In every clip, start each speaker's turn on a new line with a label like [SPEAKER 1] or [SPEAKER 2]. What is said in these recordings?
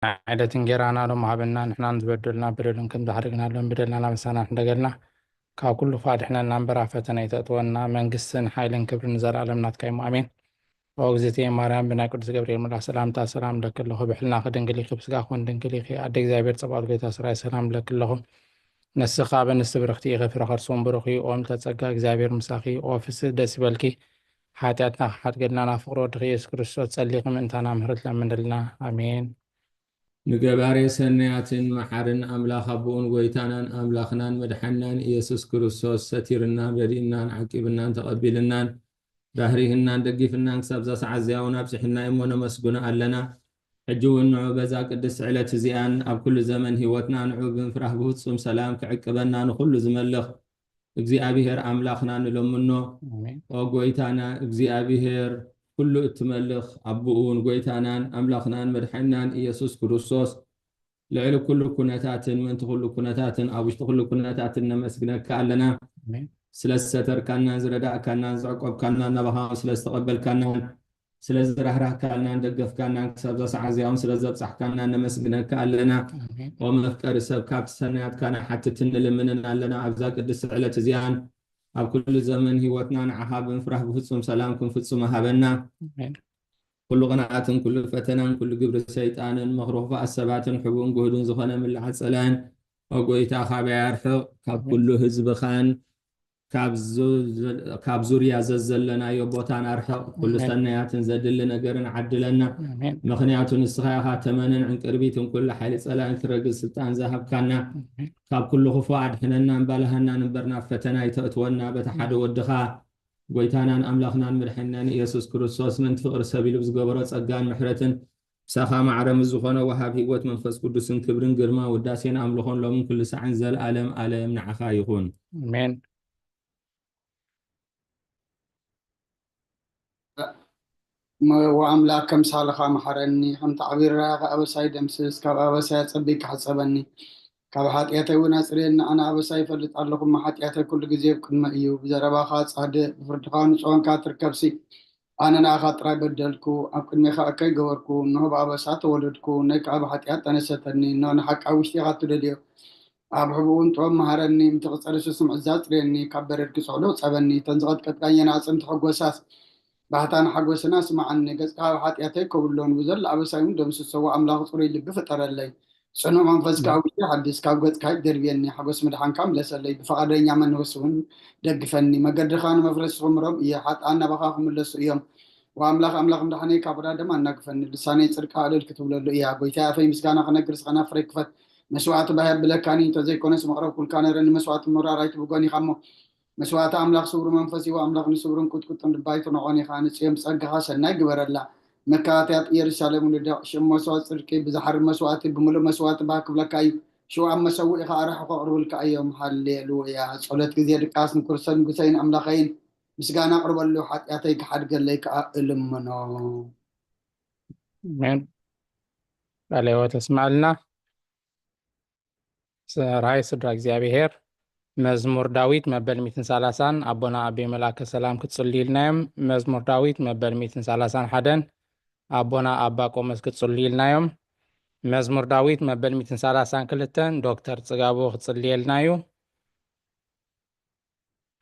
[SPEAKER 1] عادة جيرانا لهم عبنا نحن نتبدلنا بدلن كم تحرقنا لهم بدلنا لمسانا حندقلنا كاو كل فاد احنا ننبرا فتنا يتطولنا من قسن حيلن كبر نزار علمنا تكيم امين وغزتي مريم بنا قدس جبريل ملا سلام تا سلام لك الله بحلنا خدن قلي خبس قاخون دن قلي خي ادك زابير صباط بيتا سراي سلام لك الله نسخا بنستبرختي غفر خرصون بروخي اوم تتسقا زابير مساخي اوفيس دس بالكي حاتاتنا حات قلنا نافقرو دخيس كريستوس تسليق من انتنا مهرت لمن لنا امين
[SPEAKER 2] نجباري سنياتن محرن أملاخ أبون ويتانان أملاخنان مدحنان إيسوس كروسوس ستيرنا بدينان عقبنا تقبلنا دهريهنان دقيفنان سبزا سعزياونا بسحنا إمونا مسقنا ألنا حجو النعو بزاك قدس علة زيان أب كل زمن هيوتنا نعو بنفرح بوتصم سلام كعقبنا نخل زملخ اجزي أبيهر أملاخنا نلومنو وقويتانا اجزي أبيهر كل اتملخ أبوون قويتانان أملاخنان مدحنان إيسوس كروسوس لعلو كل كنتات من تخل كنتات أو اشتغل كنتات نمسكنا كألنا سلستر كنا زردا كنا زعقب كنا نبها سلستقبل كنا سلزرهره كنا ندقف كنا سبز سعزيهم سلزب صح كنا نمسكنا كألنا ومفكر سب كاب سنوات كنا حتى تنل مننا لنا أبزاك قدس علة زيان أب كل زمن هيوتنا نعهاب نفرح بفتصم سلامكم فتصم هابنا كل قناعة كل فتنة كل قبر الشيطان مغروف السبات حبون جهدون زخنا من العسلان وقويتا خابي يرحق كاب كل حزب خان كاب زوريا زلنا يبوتان أرحق كل سنيات زدل نقرن عدلنا مخنيات نسخاها تمنن عن قربيتهم كل حال سلام كرجل سلطان ذهب كنا كاب كل خفاعد حننا نبالهنا نبرنا فتنا يتأتونا بتحد ودخا قويتانا أملاخنا مرحنان إيسوس كروسوس من فقر سبيل بزقبرات أجان محرتن ساخا معرم الزخانة وهاب هيوت منفس قدس كبرن قرما وداسين أملخون لهم كل ساعة زل عالم نعخا يخون
[SPEAKER 1] امين
[SPEAKER 3] وأملاك كم صالحا محرني هم تعبير راغ أبساي دمسس كاب أبساي تصبيك حسبني كاب حاتياتي وناسرين أنا أبساي فلت أرلكم ما حاتياتي كل جزيب كن مأيو بزربا خاص هذا بفرتقان سوان كاتر كبسي أنا ناخاطر بدلكو أكن مخا أكي جوركو إنه بأبسات ولدكو نك أب حاتيات أنا ستني إنه نحك أوشتي غاتو ديو أبحبون توم مهرني متغسر سسم عزات ريني كبر الكسولو صبني تنزغت كتقاين عصم تحق وساس بعتان حق وسناس مع النجس كاب حاتياتي كولون بزل أبسايم دمس سوا أملاق طري اللي بفتر اللي سنو منفس كاوشي حدث كاوغت كاي دربيني حبس مدحان كاملس اللي بفقدين يعمل وسون دقفني ما قدر خان مفرسهم رب يا حتى أنا بخاف من لسه يوم وأملاق مدحاني كابرا دم أنا قفني لساني تصرك على الكتب له يا بيتا في مسكانا خنا جرس خنا فريق فت مسوات بهر بلكاني تزي كونس مقرب كل كان رن مسوات مرة رايت بقاني خمو مسوات أملاق صور منفسي وأملاق نصورن كنت بايت نعاني خانس يوم سأجها سنة جبر الله مكاتات يرسالة من الدع شم مسوات سركي بزحر مسوات بملو مسوات باك بلكاي شو عم مسوي خارح وقرب الكاي يوم هالليلويا صلت كذي قاسم كرسن قسين أملاقين مسجانا قرب اللوحات يعطيك حد قال لك ألمنا
[SPEAKER 1] امين عليه وتسمع لنا راي صدرك እግዚአብሔር መዝሙር ዳዊት መበል 130 አቦና አቤ መላከ ሰላም ክትጽልይ ኢልናዮም መዝሙር ዳዊት መበል 131 አቦና አባ ቆመስ ክትጽልይ ኢልናዮም መዝሙር ዳዊት መበል 132 ዶክተር ጽጋቦ ክትጽልየልና እዩ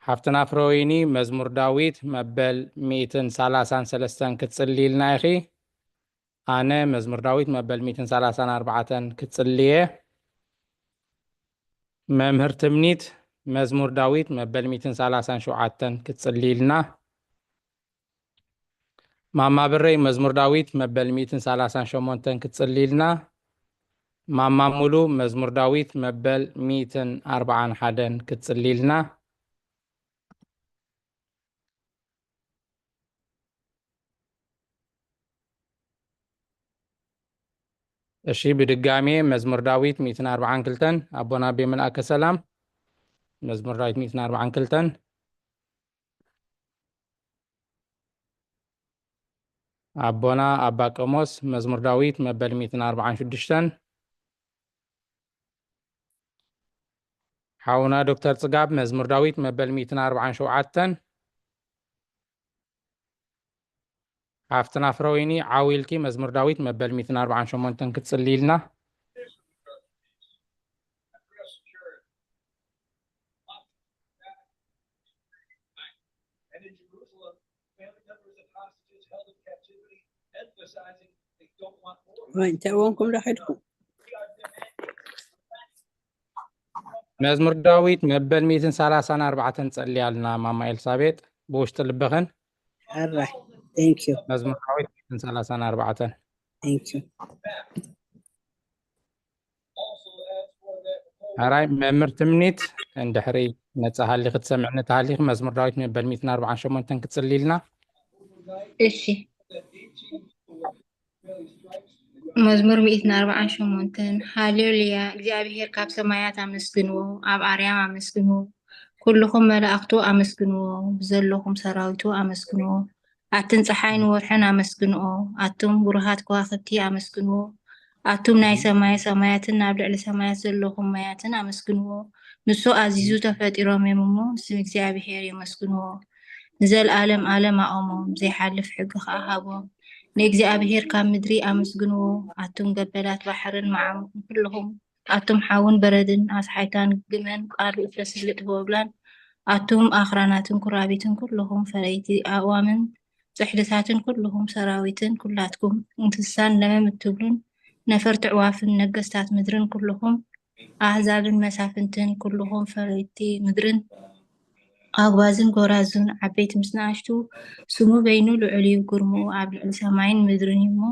[SPEAKER 1] ሓፍትና ፍሮይኒ መዝሙር ዳዊት መበል 133 ክትጽልይ ኢልና ኢኺ ኣነ መዝሙር ዳዊት መበል 134 ክትጽልየ መምህር ትምኒት መዝሙር ዳዊት መበል 137 ክትጽልይ ኢልና ማማ ብረይ መዝሙር ዳዊት መበል 138 ክትጽልይ ኢልና ማማ ሙሉ መዝሙር ዳዊት መበል 141 ክትጽልይ ኢልና እሺ ብድጋሜ መዝሙር ዳዊት 142 አቦና አቤ መልአከ ሰላም መዝሙር ዳዊት 142 አቦና አባ ቆሞስ መዝሙር ዳዊት መበል 146 ሓውና ዶክተር ጽጋብ መዝሙር ዳዊት 147 ሃፍትና ፍረወይኒ ዓዊልኪ መዝሙር ዳዊት መበል 148 ክትጽልይ ኢልና
[SPEAKER 4] وانت وينكم راحتكم
[SPEAKER 1] መዝሙር ዳዊት መበል 134 ጸልይ አልና ማማ ኤልሳቤጥ በውሽጥ ልበኸን
[SPEAKER 4] alright thank you
[SPEAKER 1] መዝሙር ዳዊት 134
[SPEAKER 4] thank you
[SPEAKER 1] هراي ممر تمنيت عند حري نتصحى اللي تسمعنا تعليق مزمور داويت من بال 148 كتصلي لنا
[SPEAKER 5] እሺ መዝሙር 148 ሃሌሉያ እግዚአብሔር ካብ ሰማያት አመስግንዎ ኣብ ኣርያም አመስግንዎ ኩልኩም መላእክቱ አመስግንዎ ብዘለኩም ሰራዊቱ አመስግንዎ ኣትን ፀሓይን ወርሕን አመስግንዎ ኣቱም ብሩሃት ከዋኽብቲ አመስግንዎ ኣቱም ናይ ሰማይ ሰማያትን ናብ ልዕሊ ሰማያት ዘለኩም ማያትን አመስግንዎ ንሱ ኣዚዙ ተፈጢሮም እሞ ስም እግዚአብሔር ይመስግንዎ ንዘለዓለም ዓለም ኣቆሞም ዘይሓልፍ ሕጊ ከኣሃቦም ንእግዚአብሔር ካብ ምድሪ አመስግንዎ ኣቱም ገበላት ባሕርን ማዓም ኩልኩም ኣቱም ሓውን በረድን ኣስሓይታን ግመን ቃል ፍለስልጥ በብላን ኣቱም ኣኽራናትን ኩራቢትን ኩልኩም ፈረይቲ ኣእዋምን ፅሕድታትን ኩልኩም ሰራዊትን ኩላትኩም እንስሳን ለመም እትብሉን ነፈርቲ ዕዋፍን ነገስታት ምድርን ኩልኩም ኣህዛብን መሳፍንትን ኩልኩም ፈረይቲ ምድርን ኣግባዝን ጎራዝን ዓበይቲ ምስ ንኣሽቱ ስሙ በይኑ ልዑል እዩ ግርሙ ኣብ ልዕሊ ሰማይን ምድርን እሞ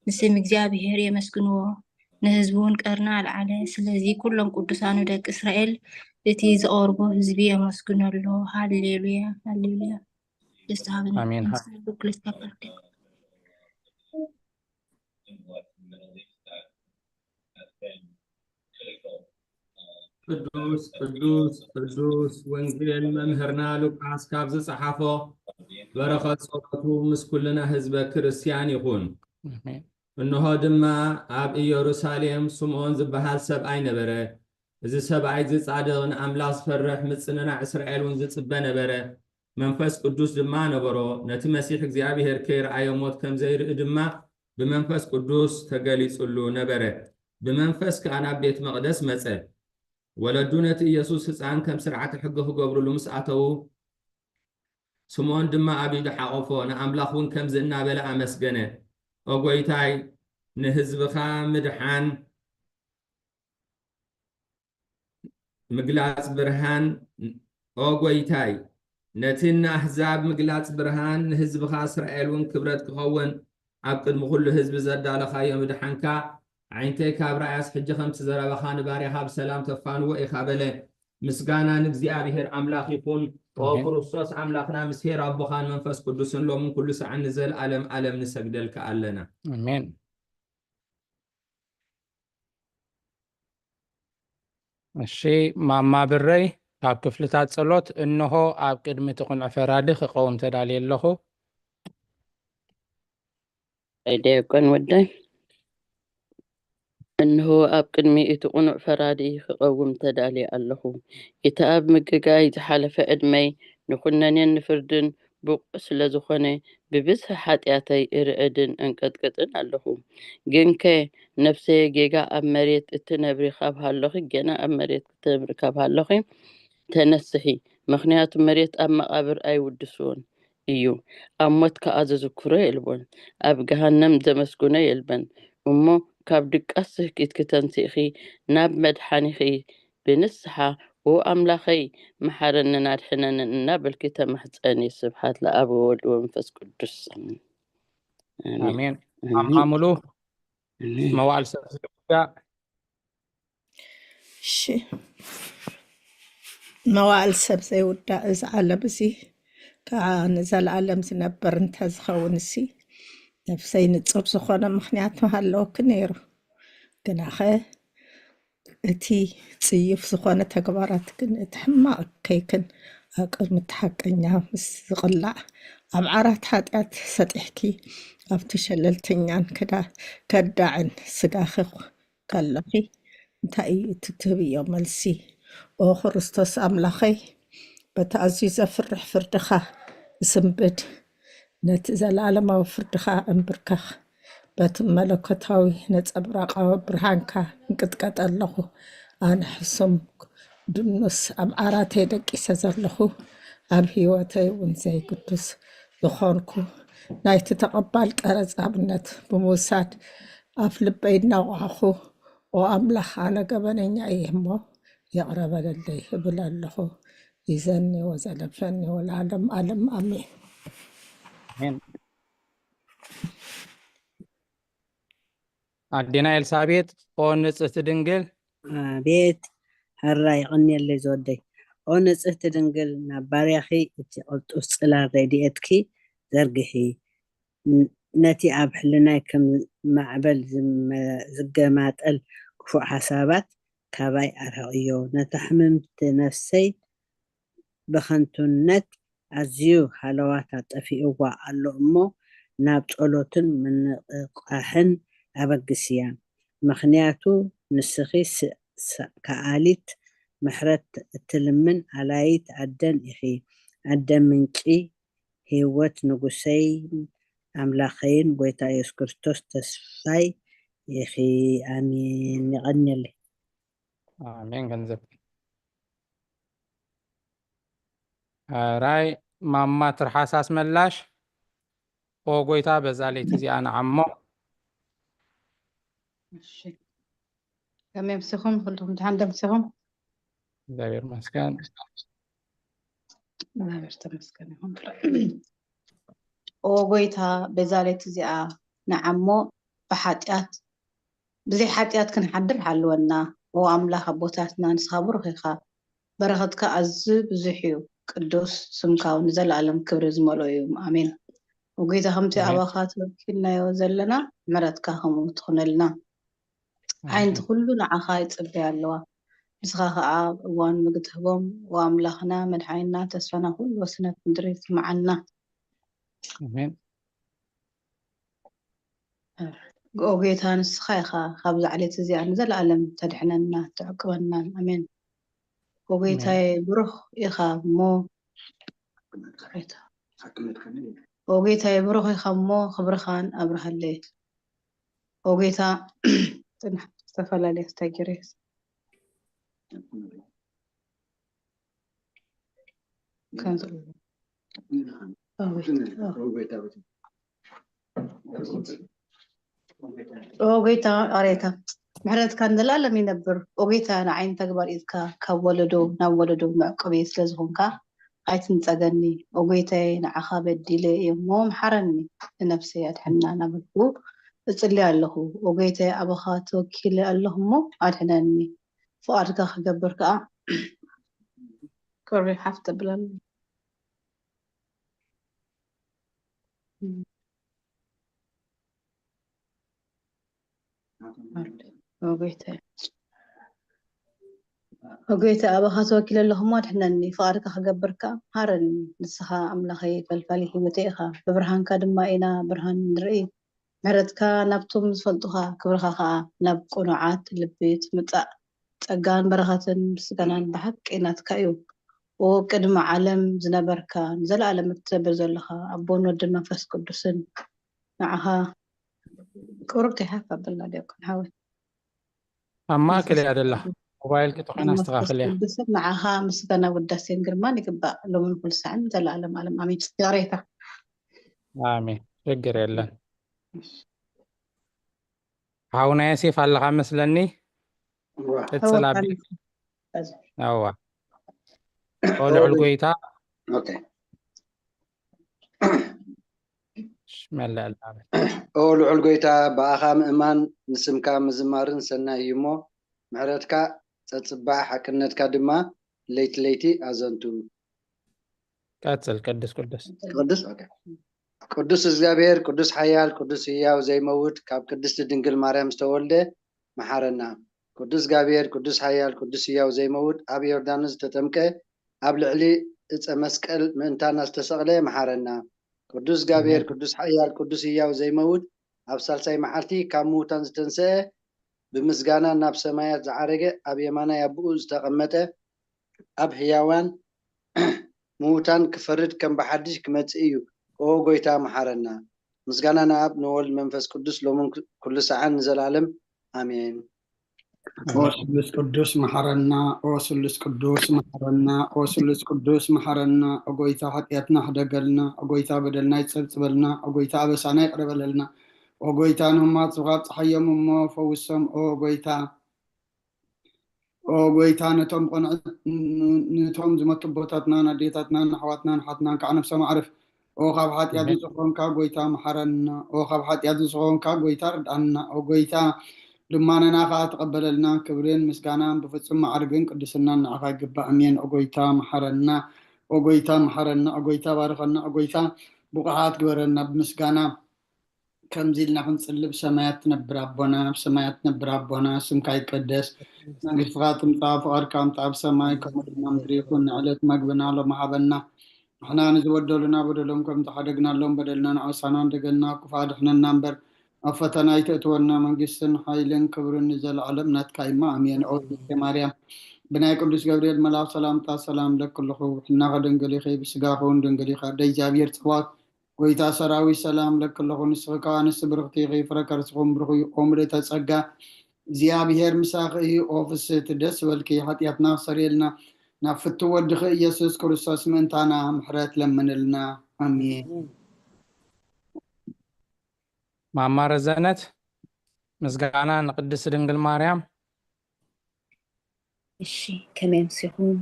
[SPEAKER 5] ንስም እግዚአብሔር የመስግንዎ ንህዝቡን ቀርና ኣልዓለ ስለዚ ኩሎም ቅዱሳኑ ደቂ እስራኤል እቲ ዝቐርቦ ህዝቢ የመስግነሉ ሃሌሉያ ሃሌሉያ
[SPEAKER 1] آمين.
[SPEAKER 2] ቅዱስ ቅዱስ ቅዱስ ወንጌል መምህርና ሉቃስ ካብ ዝፀሓፎ በረኸት ጸሎቱ ምስ ኩልና ህዝበ ክርስቲያን ይኹን
[SPEAKER 1] آمين.
[SPEAKER 2] እንሆ ድማ ኣብ ኢየሩሳሌም ስምዖን ዝበሃል ሰብኣይ ነበረ እዚ ሰብኣይ ዝጻድቕን ኣምላኽ ዝፈርሕ ምጽንናዕ እስራኤል እውን ዝጽበ ነበረ መንፈስ ቅዱስ ድማ ነበሮ ነቲ መሲሕ እግዚአብሔር ከይረኣዮ ሞት ከም ዘይርኢ ድማ ብመንፈስ ቅዱስ ተገሊጹሉ ነበረ ብመንፈስ ከዓ ናብ ቤት መቕደስ መጸ ወለዱ ነቲ ኢየሱስ ህፃን ከም ስርዓተ ሕጊ ክገብርሉ ምስ ኣተዉ ስምዖን ድማ ኣብ ኢዱ ሓቆፎ ንኣምላኽ እውን ከምዚ እናበለ ኣመስገነ ኦ ጎይታይ ንህዝብኻ ምድሓን ምግላፅ ብርሃን ኦ ጎይታይ ነቲ ንኣሕዛብ ምግላፅ ብርሃን ንህዝብኻ እስራኤል እውን ክብረት ክኸውን ኣብ ቅድሚ ኩሉ ህዝቢ ዘዳለኻዮ ምድሓንካ ዓይንተይ ካብ ራእያስ ሕጂ ከምቲ ዘረበኻ ንባርያኻ ብሰላም ተፋንዎ ኢኻ በለ ምስጋና ንእግዚአብሔር ኣምላኽ ይኹን ኦ ክርስቶስ ኣምላኽና ምስ ሄር ኣቦኻን መንፈስ ቅዱስን ሎምን ኩሉ ሰዓት ንዘለዓለም ዓለም ንሰግደልካ ኣለና
[SPEAKER 1] آمين. እሺ ማማ ብረይ ካብ ክፍልታት ጸሎት እንሆ ኣብ ቅድሚ ትቁንዕ ፈራዲ ክቀውም ተዳልየ ኣለኹ
[SPEAKER 4] ኣይደየቆን ወዳይ እንሆ ኣብ ቅድሚ እቲ ቁኑዕ ፈራዲ ክቐውም ተዳልየ ኣለኹ እቲ ኣብ ምግጋይ ዝሓለፈ ዕድመይ ንኩነኔን ንፍርድን ብቑዕ ስለ ዝኾነ ብብዝሒ ሓጢኣተይ ርዕድን እንቀጥቅጥን ኣለኹ ግን ከ ነፍሰይ ጌጋ ኣብ መሬት እትነብሪ ካብ ሃለኺ ገና ኣብ መሬት እትነብሪ ካብ ሃለኺ ተነስሒ ምክንያቱ መሬት ኣብ መቃብር ኣይውድስዎን እዩ ኣብ ሞት ከዓ ዘዝክሮ የልቦን ኣብ ገሃነም ዘመስግኖ የልበን እሞ ካብ ድቃስ ስሕቂት ክተንስእኺ ናብ መድሓኒኺ ብንስሓ ኦ ኣምላኸይ መሓረንን ኣድሕነንን እናበልኪ ተማሕፀኒ ስብሓት ለኣብ ወወልድ ወመንፈስ ቅዱስ
[SPEAKER 1] آمين. ማማ ሙሉ መዋዕል ሰብስያ
[SPEAKER 6] እሺ መዋዕል ሰብ ዘይውዳእ እዚ ዓለም እዚ ከዓ ንዘለዓለም ዝነበር እንተዝኸውን እሲ ነፍሰይ ንፁር ዝኾነ ምክንያት ሃለወክ ነይሩ ግናኸ እቲ ፅይፍ ዝኾነ ተግባራት ግን እቲ ሕማቕ ከይክን ኣብ ቅድሚ እቲ ሓቀኛ ምስ ዝቕላዕ ኣብ ዓራት ሓጢኣት ሰጢሕኪ ኣብቲ ሸለልተኛን ከዳዕን ስጋኺ ከለኺ እንታይ እዩ እቲ ትህብዮ መልሲ ኦ ክርስቶስ ኣምላኸይ በቲ ኣዝዩ ዘፍርሕ ፍርድኻ ዝስንብድ نت زلالم وفردخا انبركخ باتم ملكوتاوي نتصبرقاو برهانكا نقطقط ኣለኹ ኣነ ሕሶም ድንስ ኣብ ዓራተይ ደቂሰ ዘለኹ ኣብ ሂወተይ እውን ዘይግዱስ ዝኾንኩ ናይቲ ተቐባል ቀረፅ ኣብነት ብምውሳድ ኣፍ ልበይ እናውዓኹ ወኣምላኽ ኣነ ገበነኛ እየ እሞ የቕረበለለይ ይብል ኣለኹ ይዘኒ ወዘለፈኒ ወለዓለም ዓለም ኣሜን
[SPEAKER 1] አሜን። ኣዴና ኤልሳቤጥ ኦ ንጽሕቲ ድንግል
[SPEAKER 7] ቤት هراي غني اللي زودي أنا صرت دنقل نباريخي قلت أصلا راديتكي زرقحي نتي أبحلنا كم معبل زقامات كفو حسابات كاباي أرهيو نتحممت نفسي بخنتو النت أزيو حلوات في أوا اللو أمو نابت أولوتن من قاحن أبقسيان مخنياتو نسخي كآليت محرت تلمن علايت عدن إخي عدن منكي هيوت نقسي أملاخين بويتا يسكرتوس تسفاي إخي آمين نغني لي
[SPEAKER 1] አሜን። ገንዘብ ራይ ማማ ትርሓሳስ መላሽ ኦ ጎይታ በዛ ሌት እዚኣ ንዓሞ
[SPEAKER 8] كم يمسكهم كلهم امتحان تمسكهم
[SPEAKER 1] እግዚአብሔር ይመስገን
[SPEAKER 8] ما بيرتمسكنهم او غويتا بزالت زيا نعمو بحاتيات بزي حاتيات كنحدر حلونا او املاح ابوتاتنا نسخبر خيخا برختك عز بزحيو قدوس سمكاو نزل عالم كبر زملويم امين وغويتا همتي اباخات وكلنا يوزلنا مرتك هم تخنلنا عند كله نعخاي تصبي اللوا مسخاخا وان مقتهبهم واملاخنا مدحينا تسفنا كل وسنة ندريس معنا
[SPEAKER 1] አሜን
[SPEAKER 8] قوغيتا نسخايخا خابز عليت زي نزل عالم تدحننا تعقبنا امين قوغيتا بروح يخا مو قوغيتا بروح يخا مو خبرخان ابرهلي قوغيتا استفلا لي استجريس كان قوغيتا أريتا محرت كان دلالة ينبر قوغيتا أنا عين تقبل إذكا كولدو نولدو معقبي سلزهونكا عايتن تغني قوغيتا نعخا بديلي يوم حرني لنفسي أتحنا نبقو اتصلي الله وقيتي أبخات وكيل اللهم أدهنني فأرجع خبرك كوري حفظ بلن وقيتي أبخات وكيل اللهم أدهنني فأرجع خبرك هارني نسخة أملاخي فالفالي هيوتيخا ببرهان كادما إنا برهان نرئي محرتك نبتم زفلطها كبرخا نب قناعات لبيت متى تقان برخاتن بسكنان بحق إناتك أيو وقدم عالم زنبركا نزل عالم تبر زلخا أبون ودن منفس قدسن معها قربتي حافة بالله ديكم حاول
[SPEAKER 1] أما كلي هذا الله موبايل كتوخين استغاخليا
[SPEAKER 8] قدسن معها مسكنا ودسين قرمان يقبع لو من كل ساعة نزل عالم عالم أمين يا ريتا
[SPEAKER 1] آمين شكر يلا هاونا ياسيف على خمس لني اتصل بي أوا قولوا القويتا
[SPEAKER 3] اوكي
[SPEAKER 1] شمال الألعاب
[SPEAKER 3] قولوا القويتا باخا مأمان نسمكا مزمارن سنة يمو معرتكا تتصبع حكنتكا دما ليتي أزنتو
[SPEAKER 1] كاتسل قدس
[SPEAKER 3] قدس اوكي قدس እግዚአብሔር ቅዱስ ሓያል ቅዱስ ሕያው ዘይመውት ካብ ቅድስቲ ድንግል ማርያም ዝተወልደ መሓረና ቅዱስ እግዚአብሔር ቅዱስ ሓያል ቅዱስ ሕያው ዘይመውት ኣብ ዮርዳኖስ ተጠምቀ ኣብ ልዕሊ ዕፀ መስቀል ምእንታና ዝተሰቕለ መሓረና ቅዱስ እግዚአብሔር ቅዱስ ሓያል ቅዱስ ሕያው ዘይመውት ኣብ ሳልሳይ መዓልቲ ካብ ምውታን ዝተንስአ ብምስጋና ናብ ሰማያት ዝዓረገ ኣብ የማናይ ኣቦኡ ዝተቐመጠ ኣብ ሕያዋን ምውታን ክፈርድ ከም ብሓድሽ ክመጽእ እዩ
[SPEAKER 9] او ጎይታ መሐረና ምስጋና ናብ ንወልድ መንፈስ ቅዱስ ሎምን ኩሉ ሰዓት ንዘላለም አሜን።
[SPEAKER 3] ኦ ስሉስ ቅዱስ መሐረና ኦ ስሉስ ቅዱስ መሐረና ኦ ስሉስ ቅዱስ መሐረና ኦ ጎይታ ኃጢአትና ሕደገልና ኦ ጎይታ በደልና ይጸብጽበልና ኦ ጎይታ አበሳና ይቅረበለልና ኦ ጎይታ ንህማት ዝኻት ፀሓዮም እሞ ፈውሶም ኦ ጎይታ ነቶም ቆንዕት ነቶም ዝመቱ ቦታትና ናዴታትና ንኣሕዋትና ንሓትና ከዓ ነፍሶም ኣዕርፍ ኦ ካብ ኃጢአት ዝዝኾንካ ጎይታ መሐረና ኦ ካብ ኃጢአት ዝዝኾንካ ጎይታ ርድአና ኦ ጎይታ ልማነና ከዓ ተቀበለልና ክብርን ምስጋናን ብፍጹም ማዕርግን ቅድስናን ንዓኻ ይግባእ አሜን። ኦ ጎይታ መሐረና ኦ ጎይታ መሐረና ኦ ጎይታ ባርኸና ኦ ጎይታ ብቑዓት ግበረና ብምስጋና ከምዚ ኢልና ክንጽልብ ሰማያት ትነብር ኣቦና ሰማያት ትነብር ኣቦና ስምካ ይትቀደስ መንግስትኻ ትምጻእ ፍቃድካ ምጽእ ብሰማይ ከምኡ ድማ ምድሪ ይኩን ንዕለት መግብና ሎሚ ሃበና ንሕና ንዝበደሉና በደሎም ከም ተሓደግናሎም በደልና ንዓውሳና እንደገና ክፉ ኣድሕነና እምበር ኣብ ፈተና ይተእትወና መንግስትን ሓይልን ክብርን ዘለዓለም ናትካ ኢማ አሜን። ኦ ማርያም ብናይ ቅዱስ ገብርኤል መልአክ ሰላምታ ሰላም ለክልኹ ሕና ከደንገል ኢኸ ብስጋኸ እውን ደንገል ኢኻ ደ እግዚኣብሔር ጽባኦት ጎይታ ሰራዊት ሰላም ለክልኹ ንስኺ ከዓ ንስ ብርክቲ ኢኺ ፍረ ከርስኹም ብርኹ ኦ ምልእተ ጸጋ እግዚኣብሔር ምሳኺ እዩ ኦ ፍስሕቲ ደስ በልኪ ኃጢአትና ክሰሪየልና ናብ ፍቱ ወድኺ ኢየሱስ ክርስቶስ ምእንታና ምሕረት ለምንልና አሜን።
[SPEAKER 1] ማማረ ዘነት ምስጋና ንቅድስት ድንግል ማርያም
[SPEAKER 5] እሺ ከመይ ምስኹም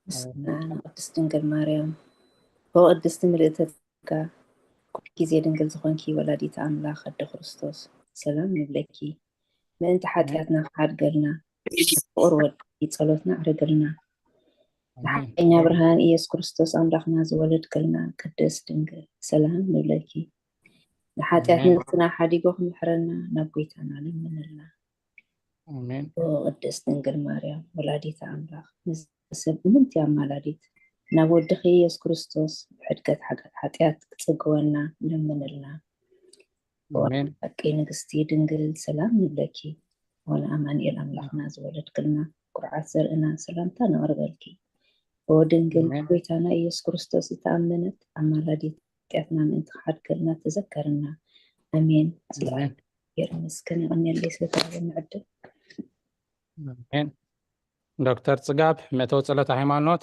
[SPEAKER 5] ምስጋና ቅድስት ድንግል ማርያም ወቅድስት ምልእተ ጸጋ ኩሉ ግዜ ድንግል ዝኾንኪ ወላዲተ ኣምላኽ ኣደ ክርስቶስ ሰላም ንብለኪ ምእንቲ ኃጢአትና ክሓድገልና ፍቁር ወዲ ጸሎትና ዕረገልና ንሓቀኛ ብርሃን ኢየሱስ ክርስቶስ ኣምላኽና ዝወለድክልና ቅድስት ድንግል ሰላም ንብለኪ ንኃጢአት ነፍስና ሓዲጎ ክምሕረና ናብ ጎይታና ለምንልና
[SPEAKER 1] አሜን።
[SPEAKER 5] ቅድስት ድንግል ማርያም ወላዲተ ኣምላኽ ንሰብ ምንቲ ኣማላዲት ናብ ወድኺ ኢየሱስ ክርስቶስ ብሕድገት ኃጢአት ክጽግወና ለምንልና
[SPEAKER 1] አሜን።
[SPEAKER 5] ሓቂ ንግስቲ ድንግል ሰላም ንብለኪ ወን ኣማኑኤል ኣምላኽና ዝወለድክልና ቁርዓት ዘርእና ሰላምታ ነቕርበልኪ ኦ ድንግል ጎይታና ኢየሱስ ክርስቶስ ዝተኣመነት ኣማላዲት ኃጢአትና ምእንቲ ክሓድገልና ተዘከርና አሜን።
[SPEAKER 1] አሜን።
[SPEAKER 5] የርመስከን ይቕንየለይ ስለተባለ ንዕድል
[SPEAKER 1] አሜን። ዶክተር ጽጋብ መተው ጸሎተ ሃይማኖት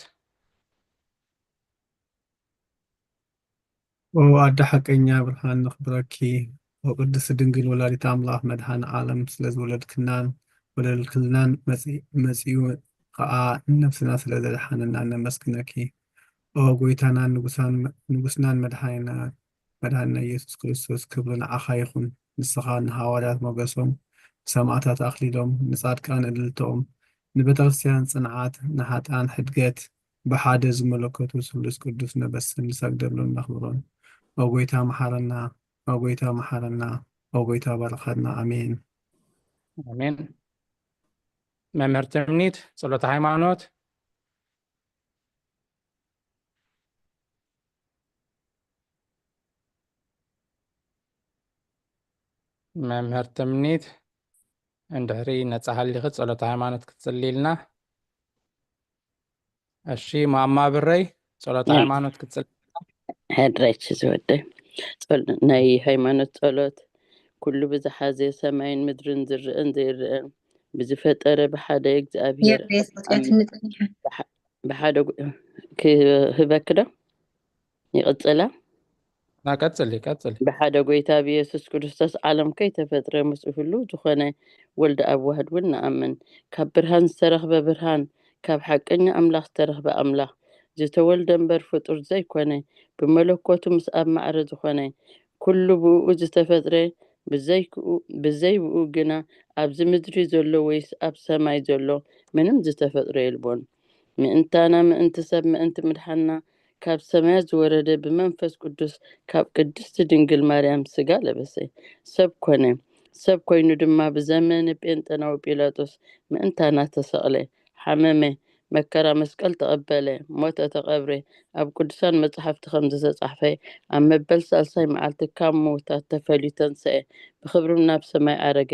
[SPEAKER 10] ኣደ ሓቀኛ ብርሃን ንኽብረኪ ወቅድስ ድንግል ወላዲተ ኣምላኽ መድሃን ዓለም ስለዝወለድክናን ወለድክልናን መጺኡ ከዓ ነፍስና ስለዘድሓነና ነመስግነኪ ኦ ጎይታና ንጉስናን መድሃንና ኢየሱስ ክርስቶስ ክብሪ ንዓኻ ይኹን ንስኻ ንሃዋርያት ሞገሶም ሰማዕታት ኣኽሊሎም ንጻድቃን እልልቶኦም ንቤተክርስቲያን ጽንዓት ንሓጣን ሕድገት ብሓደ ዝመለከቱ ስሉስ ቅዱስ ነበስን ንሰግደሎን ነኽብሮን ኦ ጎይታ መሐረና ኦ ጎይታ መሐረና ኦ ጎይታ ባርኸና አሜን።
[SPEAKER 1] አሜን። መምህር ትምኒት ጸሎተ ሃይማኖት መምህር ትምኒት እንድሕሪ ነፃ ሃሊኺ ጸሎተ ሃይማኖት ክትጽልይልና። እሺ ማማ ብረይ ጸሎተ ሃይማኖት ክትጽልይ
[SPEAKER 4] ሕድራይች ዝወደይ ናይ ሃይማኖት ጸሎት ኩሉ ብዝሓዘ ሰማይን ምድርን ዝርአን ዘይርአን ብዝፈጠረ ብሓደ እግዚኣብሔር ብሓደ ክህበክ ዶ ይቕጽላ
[SPEAKER 1] ቀጽሊ
[SPEAKER 4] ብሓደ ጎይታ ብኢየሱስ ክርስቶስ ዓለም ከይተፈጥረ ምስኡ ህሉ ዝኾነ ወልዲ ኣብ ዋህድ እውን ንኣምን ካብ ብርሃን ዝተረኽበ ብርሃን ካብ ሓቀኛ ኣምላኽ ዝተረኽበ ኣምላኽ ዝተወልደ እምበር ፍጡር ዘይኮነ ብመለኮቱ ምስ ኣብ ማዕረ ዝኾነ ኩሉ ብኡ ዝተፈጥረ ብዘይ ብኡ ግና ኣብዚ ምድሪ ዘሎ ወይስ ኣብ ሰማይ ዘሎ ምንም ዝተፈጥረ የልቦን። ምእንታና ምእንቲ ሰብ ምእንቲ ምድሓና ካብ ሰማያት ዝወረደ ብመንፈስ ቅዱስ ካብ ቅድስቲ ድንግል ማርያም ስጋ ለበሰ ሰብ ኮነ። ሰብ ኮይኑ ድማ ብዘመነ ጴንጠናዊ ጲላጦስ ምእንታና ተሰቕለ፣ ሓመመ፣ መከራ መስቀል ተቐበለ፣ ሞተ፣ ተቐብረ። ኣብ ቅዱሳን መጽሓፍቲ ከም ዝተጻሕፈ ኣብ መበል ሳልሳይ መዓልቲ ካብ ምውታት ተፈሊዩ ተንስአ፣ ብክብሪ ናብ ሰማይ ዓረገ፣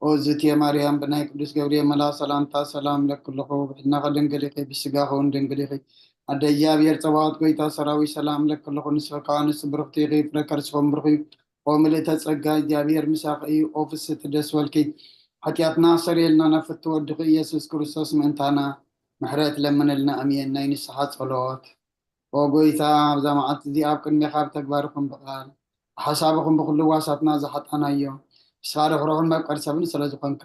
[SPEAKER 3] وزتي مريم بناي قدوس جبريل ملا سلامتا سلام لك كلكم بحنا دنجليخي بسقاخون دنجليخي أدياب يرتباط قيتا سراوي سلام لك كلكم نسفقان سبرختي غيب ركرسكم برخي وملتا تسقا جابير مساقي أوفيس تدس والكي حتياتنا سريلنا نفتو الدقي يسوس كريستوس منتانا محرات لمن لنا أمين ناين الصحات صلوات وقيتا زمعت دي أبكن مخاب تكباركم بقال حسابكم بكل واسطنا زحت أنا يوم سارة روحنا ما بقر سبني سلازقنك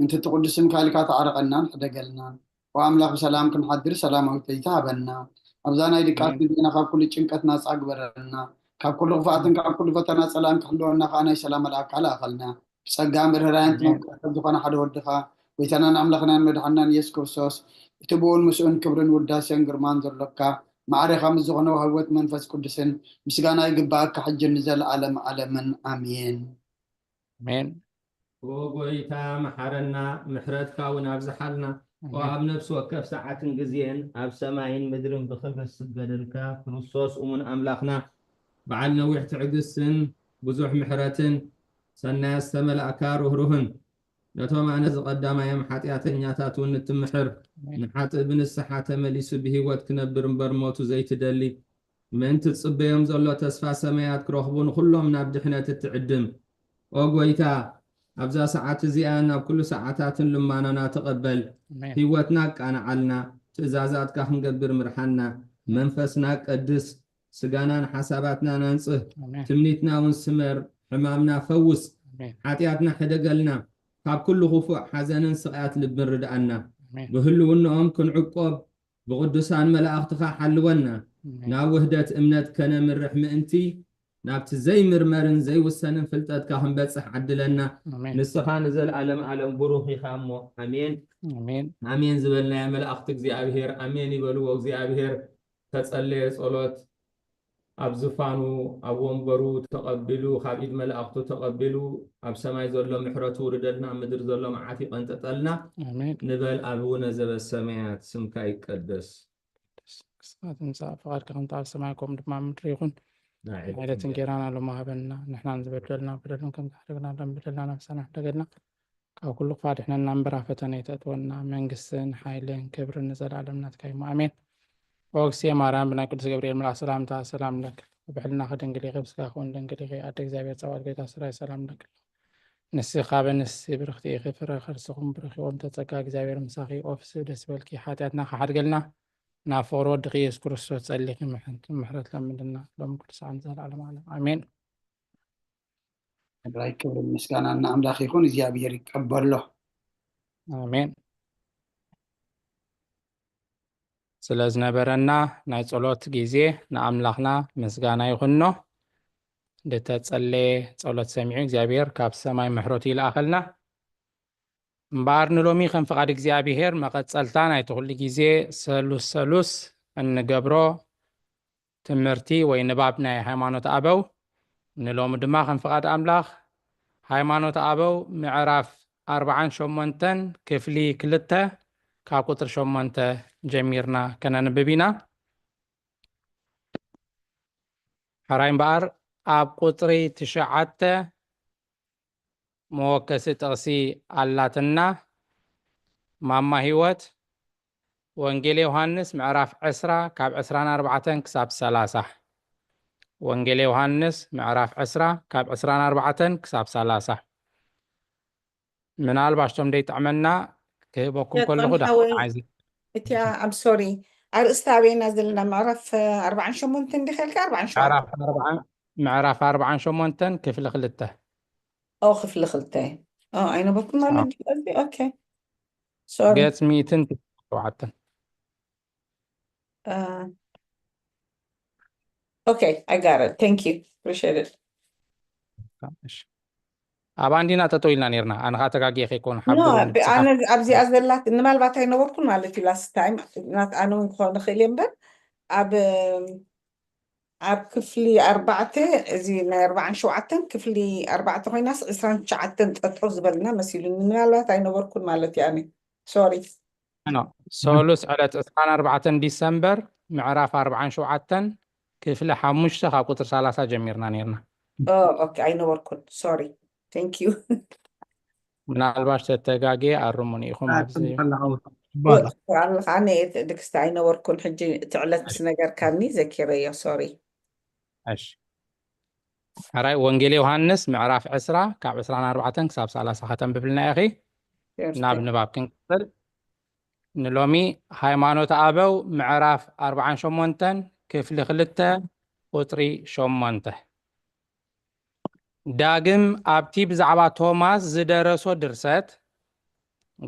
[SPEAKER 3] أنت تقدسن كالكات عرقنا حدقلنا وأملاك سلامكم حدر سلام وتيتابنا أبزانا إذا كانت بدنا خاب كل شنكت ناس أكبرنا خاب كل رفعتن خاب كل فتنا سلام كحلونا خانا سلام الأك على أخلنا سجام برهان تمكن حد ودخا ويتنا أملاكنا مدحنا يسكر صوص تبون مسؤول كبرن وداسين قرمان زرلكا معرفة مزغنا وهوت منفس قدسن مسجانا يقباك حج النزل علما آمين
[SPEAKER 1] آمين
[SPEAKER 2] وقويتا محرنا محرتك ونابزحلنا واب نفس وكف ساعة جزين اب سماين مدرن بخبس بدلك كريستوس ومن املاخنا بعدنا وحت عقسن بزوح محرتن سنا استمل اكار وهرهن نتوما انا قدام يوم حاتياتنياتات ونتمحر نحات ابن الصحة مليس به وقت كنبر برموت زي تدلي من تصبيهم زلو تسفى سمايات كروخبون كلهم نابدحنا تتعدم وقويتا أبزا ساعات زيانا بكل ساعات لما أنا تقبل هيوتنا كان علنا تزازات كهن قبر مرحنا منفسنا قدس سجانا حساباتنا ننصه تمنيتنا ونسمر حمامنا فوس حاتياتنا حدقلنا كاب كل خفوع حزن سقيات لبن ردعنا بهلو انهم كن عقوب بقدسان ملاختخا حلونا نا وحدة امنت كان من رحمة انتي نابت زي مرمرن زي وسنن فلتات كهم بصح عدلنا نسخا نزل عالم بروخي خامو امين
[SPEAKER 1] آمين
[SPEAKER 2] امين زبلنا يا ملائكة እግዚአብሔር امين يبلو እግዚአብሔር تصلي صلوت ابزفانو ابومبرو تقبلوا خابيد ملائكته تقبلوا اب سماي زلو محرته وردنا مدر زلو معافي قنططلنا
[SPEAKER 1] آمين
[SPEAKER 2] نبل ابونا زب السمايات سمك يقدس
[SPEAKER 1] ساعات نساء فقد كنت على سماعكم دماء مدريخون عائلة جيرانا لما هبلنا نحن نزبدلنا بدلنا كم تحرقنا لم بدلنا نفسنا احتقلنا كاو كل فاتحنا نمبر فتنا يتأتونا منقسن حايلين كبر النزل علمنا تكايمو آمين وقسي ماران بنا قدس جبريل ملع سلام تا سلام لك وبحلنا خد انقلي غبس كاخون دنقلي ادك زابير سوال قيتا سراي سلام لك نسي خابن نسي برختي غفر خرسكم برخي ومتا تسكاك زابير مساخي اوفس دسبالكي حاتياتنا خحد قلنا نافور ودقي يذكر الصوت تسأليك محرت لمدنا لهم كل ساعة نزل على معلم آمين
[SPEAKER 3] إبراهيم كبر المسكان أن أملاك يكون إجابير يقبل له
[SPEAKER 1] آمين سلاز نبرنا ناي صلوت جيزي نأملاخنا مسجانا يخنو لتتسألي صلوت سميعي إجابير كاب سماي محروتي لأخلنا مبارن لومي خن فقاد إجابير ما قد سألتانا يتقول جيزي سلوس أن قبرو تمرتي وينبابنا هيمانوت أبو نلوم دماغن فقاد أملاخ هيمانوت أبو معراف 40 شمونتن كفلي كلتا كاقطر شمونتا جميرنا كنا نببينا حرايم بار أب قطري تشعت موكسة تغسي علاتنا ماما هيوت وانجيل يوحنس معراف 10 كاب 14 كساب 3 وانجيل يوحنس معراف 10 كاب 14 كساب 3 من الباشتم ديت عملنا كيبوكم كل غدا عايزين
[SPEAKER 11] يا ام سوري أرستا بين نزلنا معرف 40 شمونتن دخلك 40 شو
[SPEAKER 1] معراف 40 شمونتن كيف اللي خلته
[SPEAKER 11] او خف اللي خلته انا بكون ما قصدي اوكي سوري
[SPEAKER 1] جيت ميتن وعدتن
[SPEAKER 11] okay I got it thank you appreciate it
[SPEAKER 1] أباندينا تطويلنا نيرنا أنا خاطر أجي يكون حب
[SPEAKER 11] أنا أبزي أزلك إنما البعتين نوركم مالتي last time أنا نكون خليهم بن أب كفلي 4 زين 4 شوعتن كفلي 4 هاي ناس 20 شعتن تحوز بالنا مسيلون إنما البعتين نوركم مالتي يعني sorry
[SPEAKER 1] أنا سولوس على 4 ديسمبر معراف 40 شوعتن كفلي حمش تخا قطر 3 جميرنا نيرنا
[SPEAKER 11] okay I know work sorry thank you
[SPEAKER 1] ምናልባሽ ተተጋጌ ኣርሙን ኢኹም ኣብዚ
[SPEAKER 10] ባላ
[SPEAKER 11] ኣነ ድክስቲ ኣይነበርኩን ሕጂ ትዕለት ምስ ነገር ካብኒ ዘኪረዮ ሶሪ
[SPEAKER 1] እሺ ሕራይ ወንጌል ዮሃንስ ምዕራፍ 20 ካብ 24 ክሳብ 30 ከተንብብልና ኢኺ ናብ ንባብ ክንቅፅል ንሎሚ ሃይማኖት ኣበው ምዕራፍ 48 ክፍሊ 2 ቁጥሪ 8 ዳግም ኣብቲ ብዛዕባ ቶማስ ዝደረሶ ድርሰት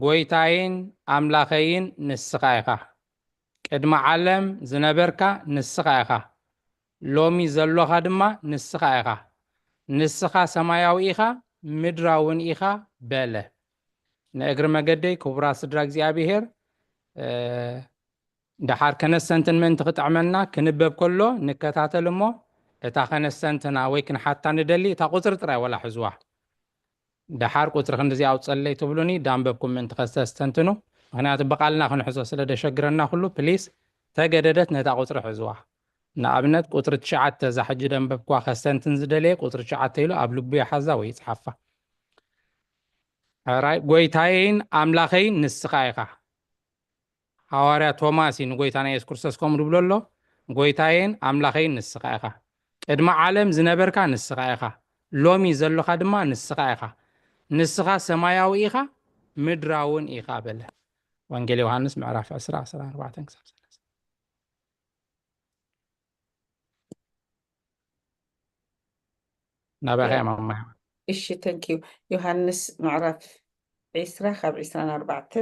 [SPEAKER 1] ጎይታይን ኣምላኸይን ንስኻ ኢኻ ቅድሚ ዓለም ዝነበርካ ንስኻ ኢኻ ሎሚ ዘሎኻ ድማ ንስኻ ኢኻ ንስኻ ሰማያዊ ኢኻ ምድራውን ኢኻ በለ ንእግሪ መገደይ ክቡራ ስድራ እግዚኣብሔር ድሓር ከነሰንትን ምእንቲ ክጥዕመና ክንበብ ከሎ ንከታተል እሞ እታ ከነሰንትና ወይ ክንሓታ ንደሊ እታ ቁፅሪ ጥራይ ወላ ሕዝዋ ድሓር ቁፅሪ ክንዲዚ ኣውፀለይ ትብሉኒ ዳንበብኩም ምእንቲ ከስተስተንትኑ ምክንያቱ በቃልና ክንሕዞ ስለ ደሸግረና ኩሉ ፕሊስ ተገደደት ነታ ቁፅሪ ሕዝዋ ንኣብነት ቁጥሪ 9 ዛ ሕጂ ደንበብኳ ከስተንትን ዝደለየ ቁጥሪ 9 ኢሉ ኣብ ልቡ ይሓዛ ወይ ይፅሓፋ ሕራይ ጎይታይን ኣምላኸይን ንስኻ ኢኻ ሐዋርያ ቶማስ ንጎይታና ኢየሱስ ክርስቶስ ከምኡ ድብሎ ኣሎ ጎይታይን ኣምላኸይን ንስኻ ኢኻ ቅድሚ ዓለም ዝነበርካ ንስኻ ኢኻ ሎሚ ዘሎኻ ድማ ንስኻ ኢኻ ንስኻ ሰማያዊ ኢኻ ምድራውን ኢኻ በለ ወንጌል ዮሃንስ ምዕራፍ 10 14 ክሳብ 30 ናባኸ ማማ
[SPEAKER 11] እሺ ተንኪዩ ዮሃንስ ምዕራፍ 20 ካብ 24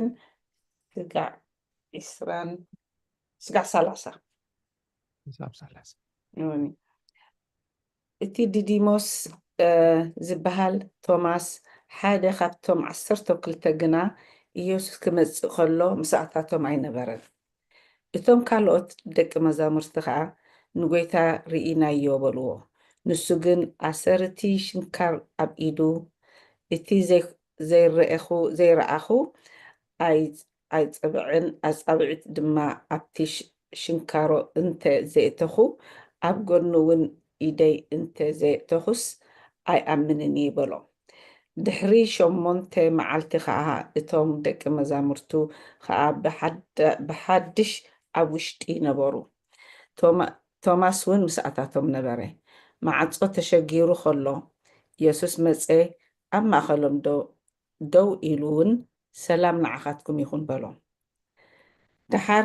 [SPEAKER 11] ስጋዕ 20 ስጋዕ 30
[SPEAKER 1] ክሳብ 30
[SPEAKER 11] ዮኒ እቲ ዲዲሞስ ዝበሃል ቶማስ ሓደ ካብቶም 12 ግና ኢየሱስ ክመጽእ ከሎ ምስኣታቶም ኣይነበረን እቶም ካልኦት ደቂ መዛሙርቲ ከዓ ንጎይታ ርኢናዮ በልዎ ንሱ ግን ኣሰርቲ ሽንካር ኣብ ኢዱ እቲ ዘይረኣኹ ኣይፅብዕን ኣፃብዒት ድማ ኣብቲ ሽንካሮ እንተ ዘእተኹ ኣብ ጎኑ እውን ኢደይ እንተ ዘእተኹስ ኣይኣምንን ይበሎ ድሕሪ 8 መዓልቲ ከዓ እቶም ደቂ መዛሙርቱ ከዓ ብሓድሽ ኣብ ውሽጢ ነበሩ ቶማስ እውን ምስኣታቶም ነበረ ማዕፆ ተሸጊሩ ከሎ ኢየሱስ መፀ ኣብ ማእኸሎም ደው ኢሉ እውን ሰላም ንዓኻትኩም ይኹን በሎም ድሓር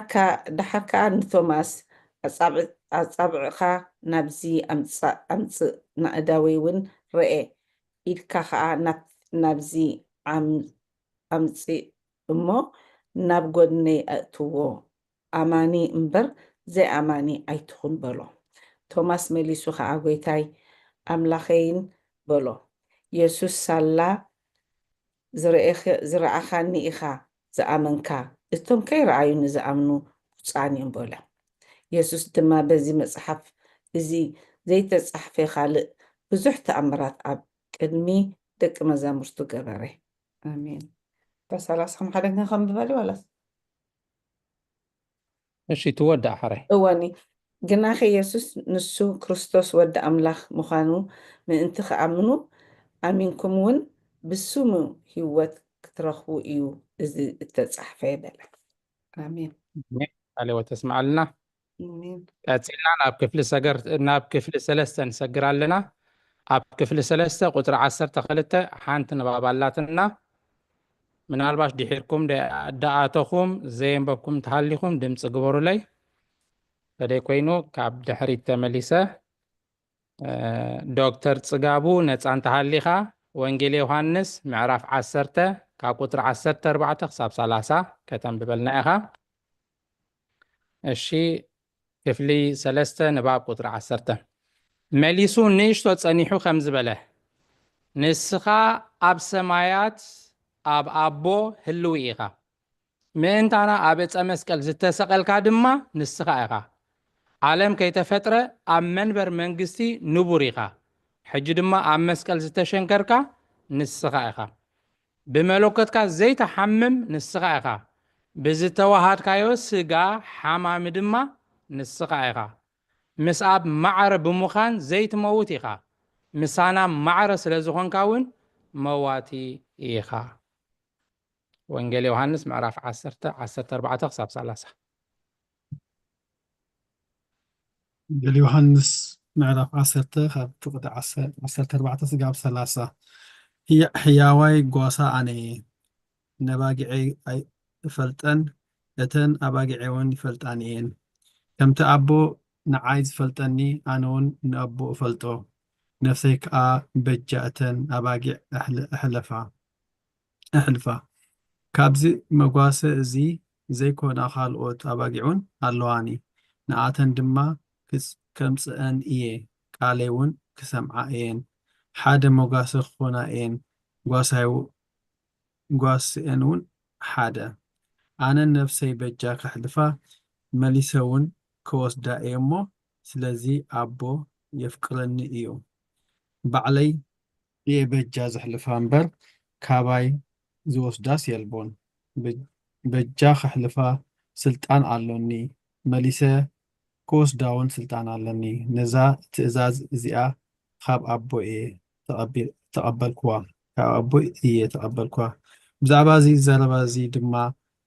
[SPEAKER 11] ከዓ ንቶማስ ኣፃብዕኻ ናብዚ ኣምፅእ ናእዳዊ እውን ርአ ኢድካ ከዓ ናብዚ ኣምፅእ እሞ ናብ ጎድነይ ኣእትዎ ኣማኒ እምበር ዘይኣማኒ ኣይትኹን በሎ ቶማስ መሊሱ ከዓ ጎይታይ ኣምላኸይን በሎ ኢየሱስ ሳላ ዝረኣኻኒ ኢኻ ዝኣመንካ እቶም ከይረኣዩ ንዝኣምኑ ብፁዓን እዮም በሎ ኢየሱስ ድማ በዚ መፅሓፍ እዚ ዘይተፃሕፈ ካልእ ብዙሕ ተኣምራት ኣብ ቅድሚ ደቂ መዛሙርቱ ገበረ ኣሜን በ30 ሓደ ክንከንብበሊ ዋላስ
[SPEAKER 1] እሺ ትወዳእ ሕራይ
[SPEAKER 11] እወኒ ግናኸ ኢየሱስ ንሱ ክርስቶስ ወዲ ኣምላኽ ምዃኑ ምእንቲ ከኣምኑ ኣሚንኩም እውን ብስሙ ህይወት ክትረኽቡ እዩ እዚ እተፃሕፈ በለ ኣሜን
[SPEAKER 1] ኣሌወ ተስማዓልና ቀፂልና ናብ ክፍሊ 3 ንሰግር ኣለና ኣብ ክፍሊ 3 ቁጥሪ 12 ሓንቲ ንባብ ኣላትና ምናልባሽ ድሒርኩም ደኣተኹም ዘየንበብኩም ተሃሊኹም ድምፂ ግበሩለይ ፈደይ ኮይኑ ካብ ድሕሪት ተመሊሰ ዶክተር ፅጋቡ ነፃ እንተሃሊኻ ወንጌል ዮሃንስ ምዕራፍ 10 ካብ ቁጥሪ 14 ክሳብ 30 ከተንብበልና ኢኻ እሺ ክፍሊ 3 ንባብ ቁጥሪ 10 መሊሱ ንእሽቶ ፀኒሑ ከም ዝበለ ንስኻ ኣብ ሰማያት ኣብ ኣቦ ህልው ኢኻ ምእንታና ኣብ ዕፀ መስቀል ዝተሰቐልካ ድማ ንስኻ ኢኻ ዓለም ከይተፈጥረ ኣብ መንበር መንግስቲ ንቡር ኢኻ ሕጂ ድማ ኣብ መስቀል ዝተሸንከርካ ንስኻ ኢኻ ብመለኮትካ ዘይተሓምም ንስኻ ኢኻ ብዝተዋሃድካዮ ስጋ ሓማሚ ድማ ንስኻ ኢኻ ምስ ኣብ ማዕረ ብምዃን ዘይትመውት ኢኻ ምሳና ማዕረ ስለ ዝኾንካ እውን መዋቲ ኢኻ ወንጌል ዮሐንስ ምዕራፍ 10:14 ክሳብ 30
[SPEAKER 10] ዮሐንስ ምዕራፍ 10 ካብ ፍቅዲ 14 ክሳብ 30 ሕያዋይ ጓሳ ኣነ ነባጊዐይ ይፈልጠን እተን ኣባጊዐ እውን ይፈልጣን እየን ከምቲ ኣቦ ንዓይ ዝፈልጠኒ ኣነ እውን ንኣቦ እፈልጦ ነፍሰይ ከዓ በጃ እተን ኣባጊዕ ኣሕልፋ ካብዚ መጓሰ እዚ ዘይኮና ካልኦት ኣባጊዑን ኣለዋኒ ንኣተን ድማ ከምፅአን እየ ቃለይ እውን ክሰምዓ እየን ሓደ መጓሰ ክኾና እየን ጓስአን እውን ሓደ ኣነ ነፍሰይ በጃ ከሕልፋ መሊሰ እውን ክወስዳ እየ እሞ ስለዚ ኣቦ የፍቅረኒ እዩ ባዕለይ እየ በጃ ዘሕልፋ እምበር ካባይ ዝወስዳስ የልቦን በጃ ከሕልፋ ስልጣን ኣሎኒ መሊሰ ክወስዳውን ስልጣን ኣለኒ ነዛ ትእዛዝ እዚኣ ካብ ኣቦ እየ ተቐበልክዋ ብዛዕባ እዚ ዘረባ እዚ ድማ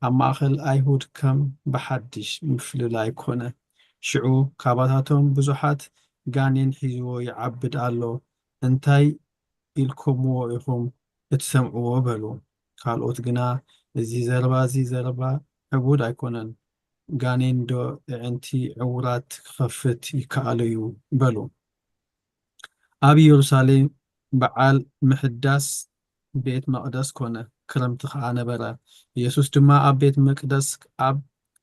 [SPEAKER 10] ኣብ ማእኸል ኣይሁድ ከም ብሓድሽ ምፍልላይ ኮነ ሽዑ ካባታቶም ብዙሓት ጋኔን ሒዝዎ ይዓብድ ኣሎ እንታይ ኢልኩምዎ ኢኹም እትሰምዕዎ በሉ ካልኦት ግና እዚ ዘረባ ዕቡድ ኣይኮነን ጋኔን ዶ ዕንቲ ዕውራት ክኸፍት ይከኣል እዩ በሉ ኣብ ኢየሩሳሌም በዓል ምሕዳስ ቤት መቅደስ ኮነ ክረምቲ ከዓ ነበረ ኢየሱስ ድማ ኣብ ቤት መቅደስ ኣብ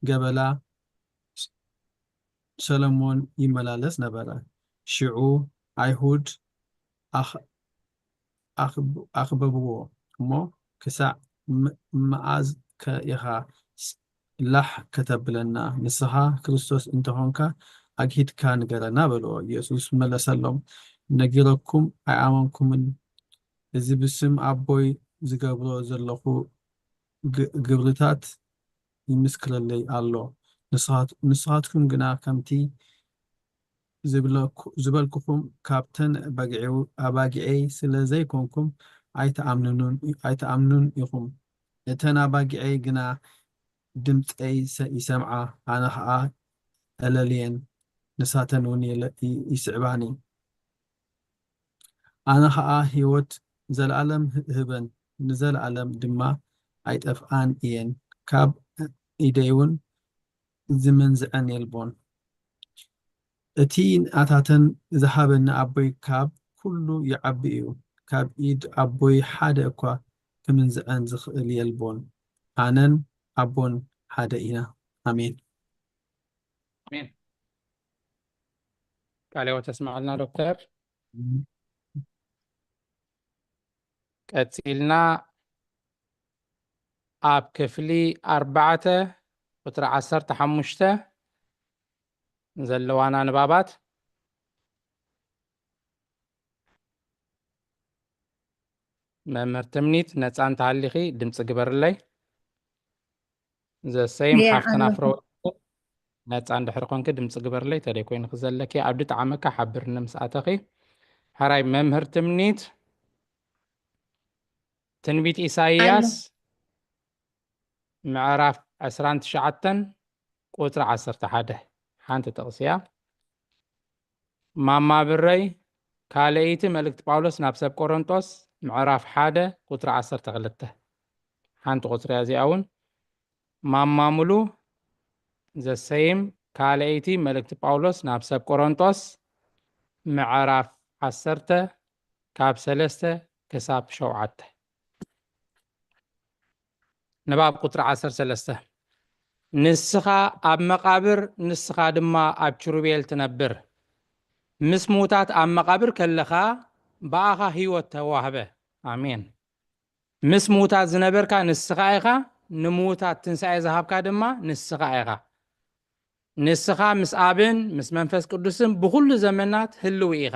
[SPEAKER 10] ገበላ ሰሎሞን ይመላለስ ነበረ ሽዑ ኣይሁድ ኣኽበብዎ እሞ ክሳዕ መዓዝ ከኢኻ ላሕ ከተብለና ንስኻ ክርስቶስ እንተኾንካ ኣግሂድካ ንገረና በልዎ ኢየሱስ መለሰሎም ነጊረኩም ኣይኣመንኩምን እዚ ብስም ኣቦይ ዝገብሮ ዘለኹ ግብርታት ይምስክረለይ ኣሎ ንስኻትኩም ግና ከምቲ ዝበልኩኹም ካብተን ኣባጊዐይ ስለ ዘይኮንኩም ኣይተኣምኑን ኢኹም እተን ኣባጊዐይ ግና ድምፀይ ይሰምዓ ኣነ ከዓ ኣለልየን ንሳተን እውን ይስዕባኒ ኣነ ከዓ ሂወት ዘለኣለም ህበን ንዘለኣለም ድማ ኣይጠፍኣን እየን ካብ ኢደይ እውን ዝመንዝዐን የልቦን እቲ ንኣታተን ዝሃበኒ ኣቦይ ካብ ኩሉ ይዓቢ እዩ ካብ ኢድ ኣቦይ ሓደ እኳ ክምንዝዐን ዝኽእል የልቦን ኣነን ኣቦን ሓደ ኢና ኣሜን
[SPEAKER 1] አሜን ቃልዎ ተስማዕልና ዶክተር ቀፂልና ኣብ ክፍሊ 4 ቁጥሪ 15 ዘለዋና ንባባት መምህር ትምኒት ነፃ እንተሃሊኺ ድምፂ ግበርለይ ዘሰይም ሓፍትና ፍሮ ነፃ እንድሕር ኮንክ ድምፂ ግበርለይ ተደይ ኮይኑ ክዘለኪ ኣብ ድጣዕመካ ሓብርኒ ምስኣተኺ ሓራይ መምህር ትምኒት ትንቢት ኢሳይያስ ምዕራፍ 29 ቁጥሪ 11 ሓንቲ ጥቕስያ ማማ ብረይ ካልአይቲ መልእክቲ ጳውሎስ ናብ ሰብ ቆሮንጦስ ምዕራፍ 1 ቁጥሪ 12 ሓንቲ ቁፅሪ እዚኣ እውን ማማ ሙሉ ዘሰይም ካልአይቲ መልእክቲ ጳውሎስ ናብ ሰብ ቆሮንጦስ ምዕራፍ 10 ካብ 3 ክሳብ 7 ንባብ ቁጥሪ 13 ንስኻ ኣብ መቃብር ንስኻ ድማ ኣብ ኪሩቤል ትነብር ምስ ሙታት ኣብ መቃብር ከለኻ በኣኻ ህይወት ተዋህበ ኣሜን ምስ ሙታት ዝነበርካ ንስኻ ኢኻ ንሙታት ትንሣኤ ዝሃብካ ድማ ንስኻ ኢኻ ንስኻ ምስ ኣብን ምስ መንፈስ ቅዱስን ብኩሉ ዘመናት ህልው ኢኻ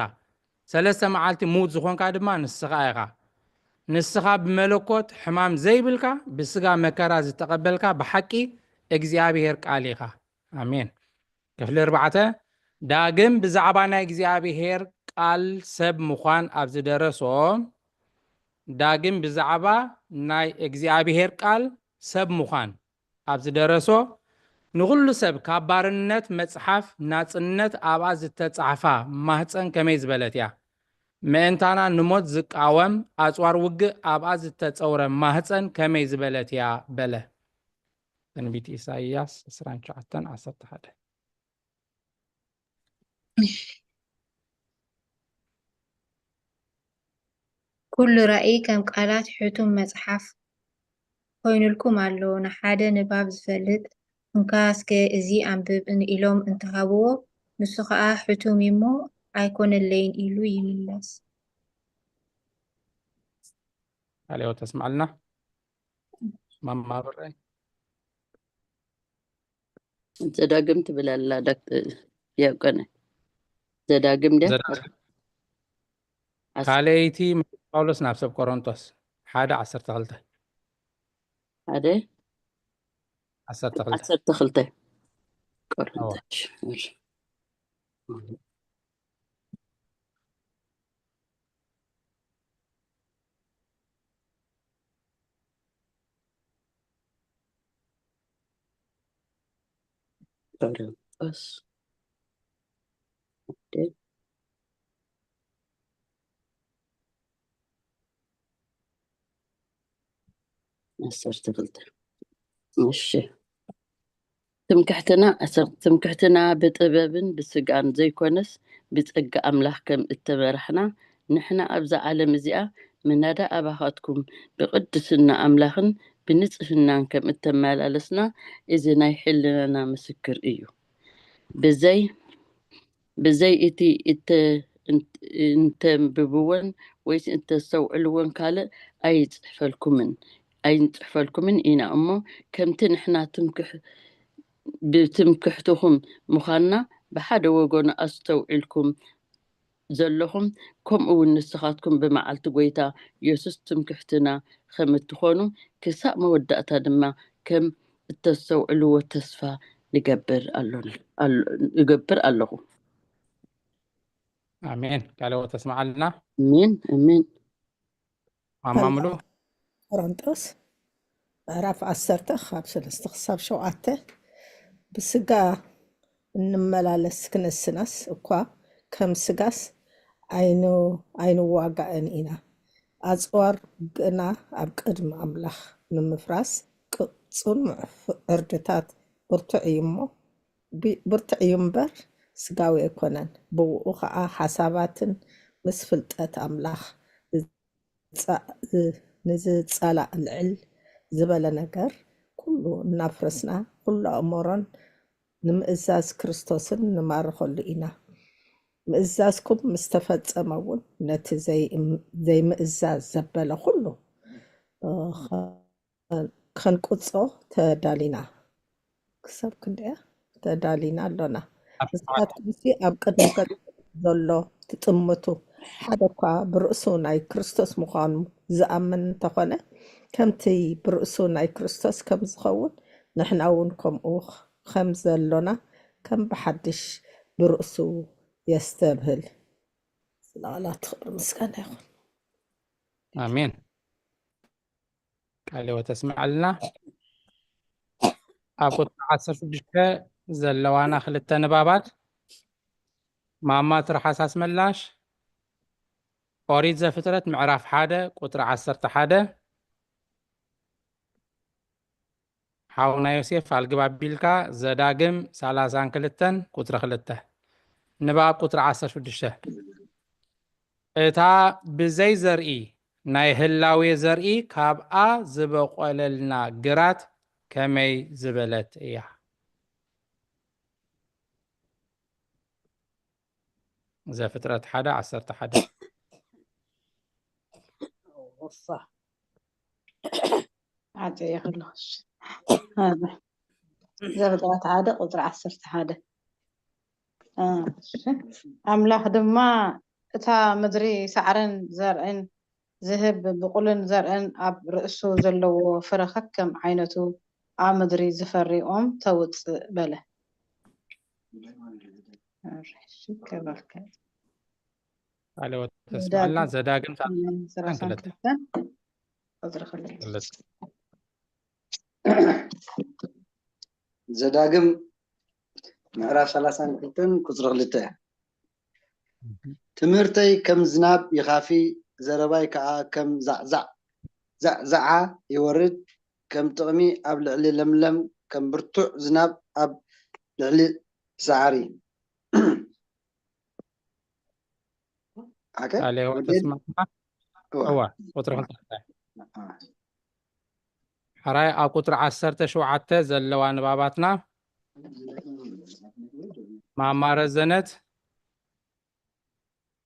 [SPEAKER 1] ሰለስተ መዓልቲ ሙት ዝኾንካ ድማ ንስኻ ኢኻ ንስኻ ብመለኮት ሕማም ዘይብልካ ብስጋ መከራ ዝተቀበልካ ብሓቂ እግዚአብሔር ቃል ኢኻ ኣሜን ክፍሊ 4 ዳግም ብዛዕባ ናይ እግዚአብሔር ቃል ሰብ ምዃን ኣብ ዝደረሶ ዳግም ብዛዕባ ናይ እግዚአብሔር ቃል ሰብ ምዃን ኣብ ዝደረሶ ንኩሉ ሰብ ካብ ባርነት መጽሓፍ ናጽነት ኣብኣ ዝተጻሕፋ ማህፀን ከመይ ዝበለት እያ ምእንታና ንሞት ዝቃወም ኣጽዋር ውግእ ኣብኣ ዝተጸውረ ማህፀን ከመይ ዝበለት እያ በለ ትንቢት ኢሳይያስ 29:11
[SPEAKER 5] ኩሉ ራእይ ከም ቃላት ሕቱም መጽሓፍ ኮይኑልኩም ኣሎ ንሓደ ንባብ ዝፈልጥ እንካስከ እዚ ኣንብብ ኢሎም እንተሃብዎ ንሱ ከዓ ሕቱም እሞ ኣይኮነለይን ኢሉ ይምለስ
[SPEAKER 1] عليه تسمع لنا ماما برأي
[SPEAKER 4] زداقم تبلا لا دكتور يا قنا زداقم ده
[SPEAKER 1] خاليتي باولوس نفسه كورنثوس حدا 10
[SPEAKER 4] هذا 10 كورنثوس بس ماشي تمكحتنا بطبب بسقان زي كونس بتقى أملاح كم اتبرحنا نحنا أبزا عالم زيا من هذا أباهاتكم بقدسنا أملاحن بنصفنا كم اتمال ألسنا إذا نايحلنا مسكر إيو بزي انت ببوان ويس انت سوعلوان كالا أي تحفلكمن إنا أمو كمت نحنا بتمكحتهم مخانا بحد وقونا أستوعلكم زلهم كم أول نسخاتكم بمعالت قويتا يسوس تمكحتنا خمت تخونو كساء مودأتا دما كم التسوعلو والتصفى يقبر الله
[SPEAKER 1] آمين قالوا تسمع لنا
[SPEAKER 4] أمين
[SPEAKER 1] ماما ملو
[SPEAKER 6] قرنطس ምዕራፍ 10 ካብ 3 ክሳብ 7 ብስጋ እንመላለስ ክንስናስ እኳ ከም ስጋስ ኣይንዋጋእን ኢና ኣጽዋር ግና ኣብ ቅድሚ ኣምላኽ ንምፍራስ ጽኑዕ ዕርድታት ብርቱዕ እዩ እምበር ስጋዊ ኣይኮነን ብውኡ ከዓ ሓሳባትን ምስ ፍልጠት ኣምላኽ ንዝጸላእ ልዕል ዝበለ ነገር ኩሉ እናፍረስና ኩሉ ኣእምሮን ንምእዛዝ ክርስቶስን ንማርኸሉ ኢና ምእዛዝኩም ምስ ተፈጸመ እውን ነቲ ዘይምእዛዝ ዘበለ ኩሉ ከንቁፆ ተዳሊና ክሳብ ክንደያ ተዳሊና ኣሎና ንስኻትኩም ኣብ ቅድሚ ዘሎ ትጥምቱ ሓደ እኳ ብርእሱ ናይ ክርስቶስ ምዃኑ ዝኣምን እንተኾነ ከምቲ ብርእሱ ናይ ክርስቶስ ከም ዝኸውን ንሕና እውን ከምኡ ከም ዘሎና ከም ብሓድሽ ብርእሱ የስተብህል ስለዓላት ክብሪ ምስጋና ይኹን
[SPEAKER 1] آمين قال وتسمع لنا أبو 16 زلوانا خلت نبابات ماما ترح أساس ملاش أريد زفترة معرف حادة قطر 11 حاونا يوسف الجباب بيلكا زداقم 32 قطر 2 نباب قطر 16 إتا بزي زرئي ناي هلاوي زرئي كابقى زبقوللنا قرات كمي زبلت إياه زفترة 11
[SPEAKER 8] وصح عاد يخلص هذا زفترة عادة قطر 11 أملاح دما እታ ምድሪ ሳዕርን ዘርአን ዝህብ ብቁልን ዘርአን ኣብ ርእሱ ዘለዎ ፍረ ከከም ዓይነቱ ኣብ ምድሪ ዝፈሪኦም ተውፅእ በለ
[SPEAKER 1] على تسمعنا زداقم
[SPEAKER 8] سراسان
[SPEAKER 1] كلته
[SPEAKER 8] كلتان قدر خلت
[SPEAKER 1] كلته
[SPEAKER 9] زداقم معراف 32 قصر غلطة تمرتي كم زناب يخافي زرباي كعا كم زعزع يورد كم تغمي أب لعلي لملم كم برتوع زناب أب لعلي سعري هكا
[SPEAKER 1] على تسمعنا هو قطر خلطة حراي أو قطر 17 زلوان باباتنا مع مارزنت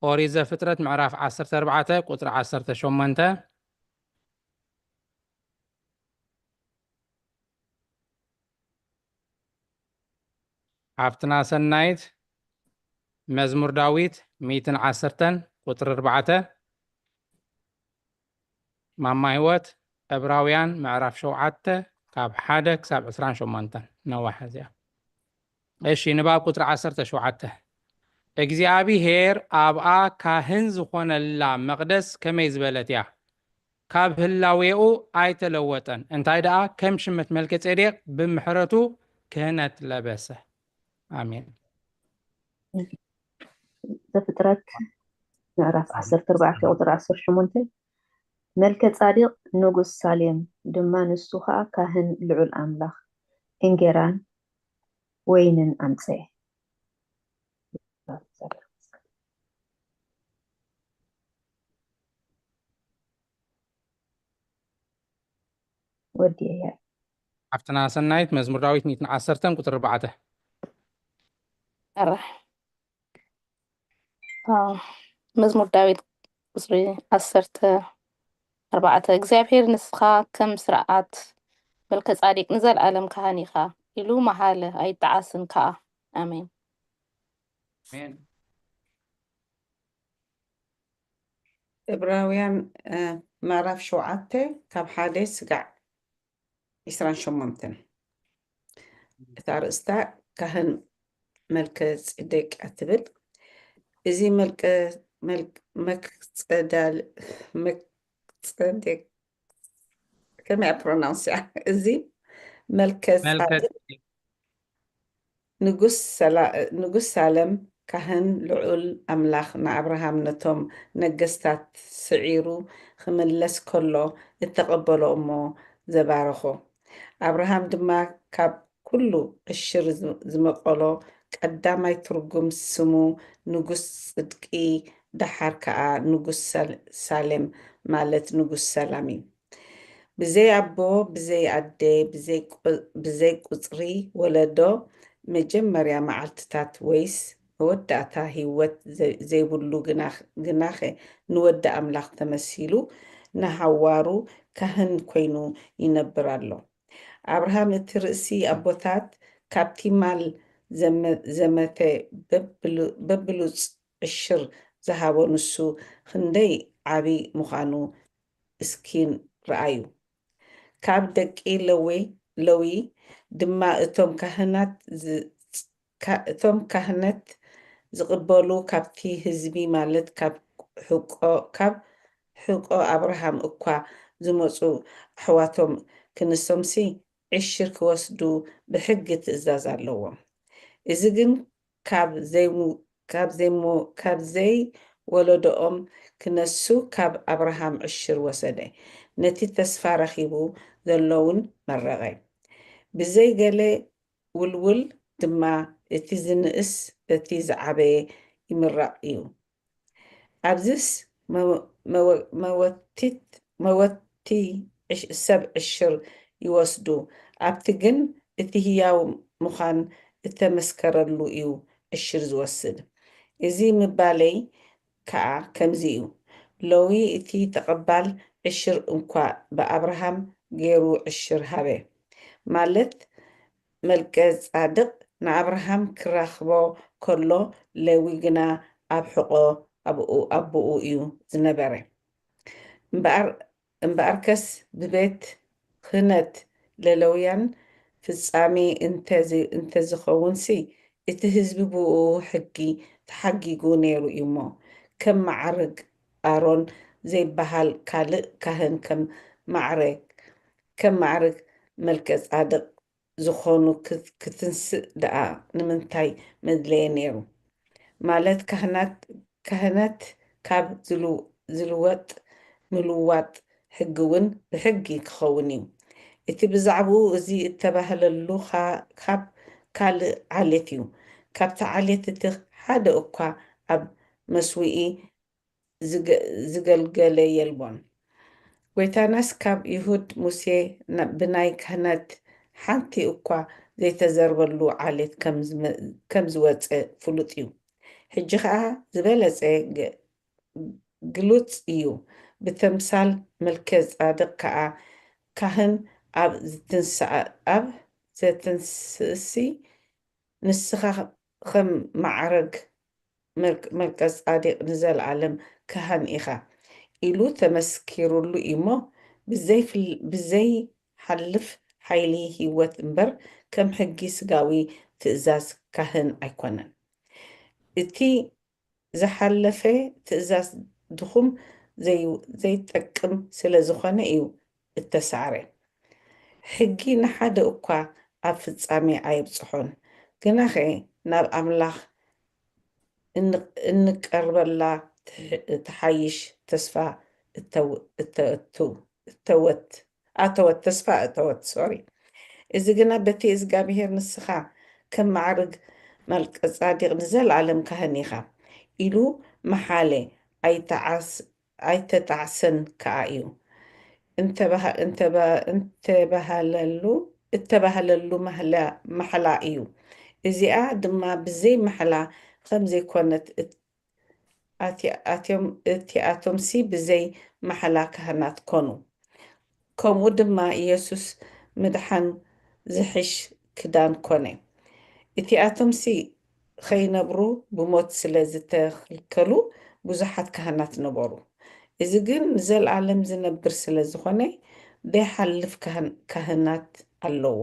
[SPEAKER 1] أوريزة فترة معراف 14 قطر 18 عفتنا سنايت مزمور داويت 110 قطر 4 ماما هوت عبراويان معراف 7 كاب 1 كساب 28 نواح زيا ايش نباب قطر 17 እግዚአብሔር ኣብኣ ካህን ዝኾነላ መቕደስ ከመይ ዝበለት እያ ካብ ህላዌኡ ኣይተለወጠን እንታይ ደኣ ከም ሽመት መልከጼዴቅ ብምሕረቱ ክህነት ለበሰ ኣሜን
[SPEAKER 12] ዘፍጥረት ምዕራፍ 14 ቁጥሪ 18 መልከ ጻዲቅ ንጉስ ሳሌም ድማ ንሱ ከዓ ካህን ልዑል ኣምላኽ እንጌራን ወይንን ኣምፀየ ودي
[SPEAKER 1] عفتنا سنايت مزمور داويت 110 قطر 4
[SPEAKER 13] أرح مزمور داويت قصري 14 እግዚአብሔር ንስኻ ከም ስርዓት መልከ ጻዲቅ ንዘለዓለም ካህን ኢኻ ኢሉ መሓለ ኣይጠዓስን ከዓ ኣሜን
[SPEAKER 1] ኣሜን
[SPEAKER 11] ዕብራውያን ምዕራፍ 7 ካብ 1 ስጋዕ 28 እታ ርእስታ ካህን መልከ ጼዴቅ እትብል እዚ መክጸዴቅ ከመይ ፕሮናንስያ እዚ መልከ ጻዲቅ ንጉስ ሳለም ካህን ልዑል ኣምላኽ ንኣብርሃም ነቶም ነገስታት ስዒሩ ክምለስ ከሎ እተቐበሎ እሞ ዘባረኾ ኣብርሃም ድማ ካብ ኩሉ ዕሽር ዝመቐሎ ቀዳማይ ትርጉም ስሙ ንጉስ ጽድቂ ደሓር ከዓ ንጉስ ሳሌም ማለት ንጉስ ሰላም እዩ ብዘይ ኣቦ ብዘይ ኣዴ ብዘይ ቁፅሪ ወለዶ መጀመርያ መዓልትታት ወይስ መወዳእታ ህይወት ዘይብሉ ግናኸ ንወዲ ኣምላኽ ተመሲሉ ንሃዋሩ ካህን ኮይኑ ይነብር ኣሎ ኣብርሃም እቲ ርእሲ ኣቦታት ካብቲ ማል ዘመተ በብሉፅ ዕሽር ዝሃቦ ንሱ ክንደይ ዓብይ ምዃኑ እስኪን ረኣዩ ካብ ደቂ ለዊ ድማ እቶም ካህናት ዝቕበሉ ካብቲ ህዝቢ ማለት ካብ ሕቆ ኣብርሃም እኳ ዝመፁ ኣሕዋቶም ክንሶምሲ ዕሽር ክወስዱ ብሕጊ ትእዛዝ ኣለዎም እዚ ግን ካብ ዘይ ወለዶኦም ክነሱ ካብ ኣብርሃም ዕሽር ወሰደ ነቲ ተስፋ ረኺቡ ዘለውን መረቐ ብዘይ ገለ ውልውል ድማ እቲ ዝንእስ በቲ ዝዓበየ ይምራቕ እዩ ኣብዝስ መወቲ ሰብ ዕሽር ይወስዱ ኣብቲ ግን እቲ ህያው ምዃን እተመስከረሉ እዩ ዕሽር ዝወስድ እዚ ምባለይ ከዓ ከምዚ እዩ ለዊ እቲ ተቐባል ዕሽር እንኳ ብኣብርሃም ገይሩ ዕሽር ሃበ ማለት መልከ ጻድቅ ንኣብርሃም ክራኽቦ ከሎ ለዊ ግና ኣብ ሕቆ ኣቦኡ እዩ ዝነበረ እምበኣርከስ ብቤት ክህነት ለለውያን ፍጻሜ እንተዝኸውንሲ እቲ ህዝቢ ብኡ ሕጊ ተሓጊጉ ነይሩ እዩ እሞ ከም ማዕርግ ኣሮን ዘይበሃል ካልእ ካህን ከም ማዕርግ መልከ ጻድቕ ዝኾኑ ክትንስእ ደኣ ንምንታይ መድለየ ነይሩ? ማለት ካህናት ካብ ዝልወጥ ምልዋጥ ሕጊ እውን ብሕጊ ክኸውን እዩ። እቲ ብዛዕባኡ እዚ እተባህለሉ ካብ ካልእ ዓሌት እዩ። ካብቲ ዓሌት እቲ ሓደ እኳ ኣብ መስዊኢ ዝገልገለ የልቦን። ጎይታናስ ካብ ይሁድ ሙሴ ብናይ ክህነት ሓንቲ እኳ ዘይተዘርበሉ ዓሌት ከም ዝወፀ ፍሉጥ እዩ። ሕጂ ከዓ ዝበለፀ ግሉፅ እዩ። ብተምሳል መልከ ጻድቕ ከዓ ካህን ኣብ ዘትንስሲ ንስኻ ከም ማዕረግ መልከ ጻድቕ ንዘለዓለም ካህን ኢኻ ኢሉ ተመስኪሩሉ እሞ ብዘይሓልፍ ሓይሊ ህይወት እምበር ከም ሕጊ ስጋዊ ትእዛዝ ካህን ኣይኮነን። እቲ ዝሓለፈ ትእዛዝ ድኹም ዘይጠቅም ስለ ዝኾነ እዩ እተሳዕረ። ሕጊ ንሓደ እኳ ኣብ ፍጻሜ ኣየብፅሖን። ግናኸ ናብ ኣምላኽ እንቀርበላ ተሓይሽ ተስፋ እተወት ሶሪ። እዚ ግና በቲ እግዚኣብሔር ንስኻ ከም ማዕርግ መልከ ጻድቕ ንዘለዓለም ካህን ኢኻ ኢሉ መሓለ ኣይተጣዕሰን ከዓ እዩ እተባህለሉ ማሕላ እዩ። እዚኣ ድማ ብዘይ ማሕላ ከም ዘይኮነት እቲኣቶምሲ ብዘይ ማሕላ ካህናት ኮኑ። ከምኡ ድማ ኢየሱስ ምድሓን ዝሕሽ ክዳን ኮነ። እቲኣቶምሲ ከይነብሩ ብሞት ስለ ዝተኽልከሉ ብዙሓት ካህናት ነበሩ። እዚ ግን ንዘለዓለም ዝነብር ስለ ዝኾነ ዘይሓልፍ ካህናት ኣለዎ።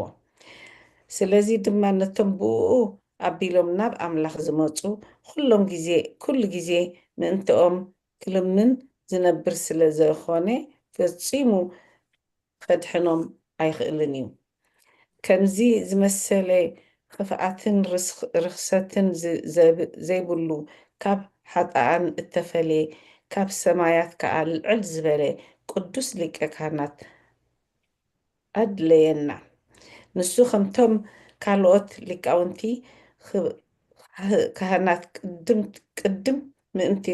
[SPEAKER 11] ስለዚ ድማ ነቶም ብኡ ኣቢሎም ናብ ኣምላኽ ዝመፁ ኩሉ ግዜ ምእንትኦም ክልምን ዝነብር ስለ ዝኾነ ፈፂሙ ከድሕኖም ኣይኽእልን እዩ። ከምዚ ዝመሰለ ክፍኣትን ርክሰትን ዘይብሉ ካብ ሓጣኣን እተፈለየ ካብ ሰማያት ከዓ ልዕል ዝበለ ቅዱስ ሊቀ ካህናት ኣድለየና። ንሱ ከምቶም ካልኦት ሊቃውንቲ ካህናት ቅድም ምእንቲ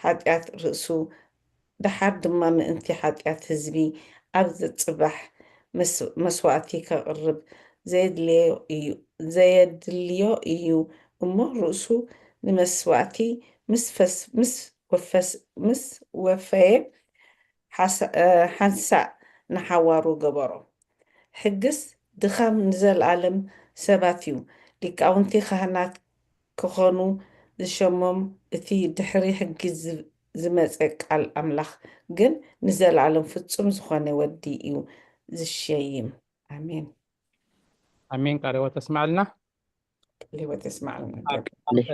[SPEAKER 11] ሓጢኣት ርእሱ ድሓር ድማ ምእንቲ ሓጢኣት ህዝቢ ኣብ ዘፅባሕ መስዋእቲ ከቅርብ ዘየድልዮ እዩ እሞ ርእሱ ንመስዋእቲ ምስ ወፈየ ሓንሳእ ንሓዋሩ ገበሮ። ሕግስ ድኻም ንዘለዓለም ሰባት እዩ። ሊቃውንቲ ካህናት ክኾኑ ዝሸሞም እቲ ድሕሪ ሕጊ ዝመፀ ቃል ኣምላኽ ግን ንዘለዓለም ፍጹም ዝኾነ ወዲ እዩ ዝሸይም። ኣሜን
[SPEAKER 1] ኣሜን። ቃል ሕይወት ተስማዕልና።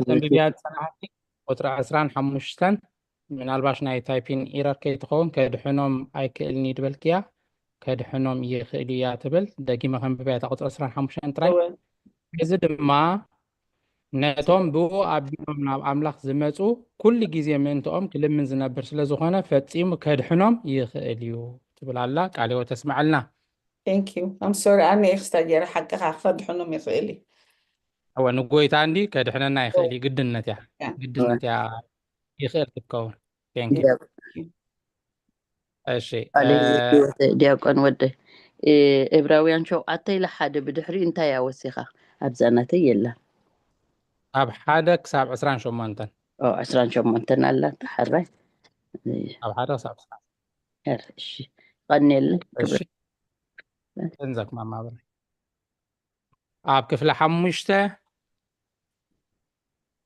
[SPEAKER 1] ተንቢብያት ሰናሕቲ ቁጥሪ 15 ምናልባሽ ናይ ታይፒን ኢረር ከይትኸውን ከድሕኖም ኣይክእልኒ ድበልክያ ከድሕኖም ይኽእል እያ ትብል ደጊመ ከንብብያ ቁጥሪ 15 ጥራይ። እዚ ድማ ነቶም ብኡ ኣቢሎም ናብ ኣምላኽ ዝመፁ ኩሉ ግዜ ምእንትኦም ክልምን ዝነብር ስለ ዝኾነ ፈፂሙ ከድሕኖም ይኽእል እዩ ትብል ኣላ። ቃል ሕይወት ተስማዕልና።
[SPEAKER 11] ሶሪ ኣነ ክስታ ጌረ ሓቅኻ ከድሕኖም ይኽእል እዩ
[SPEAKER 1] هو نقويت عندي كده احنا نايخلي قدنا تاع قدنا تاع يخير تكون ثانك يو الشيء
[SPEAKER 4] دياقون وده إبراويان شو عطي لحد بدحري انت يا وسيخة أبزانتي يلا
[SPEAKER 1] أب حدك 7 شمانتن
[SPEAKER 4] 10 شمانتن الله تحرى
[SPEAKER 1] أب حدك 7
[SPEAKER 4] إيش قنيل
[SPEAKER 1] انزك ماما بري أب كفلا حمشته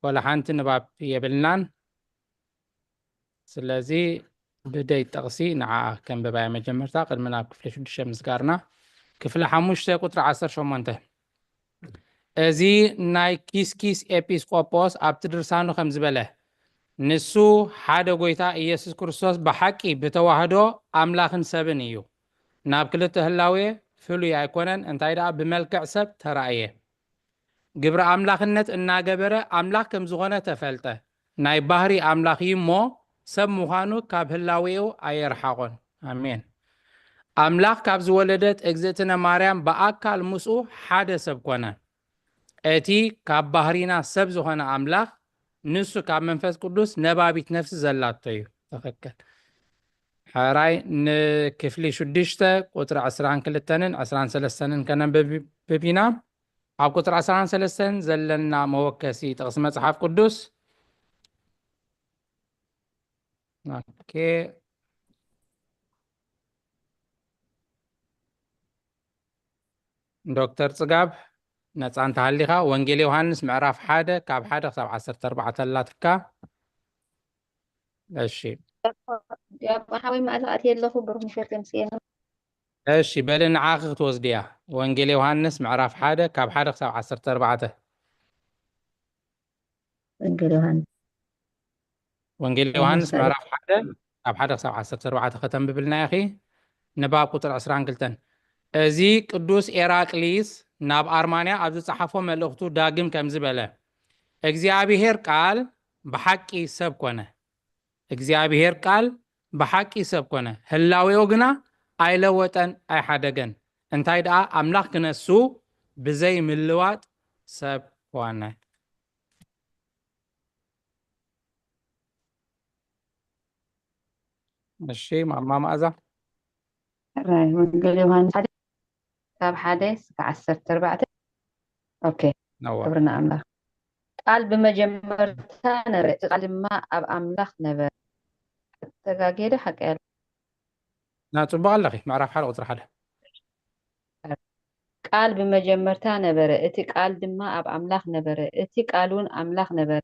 [SPEAKER 1] ولا حانت نباب يبلنان سلازي بداية تغسي نعا كان ببايا مجمرتا قد مناب كفلا شد الشمس قارنا كفلا حمشته قطر 10 شمانته ازي ناي كيس ابيسكوبوس اب تدرسانو خمز بله ንሱ ሓደ ጎይታ ኢየሱስ ክርስቶስ ብሓቂ ብተዋህዶ ኣምላኽን ሰብን እዩ ናብ ክልተ ህላዌ ፍሉይ ኣይኮነን እንታይ ደኣ ብመልክዕ ሰብ ተራእየ ግብሪ ኣምላኽነት እናገበረ ኣምላኽ ከም ዝኾነ ተፈልጠ ናይ ባህሪ ኣምላኽ እዩ እሞ ሰብ ምዃኑ ካብ ህላዌኡ ኣየርሓቆን ኣሜን ኣምላኽ ካብ ዝወለደት እግዝእትነ ማርያም ብኣካል ምስኡ ሓደ ሰብ ኮነ እቲ ካብ ባህሪና ሰብ ዝኾነ ኣምላኽ ንሱ ካብ መንፈስ ቅዱስ ነባቢት ነፍሲ ዘላቶ እዩ ተኸከል ሓራይ ንክፍሊ 6 ቁጥሪ 22ን 23ን ከነንብብ ኢና ኣብ ቁጥሪ 23 ዘለና መወከሲ ጥቕሲ መጽሓፍ ቅዱስ ዶክተር ጽጋብ ነፃ እንተሃሊኻ ወንጌል ዮሃንስ ምዕራፍ 1 ካብ 1 ክሳብ 14 ኣላትካ እሺ
[SPEAKER 12] ሓወይ ማእዛት የለኹ ብሩህ ምሸት ምስየና
[SPEAKER 1] እሺ በል ንዓኺ ክትወስድያ ወንጌል ዮሃንስ ምዕራፍ 1 ካብ 1 ክሳብ 14 ወንጌል ዮሃንስ ምዕራፍ 1 ካብ 1 ክሳብ 14 ከተንብብልና ኢኺ ንባብ ቁጥሪ 22 እዚ ቅዱስ ኤራቅሊስ ናብ ኣርማንያ ኣብ ዝፀሓፎ መልእኽቱ ዳግም ከም ዝበለ እግዚአብሔር ቃል ብሓቂ ሰብ ኮነ እግዚአብሔር ቃል ብሓቂ ሰብ ኮነ ህላዌኡ ግና ኣይለወጠን ኣይሓደገን እንታይ ደኣ ኣምላኽ ክነሱ ብዘይ ምልዋጥ ሰብ ኮነ እሺ ማማ ማእዛ
[SPEAKER 14] ወንጌል ዮሃንስ ካብ 1 እስካብ 14 ኦኬ ክብርና ኣምላኽ ቃል ብመጀመርታ ነበረ ቃል ድማ ኣብ ኣምላኽ ነበረ ተጋጌደ ሓቂ ያለ
[SPEAKER 1] ናጽቡቕ ኣለኺ ምዕራፍ 1 ቁጥሪ 1
[SPEAKER 14] ቃል ብመጀመርታ ነበረ እቲ ቃል ድማ ኣብ ኣምላኽ ነበረ እቲ ቃል እውን ኣምላኽ ነበረ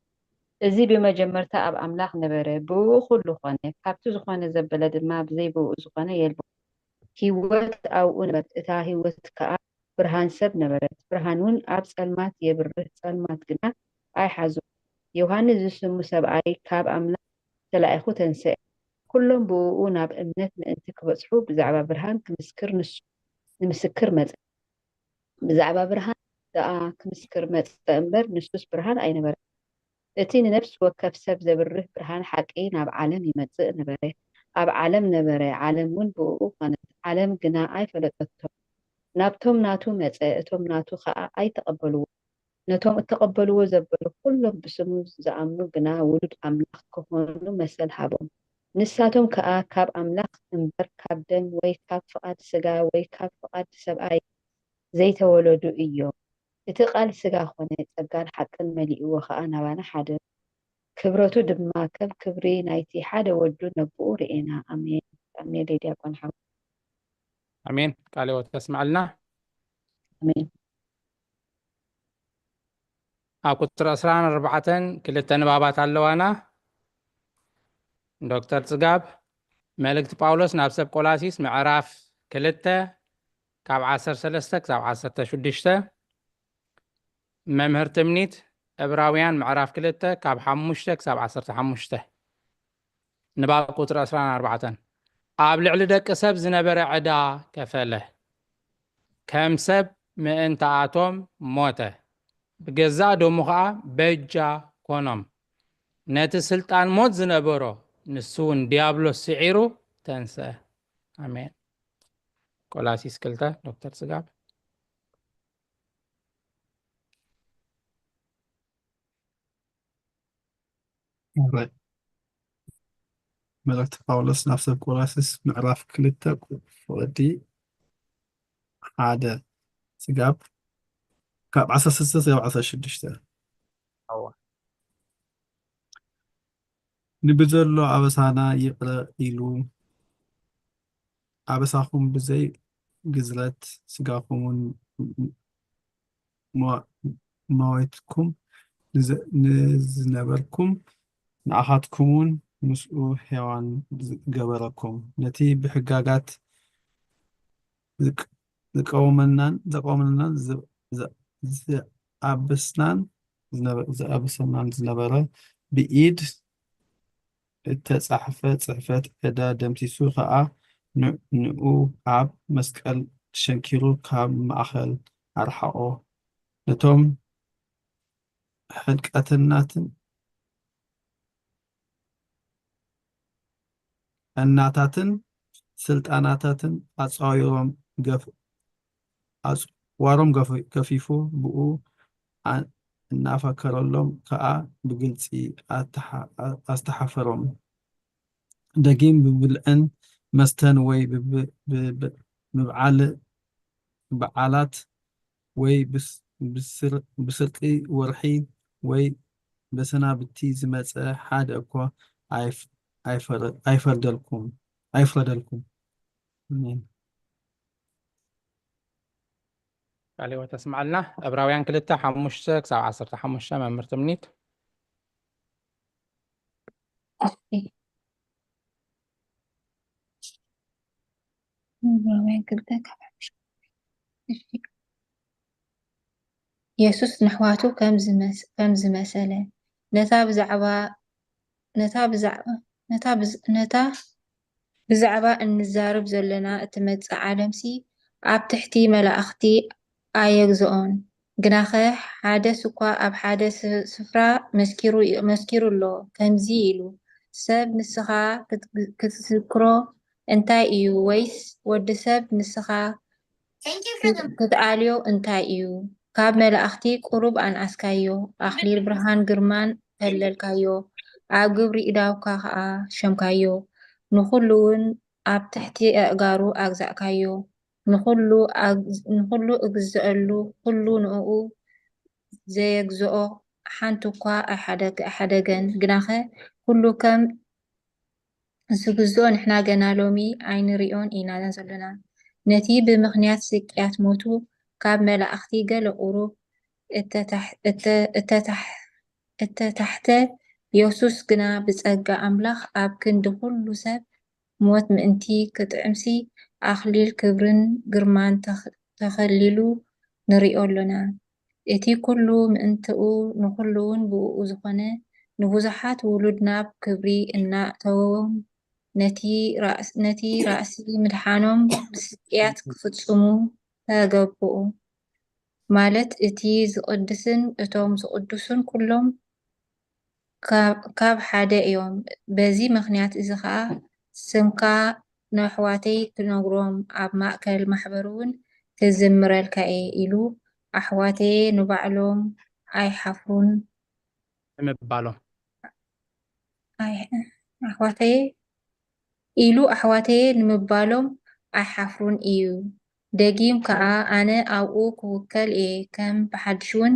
[SPEAKER 14] እዚ ብመጀመርታ ኣብ ኣምላኽ ነበረ ብኡ ኩሉ ኾነ ካብቲ ዝኾነ ዘበለ ድማ ብዘይ ብኡ ዝኾነ የልቦ ህይወት ኣብኡ ነበረት እታ ህይወት ከዓ ብርሃን ሰብ ነበረት ብርሃን እውን ኣብ ጸልማት የብርህ ጸልማት ግና ኣይሓዙ ዮሃንስ ዝስሙ ሰብኣይ ካብ ኣምላኽ ተላኢኹ ተንስአ ኩሎም ብኡ ናብ እምነት ምእንቲ ክበጽሑ ብዛዕባ ብርሃን ክምስክር ንሱ ንምስክር መጽ ብዛዕባ ብርሃን ደኣ ክምስክር መጽ እምበር ንሱስ ብርሃን ኣይነበረ እቲ ንነፍስ ወከፍ ሰብ ዘብርህ ብርሃን ሓቂ ናብ ዓለም ይመጽእ ነበረ ኣብ ዓለም ነበረ ዓለም እውን ብኡ ኾነት ዓለም ግና ኣይፈለጠቶም ናብቶም ናቱ መጸ እቶም ናቱ ከዓ ኣይተቐበልዎ ነቶም እተቐበልዎ ዘበሉ ኩሎም ብስሙ ዝኣምኑ ግና ውሉድ ኣምላኽ ክኾኑ መሰል ሃቦም ንሳቶም ከዓ ካብ ኣምላኽ እምበር ካብ ደም ወይ ካብ ፍቓድ ስጋ ወይ ካብ ፍቓድ ሰብኣይ ዘይተወለዱ እዮም እቲ ቃል ስጋ ኾነ ጸጋን ሓቅን መሊእዎ ከዓ ናባና ሓደ ክብረቱ ድማ ከም ክብሪ ናይቲ ሓደ ወዱ ነብኡ ርኤና ኣሜን ኣሜን ዲያቆን ሓው
[SPEAKER 1] ኣሜን ቃል ሕይወት ተስማዕልና
[SPEAKER 14] ኣሜን
[SPEAKER 1] ኣብ ቁጥሪ 14 ክልተ ንባባት ኣለዋና ዶክተር ጽጋብ መልእክቲ ጳውሎስ ናብ ሰብ ቆላሲስ ምዕራፍ 2 ካብ 13 ክሳብ 16 መምህር ትምኒት ዕብራውያን ምዕራፍ 2 ካብ 5 ክሳብ 15 ንባብ ቁጥሪ 14 ኣብ ልዕሊ ደቂ ሰብ ዝነበረ ዕዳ ከፈለ ከም ሰብ ምእንተኣቶም ሞተ ብገዛእ ደሙ ከዓ በጃ ኮኖም ነቲ ስልጣን ሞት ዝነበሮ ንሱ እውን ዲያብሎስ ስዒሩ ተንስአ ኣሜን ቆላሲስ 2 ዶክተር ጽጋብ
[SPEAKER 10] መልእክቲ ጳውሎስ ናብ ሰብ ቆላስይስ ምዕራፍ 2 ፍቅዲ 1 ጽጋብ ካብ 16 ክሳብ 16 ንብዘሎ ኣበሳና ይቕረ ኢሉ ኣበሳኹም ብዘይ ግዝረት ስጋኹምን ሞይትኩም ንዝነበርኩም ንኣኻትኩምን ምስኡ ሕያዋን ገበረኩም ነቲ ብሕጋጋት ዝቀወመናን ዝኣብሰናን ዝነበረ ብኢድ እተጻሕፈ ጽሕፈት ዕዳ ደምሲሱ ከዓ ንኡ ኣብ መስቀል ተሸንኪሩ ካብ ማእኸል ኣርሓቆ ነቶም ሕልቀትናትን እናታትን ስልጣናታትን ኣጽዋሮም ገፊፉ ብኡ እናፈከረሎም ከዓ ብግልፂ ኣስተሓፈሮም። ደጊም ብብልዕን መስተን ወይ በዓላት ወይ ብስርቂ ወርሒ ወይ በሰናብቲ ዝመፀ ሓደ እኳ ኣይፈረደልኩም።
[SPEAKER 1] ቃልዎ ተስማዓልና ዕብራውያን 2:5-15 መምህር ትምኒት
[SPEAKER 5] ኢየሱስ ንሕዋቱ ከም ዝመሰለ ነታ ብዛዕባ እንዛረብ ዘለና እትመጽእ ዓለምሲ ኣብ ትሕቲ መላእኽቲ ኣየግዝኦን። ግናኸ ሓደ ስኳ ኣብ ሓደ ስፍራ መስኪሩ ኣሎ ከምዚ ኢሉ ሰብ ንስኻ ክትዝክሮ እንታይ እዩ? ወይስ ወዲ ሰብ ንስኻ ክትኣልዮ እንታይ እዩ? ካብ መላእኽቲ ቁሩብ ኣንኣስካዮ፣ ኣኽሊል ብርሃን ግርማን ከለልካዮ፣ ኣብ ግብሪ ኢዳውካ ከዓ ሸምካዮ፣ ንኹሉ እውን ኣብ ትሕቲ ኣእጋሩ ኣግዛእካዮ፣ ንኹሉ እግዝአሉ ኩሉ ንኡ ዘየግዝኦ ሓንቲ እኳ ኣይሓደገን። ግናኸ ኩሉ ከም ዝግዝኦ ንሕና ገና ሎሚ ኣይንሪኦን ኢና ዘለና። ነቲ ብምኽንያት ስቅያት ሞቱ ካብ መላእኽቲ ገለ ቁሩብ እተታሕተ ኢየሱስ ግና ብጸጋ ኣምላኽ ኣብ ክንዲ ኩሉ ሰብ ሞት ምእንቲ ክጥዕምሲ ኣኽሊል ክብርን ግርማን ተኸሊሉ ንሪኦ ኣለና። እቲ ኩሉ ምእንትኡ ንኩሉ እውን ብኡ ዝኾነ ንብዙሓት ውሉድ ናብ ክብሪ እናእተዎም ነቲ ራእሲ ምድሓኖም ብስቅያት ክፍጽሙ ተገብኡ። ማለት እቲ ዝቅድስን እቶም ዝቅዱሱን ኩሎም ካብ ሓደ እዮም። በዚ ምኽንያት እዚ ከዓ ስምካ ንኣሕዋተይ ክነግሮም ኣብ ማእከል ማሕበር እውን ክዝምረልካ እየ ኢሉ ኣሕዋተየ ንባዕሎም ኣይሓፍሩን
[SPEAKER 1] ንምባሎም
[SPEAKER 5] ኣሕዋተየ ንምባሎም ኣይሓፍሩን እዩ። ደጊም ከዓ ኣነ ኣብኡ ክውከል እየ ከም ብሓድሽ እውን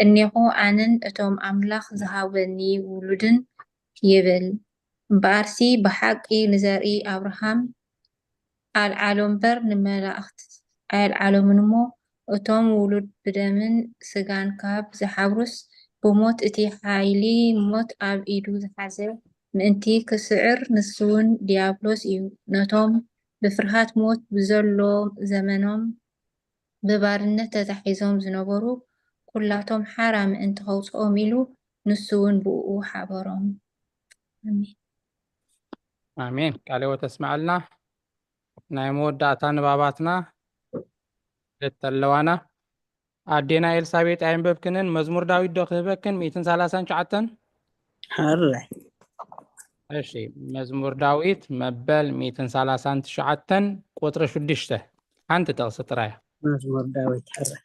[SPEAKER 5] እኒኹ ኣነን እቶም ኣምላኽ ዝሃበኒ ውሉድን ይብል። እምበኣርሲ ብሓቂ ንዘርኢ ኣብርሃም ኣልዓሎ እምበር ንመላእኽቲ ኣየልዓሎምን እሞ እቶም ውሉድ ብደምን ስጋን ካብ ዝሓብሩስ ብሞት እቲ ሓይሊ ሞት ኣብ ኢዱ ዝሓዘ ምእንቲ ክስዕር ንሱ እውን ዲያብሎስ እዩ። ነቶም ብፍርሃት ሞት ብዘሎ ዘመኖም ብባርነት ተታሒዞም ዝነበሩ ኩላቶም ሓራ ምእንቲ ከውፅኦም ኢሉ ንሱ እውን ብኡ ሓበሮም።
[SPEAKER 1] ኣሜን። ቃልዎ ተስማዓልና ናይ መወዳእታ ንባባትና ለተለዋና ኣዴና ኤልሳቤጥ ኣይንበብክንን መዝሙር ዳዊት ዶ ክህበክን 139
[SPEAKER 7] ሓራይ
[SPEAKER 1] እሺ መዝሙር ዳዊት መበል 139 ቁጥሪ 6 ሓንቲ ጥቕሲ ጥራይ
[SPEAKER 7] መዝሙር ዳዊት ሓራይ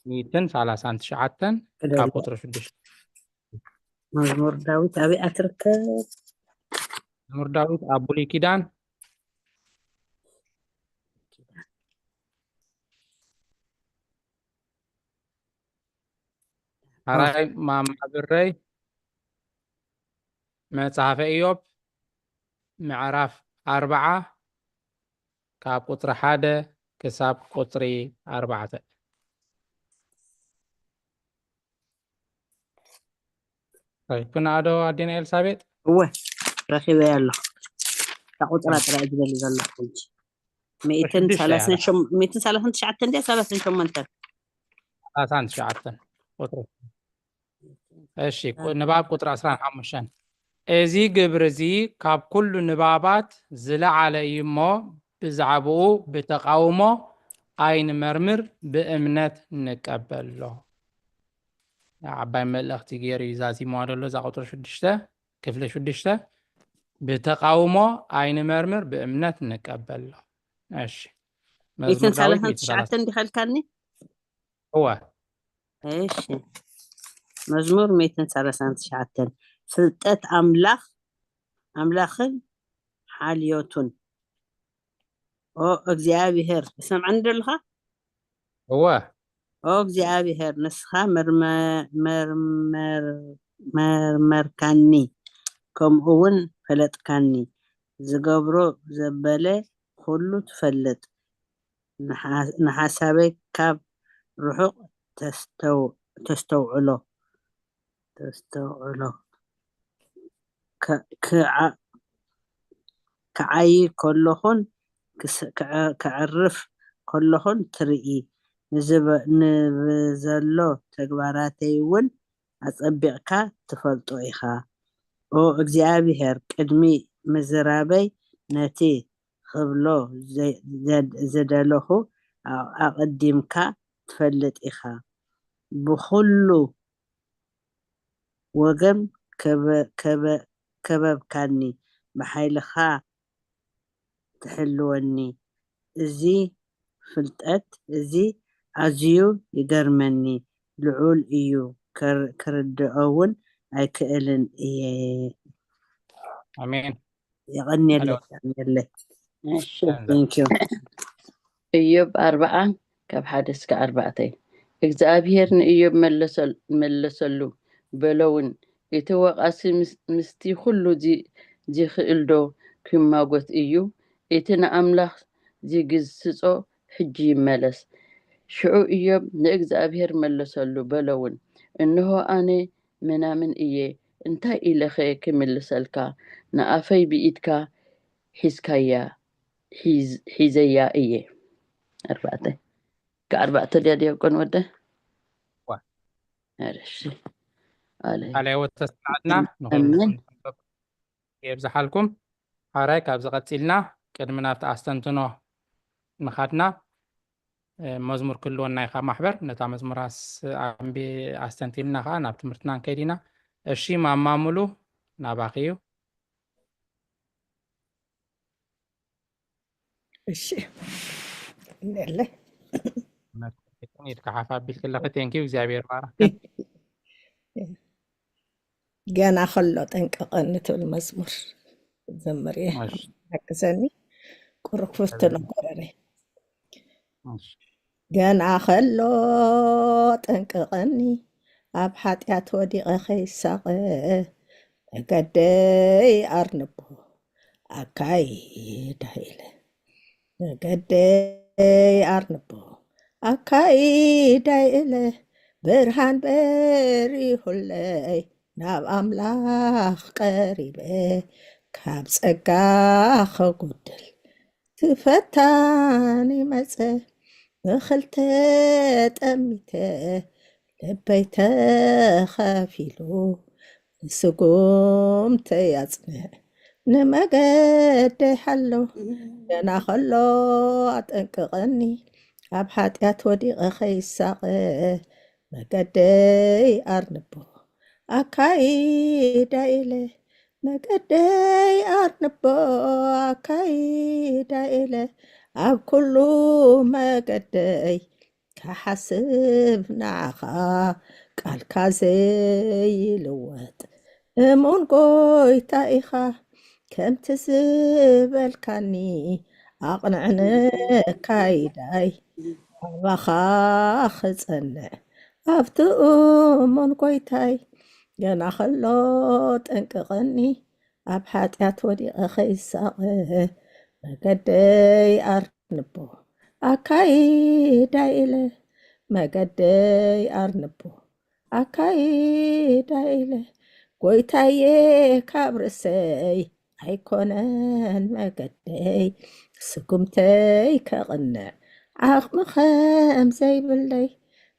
[SPEAKER 1] 139 ካብ ቁጥሪ 6
[SPEAKER 7] መዝሙር ዳዊት ኣበይ ኣትርከብ?
[SPEAKER 1] መዝሙር ዳዊት ኣብ ብሉይ ኪዳን ሓራይ ማማብረይ መጽሓፈ ኢዮብ ምዕራፍ 4 ካብ ቁጥሪ 1 ክሳብ ቁጥሪ 4 ኩናዶ ኣዴና ኤልሳቤጥ
[SPEAKER 7] እወ ረኺበያ ኣለኹ ካብ ቁጥራ ጥራይ ዝበል ዘለኹ
[SPEAKER 1] 139 ቁጥሪ እሺ ንባብ ቁጥሪ 15 እዚ ግብሪ እዚ ካብ ኩሉ ንባባት ዝለዓለ እዩ እሞ ብዛዕባኡ ብተቃውሞ ኣይንመርምር ብእምነት ንቀበሎ። ዓባይ መልእኽቲ ገይሩ ዛዚሞ ኣሎ እዛ ቁጥሪ 6 ክፍሊ 6 ብተቃውሞ ኣይንመርምር ብእምነት ንቀበሎ። እሺ መዝሙር ዳዊት
[SPEAKER 7] 139 دخلكني
[SPEAKER 1] هو
[SPEAKER 7] ايش مزمور 139 ፍልጠት አምላኽን ሓልዮቱን ኦ እግዚአብሔር ሰምዐን ደልኻ
[SPEAKER 1] هو
[SPEAKER 7] ኦ እግዚአብሔር ንስኻ መርመርካኒ ከምኡውን ፈለጥካኒ ዝገብሮ ዘበለ ኩሉ ትፈልጥ ንሓሳበይ ካብ ርሑቕ ተስተውዕሎ ክዓይ ከለኹን ክዕርፍ ከለኹን ትርኢ ንብዘሎ ተግባራተይ እውን ኣጸቢቕካ ትፈልጦ ኢኻ ኦ እግዚአብሔር ቅድሚ ምዝራበይ ነቲ ክብሎ ዘደለኹ ኣቐዲምካ ትፈልጥ ኢኻ ብኩሉ ወገን ከበብካኒ ብሓይልኻ ትሕልወኒ እዚ ፍልጠት እዚ ኣዝዩ ይገርመኒ ልዑል እዩ ክርድኦ እውን ኣይክእልን እየ
[SPEAKER 1] አሜን
[SPEAKER 7] يغني ثانك يو
[SPEAKER 4] ኢዮብ 40 ካብ 1 እስከ 4 እግዚአብሔር ንኢዮብ መለሰሉ በለውን እቲ ወቃሲ ምስቲ ኩሉ ዝኽእልዶ ክማጎት እዩ እቲ ንኣምላኽ ዝግስጾ ሕጂ ይመለስ ሽዑ ኢዮብ ንእግዚአብሔር መለሰሉ በለውን እንሆ ኣነ ምናምን እየ እንታይ ኢለኸ ክምልሰልካ ንኣፈይ ብኢድካ ሒዘያ እየ 4 ዲያቆን ወደ أرشي
[SPEAKER 1] على وتسمعنا نقول يبزحلكم هراي كابز قتلنا كدمنا تأستنتنو نخدنا مزمور كله نايخا محبر نتا مزمور عم بي أستنتلنا خا نبت مرتنا كيدينا الشي ما معمولو نباقيو
[SPEAKER 6] الشي نله
[SPEAKER 1] يتكحفا بالكلا فتنكيو زابير بارك
[SPEAKER 6] جانا خلو تنققنت المزمور زمريه حكسني قرفت نقرري جانا خلو تنققني أبحث ياتودي غخي ساقه قدي أرنبو أكاي دايله قدي أرنبو أكاي دايله برهان بري هلي ناب أملاخ قريبه كاب سقاخ قدل تفتاني مسه دخلت تأميته لبيت خافيلو سقوم تيازنه نمقد حلو أنا خلو أتنقغني أبحث ياتودي غخي ساقه مقدي أرنبو أكاي دايله مقدي أرنبو أكاي دايله أب كلو مقدي كحسب نعخا قال كازي لوات امون قوي تايخا كم تسبل كاني أقنعنا كايداي أبخا خزنة أفتو من قويتاي جانا خلوت انقغني أبحث ياتودي أخي ساقه مقدي أرنبو أكاي دايله مقدي أرنبو أكاي دايله قويتاي كابرسي أيكونن مقدي سكمتي كغنى عقم خمسي بلي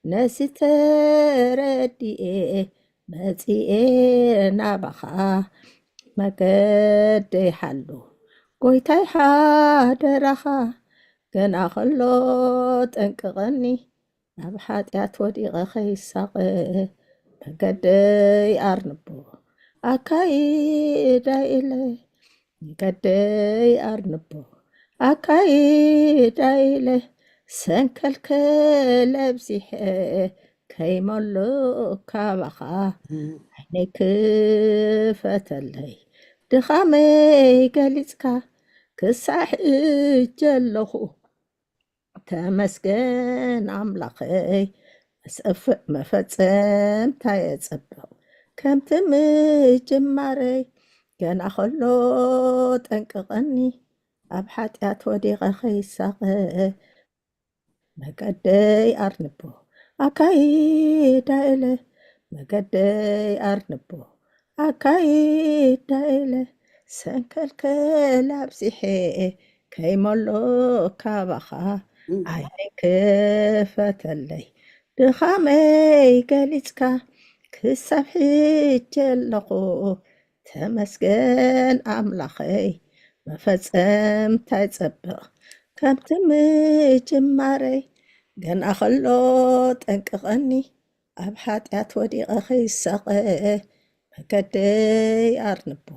[SPEAKER 6] ناسي تردي ماتي نابخا መገደይ ሓሉ ጎይታይ ሓደራኻ ገና ኸሎ ጠንቅቐኒ ናብ ሓጢኣት ወዲቐ ኸይሳቐ መገደይ ኣርንቦ ኣካይዳይ ኢለ መገደይ ኣርንቦ ኣካይዳይ ኢለ ሰንከልከል ኣብዚሐ ከይመሎ ካባኻ ዓይነይ ክፈተለይ ድኻመይ ገሊፅካ ክሳዕ ሕጂ ኣለኹ ተመስገን ኣምላኸይ መፈፀምታ የፀብቕ ከምቲ ምጅማረይ ገና ኸሎ ጠንቅቐኒ ኣብ ሓጢኣት ወዲቐ ኸይሳቐ መገደይ ኣርንቦ ኣካይዳ ኢለ መገደይ ኣርንቦ ኣካይዳ ኢለ ሰንከልከል ኣብዚሐ ከይመሎ ካባኻ ዓይነይ ክፈተለይ ድኻመይ ገሊፅካ ክሳብ ሕጂ ኣለኹ ተመስገን ኣምላኸይ መፈፀምታ ይፀብቕ ከምቲ ምጅማረይ ገና ኸሎ ጠንቅቐኒ ኣብ ሓጢኣት ወዲቐ ኸይሳቐ መገደይ ኣርንቦ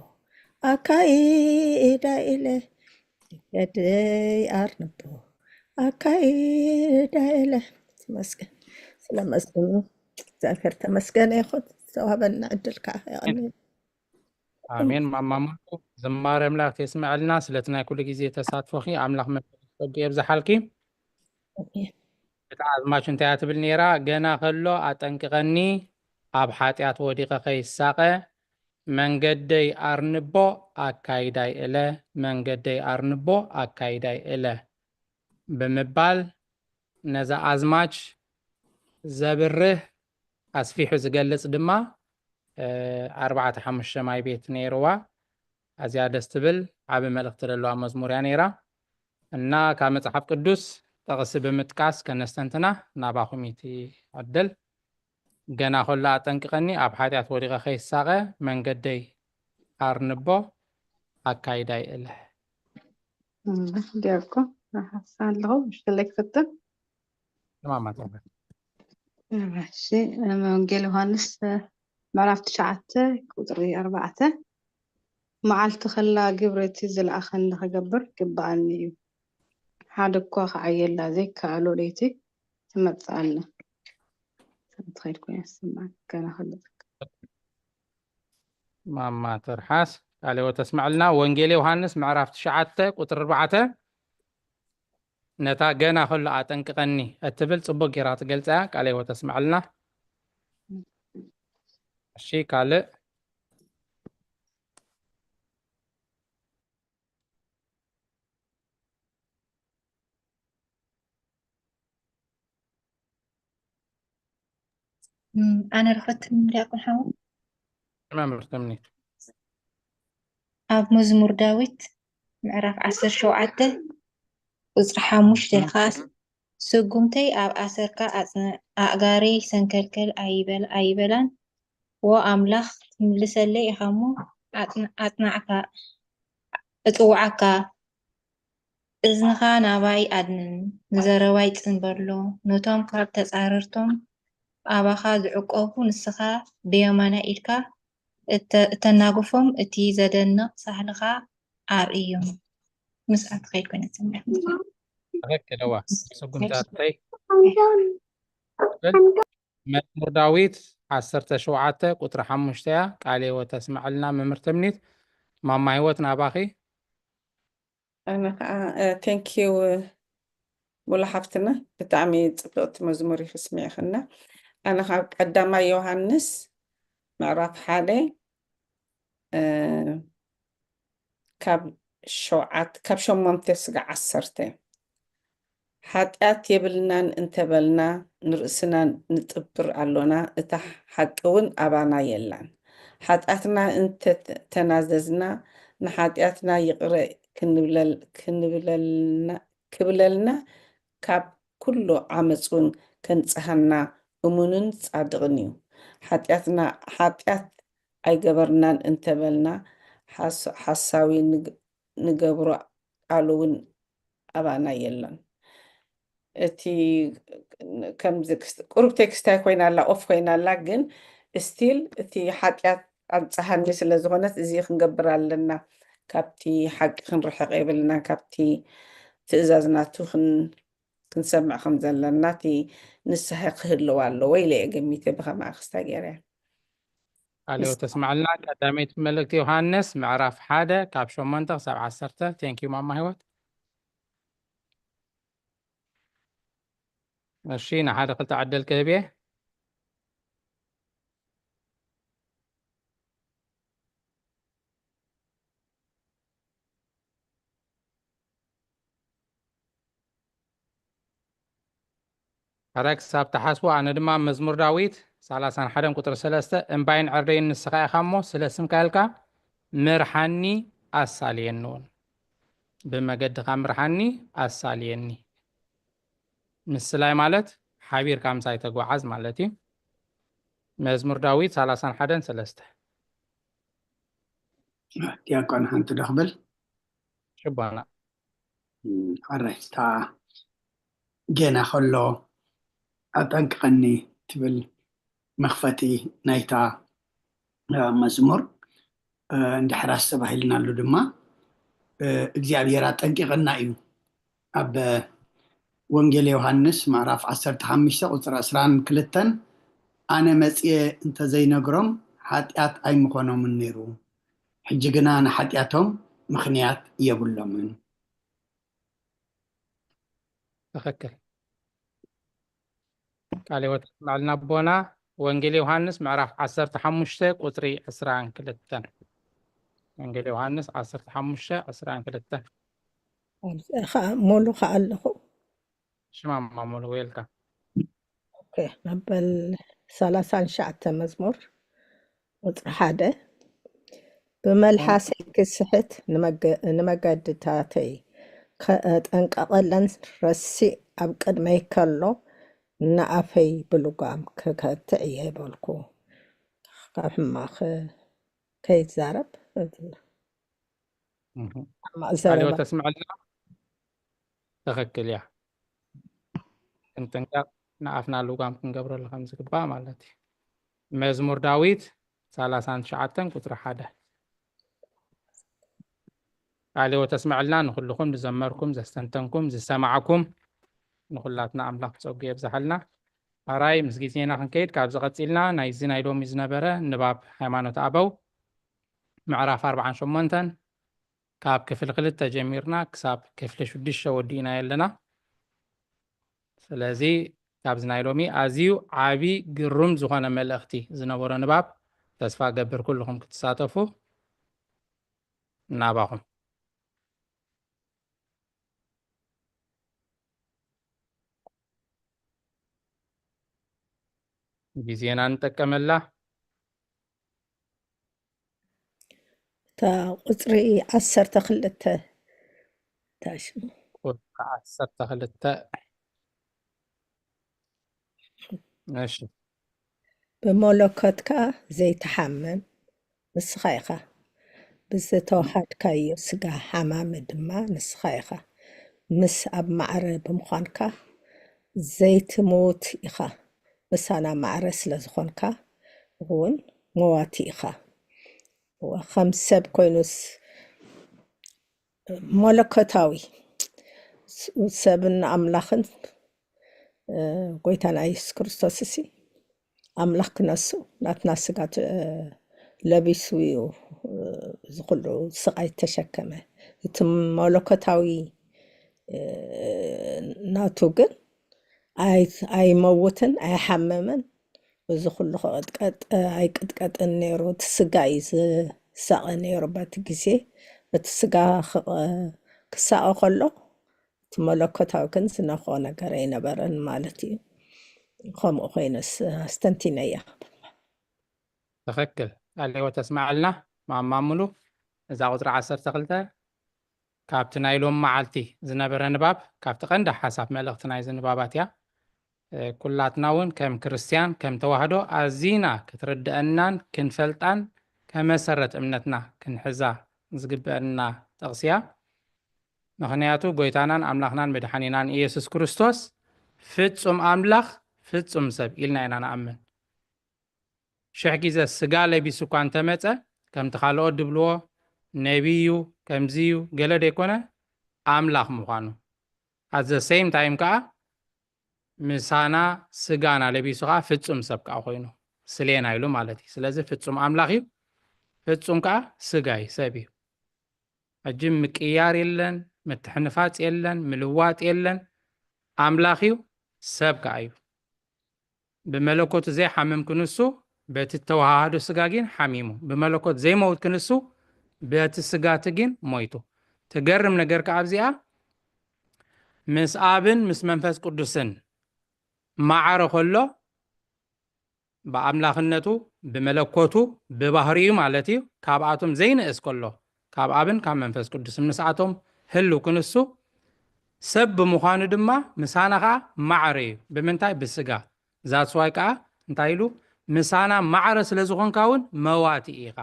[SPEAKER 6] ኣካይዳ ኢለ መገደይ ኣርንቦ ኣካይዳ ኢለ ተመስገን ስለመስገኑ እግዚአብሔር ተመስገነ ይኹን ዝተዋሃበና ዕድል ከዓ ይቐኒ
[SPEAKER 1] አሜን። ማማማቱ ዝማሬ አምላክ የስምዐልና ስለቲ ናይ ኩሉ ግዜ ተሳትፎኺ ኣምላኽ መንፈስ ቅዱስ የብዛሓልኪ። እታ ኣዝማች እንታይ እያ ትብል ነይራ? ገና ከሎ ኣጠንቅቐኒ ኣብ ሓጢኣት ወዲቐ ኸይሳቐ መንገደይ ኣርንቦ ኣካይዳይ እለ መንገደይ ኣርንቦ ኣካይዳይ እለ ብምባል ነዛ ኣዝማች ዘብርህ ኣስፊሑ ዝገልጽ ድማ 4-5 ማይ ቤት ነይርዋ ኣዝያ ደስ ትብል ዓብ መልእኽቲ ዘለዋ መዝሙር እያ ነይራ እና ካብ መጽሓፍ ቅዱስ ጠቕሲ ብምጥቃስ ከነስተንትና ናባኹም እቲ ዕድል ገና ኸሎ ኣጠንቅቐኒ ኣብ ሓጢኣት ወዲቐ ኸይሳቐ መንገደይ ኣርንቦ ኣካይዳይ እለ
[SPEAKER 8] ዲያቆ ሓሳብ ኣለኹ ምሽለይ ክፍትን
[SPEAKER 1] ተማማት
[SPEAKER 8] እሺ ወንጌል ዮሃንስ ምዕራፍ 9 ቁጥሪ 4 መዓልቲ ኸላ ግብረቲ ዝለኣኸኒ ክገብር ግባኣኒ እዩ ሓደ እኳ ክዓየላ ዘይከኣሎ ለይቲ ትመፅኣለ ትኸይድ ኮይና ትስማዕ ገና ኸሎ
[SPEAKER 1] ማማ ተርሓስ ቃልዎ ተስማዕልና ወንጌል ዮሃንስ ምዕራፍ 9 ቁጥሪ 4 ነታ ገና ኸሎ ኣጠንቅቐኒ እትብል ጽቡቕ ጌራ ትገልጻ ቃልዎ ተስማዕልና እሺ ካልእ
[SPEAKER 5] ኣነ ረኸትን ዲያቆን ሓሙ
[SPEAKER 1] መምህር ተምኒት
[SPEAKER 5] ኣብ መዝሙር ዳዊት ምዕራፍ 17 ቁፅሪ 5 ኢልካ ስጉምተይ ኣብ ኣሰርካ ኣእጋረይ ሰንከልከል ኣይበላን ወ ኣምላኽ ትምልሰለይ ኢኻ እሞ ኣጽናዕካ እፅዋዓካ እዝንኻ ናባይ ኣድንን ንዘረባይ ጽንበሎ ነቶም ካብ ተጻረርቶም ኣባኻ ዝዕቆቡ ንስኻ ብየማና ኢድካ እተናግፎም እቲ ዘደንቕ ሳህልኻ ኣርእዮም ምስኣት ኸይድ ኮይነ ትሰምዕ
[SPEAKER 1] ረክደዋ ስጉምታተይ መዝሙር ዳዊት 17 ቁጥሪ 5 እያ ቃልዎ ተስማዕልና መምህር ተምኒት ማማ ህይወት ናባኺ
[SPEAKER 11] ኣነ ከዓ ቴንኪዩ ሙሉ ሓፍትና ብጣዕሚ ጽብቕቲ መዝሙር ይስምዕኽና ኣነ ካብ ቀዳማይ ዮሃንስ ምዕራፍ 1 ካብ 8 ስጋዕ 10 ሓጢኣት የብልናን እንተበልና ንርእስና ንጥብር ኣሎና እታ ሓቂ እውን ኣባና የላን ሓጢኣትና እንተተናዘዝና ንሓጢኣትና ይቕረ ክብለልና ካብ ኩሉ ዓመፅ እውን ከንጽሐና እሙንን ጻድቕን እዩ ሓጢኣት ኣይገበርናን እንተበልና ሓሳዊ ንገብሮ ቃሉ እውን ኣባና የለን እቲ ከምዚ ቁሩብ ቴክስታይ ኮይና ኣላ ኦፍ ኮይና ኣላ ግን ስቲል እቲ ሓጢኣት ኣንፀሃኒ ስለ ዝኾነት እዚ ክንገብር ኣለና ካብቲ ሓቂ ክንርሕቕ የብልና ካብቲ ትእዛዝናቱ ክንሰምዕ ከም ዘለና እቲ ንስሐ ክህልው ኣለዎ ኢለ እየ ገሚተ ብኸምኣ ክስታይ ገይረ
[SPEAKER 1] ቃልዮት ተስማዕልና ቀዳመይት መልእክቲ ዮሃንስ ምዕራፍ 1 ካብ 8 ክሳብ 10 ቴንኪዩ ማማ ህይወት እሺ ንሓደ ክልተ ዓደል ክህብ እየ حرك ساب تحسبوا أنا دما مزمور داويت 31 قطر 3 إنباين عرين السخاء خامو سلسم كالكا مرحني أسالينون بما قد مرحني أساليني مسلاي مالت حبير كام سايت قوعز مالتي مزمور داويت 31 3
[SPEAKER 3] دياكون حنت دخبل
[SPEAKER 1] شبانا
[SPEAKER 3] عرفتا جينا خلو أتنقني تبل مخفتي نايتا مزمور عند حراس سباحلنا لدما እግዚአብሔር አጠንቅቀና እዩ ኣብ ወንጌል ዮሐንስ ምዕራፍ 15 ቁጥር 12 ኣነ መጽየ እንተ ዘይነግሮም ኃጢአት ኣይምኾኖምን ነይሩ ሕጂ ግና ንኃጢአቶም ምኽንያት የብሎምን
[SPEAKER 1] تفكر قال معلنا بونا وانجيل يوحنس معرف 15 قطري 22 وانجيل يوحنس 15 22
[SPEAKER 6] مولو خالخو
[SPEAKER 1] شما ما مولو ويلكا
[SPEAKER 6] اوكي نبل 30 شعت مزمور قطر حدا بملحاسي كسحت نمقدتاتي كأنقلن رسي أب قدمي كلو نعفي بلوغام كتعيه بالكو كحماخ كيت زارب
[SPEAKER 1] ما زارب تسمع لنا تخكل يا انت نعفنا لوغام كنقبر الخمس كبا مالتي مزمور داويت 30 شعتن قطر حدا علي وتسمع لنا نخلكم زمركم زستنتنكم زسمعكم نخلاتنا أملاك صوغي يبزحلنا أراي مسجدينا خنكيد كابز قتلنا نايزينا يدوم يزنبرة نباب حيمانة أبو معراف 4 شمونتن كاب كفل قلت تجميرنا كساب كفل شدش ودينا يلنا سلازي كابزنا يدومي أزيو عابي قرم زخانا ملأختي زنبورة نباب تسفا قبر كلهم كتساتفو ناباهم ጊዜና እንጠቀመላ
[SPEAKER 6] تا قطري 12 تاشم
[SPEAKER 1] 12 ماشي
[SPEAKER 6] بملكتك زي تحمم نسخايخة بزتوحد كايو سقا حمام دما نسخايخة مس أب معرب بمخانك زي تموت إخا مسانا معرس لزخونكا غون مواتيخا وخمسة بكوينوس ملكتاوي وسبن أملاخن قويتان أيس كريستوسي أملاخ نسو ناتناسقات لبسوي زغلو سقاي تشكمه يتم ملكتاوي ناتوغن أي موتن أي حممن وزخلو قد أي قد النيرو تسقاي ساق النيرو باتقسي بتسقا كساق خلو تملكتاو كنس نخونا قرينا برن مالتي خمو خينس استنتينيا
[SPEAKER 1] تفكر اللي هو تسمع لنا مع مامولو إذا قدر 10 كابتن ايلوم معلتي زنبر نباب كابت قند حسب ملغتنا زنبابات يا كلاتنا ون كم كريستيان كم توحدو ازينا كتردأنان كنفلطان كمسرت أمنتنا كنحزا زقبأنا تغسيا مخنياتو قويتانان أملاخنان مدحانينان إيسوس كريستوس ፍጹም አምላኽ ፍጹም ሰብ ኢልና ኢና ንኣምን ሽሕ ግዜ ስጋ ለቢሱ እኳ እንተመፀ ከምቲ ካልኦት ድብልዎ ነቢዩ ከምዚዩ ገለ ደይኮነ ኣምላኽ ምዃኑ ኣት ዘ ሴም ታይም ከዓ ምሳና ስጋና ለቢሱ ከዓ ፍጹም ሰብ ከዓ ኮይኑ ስሌና ኢሉ ማለት እዩ ስለዚ ፍጹም ኣምላኽ እዩ ፍጹም ከዓ ስጋ እዩ ሰብ እዩ ሕጂ ምቅያር የለን ምትሕንፋፅ የለን ምልዋጥ የለን ኣምላኽ እዩ ሰብ ከዓ እዩ ብመለኮቱ ዘይሓምም ክንሱ በቲ ተዋሃዶ ስጋ ግን ሓሚሙ ብመለኮት ዘይመውት ክንሱ በቲ ስጋት ግን ሞይቱ ትገርም ነገር ከዓ ኣብዚኣ ምስ ኣብን ምስ መንፈስ ቅዱስን ማዕረ ከሎ በኣምላኽነቱ ብመለኮቱ ብባህሪኡ ማለት እዩ ካብኣቶም ዘይንእስ ከሎ ካብ ኣብን ካብ መንፈስ ቅዱስን ምስኣቶም ህልው ክንሱ ሰብ ብምዃኑ ድማ ምሳና ከዓ ማዕረ እዩ ብምንታይ ብስጋ ዛትስዋይ ከዓ እንታይ ኢሉ ምሳና ማዕረ ስለ ዝኾንካ እውን መዋቲ ኢኻ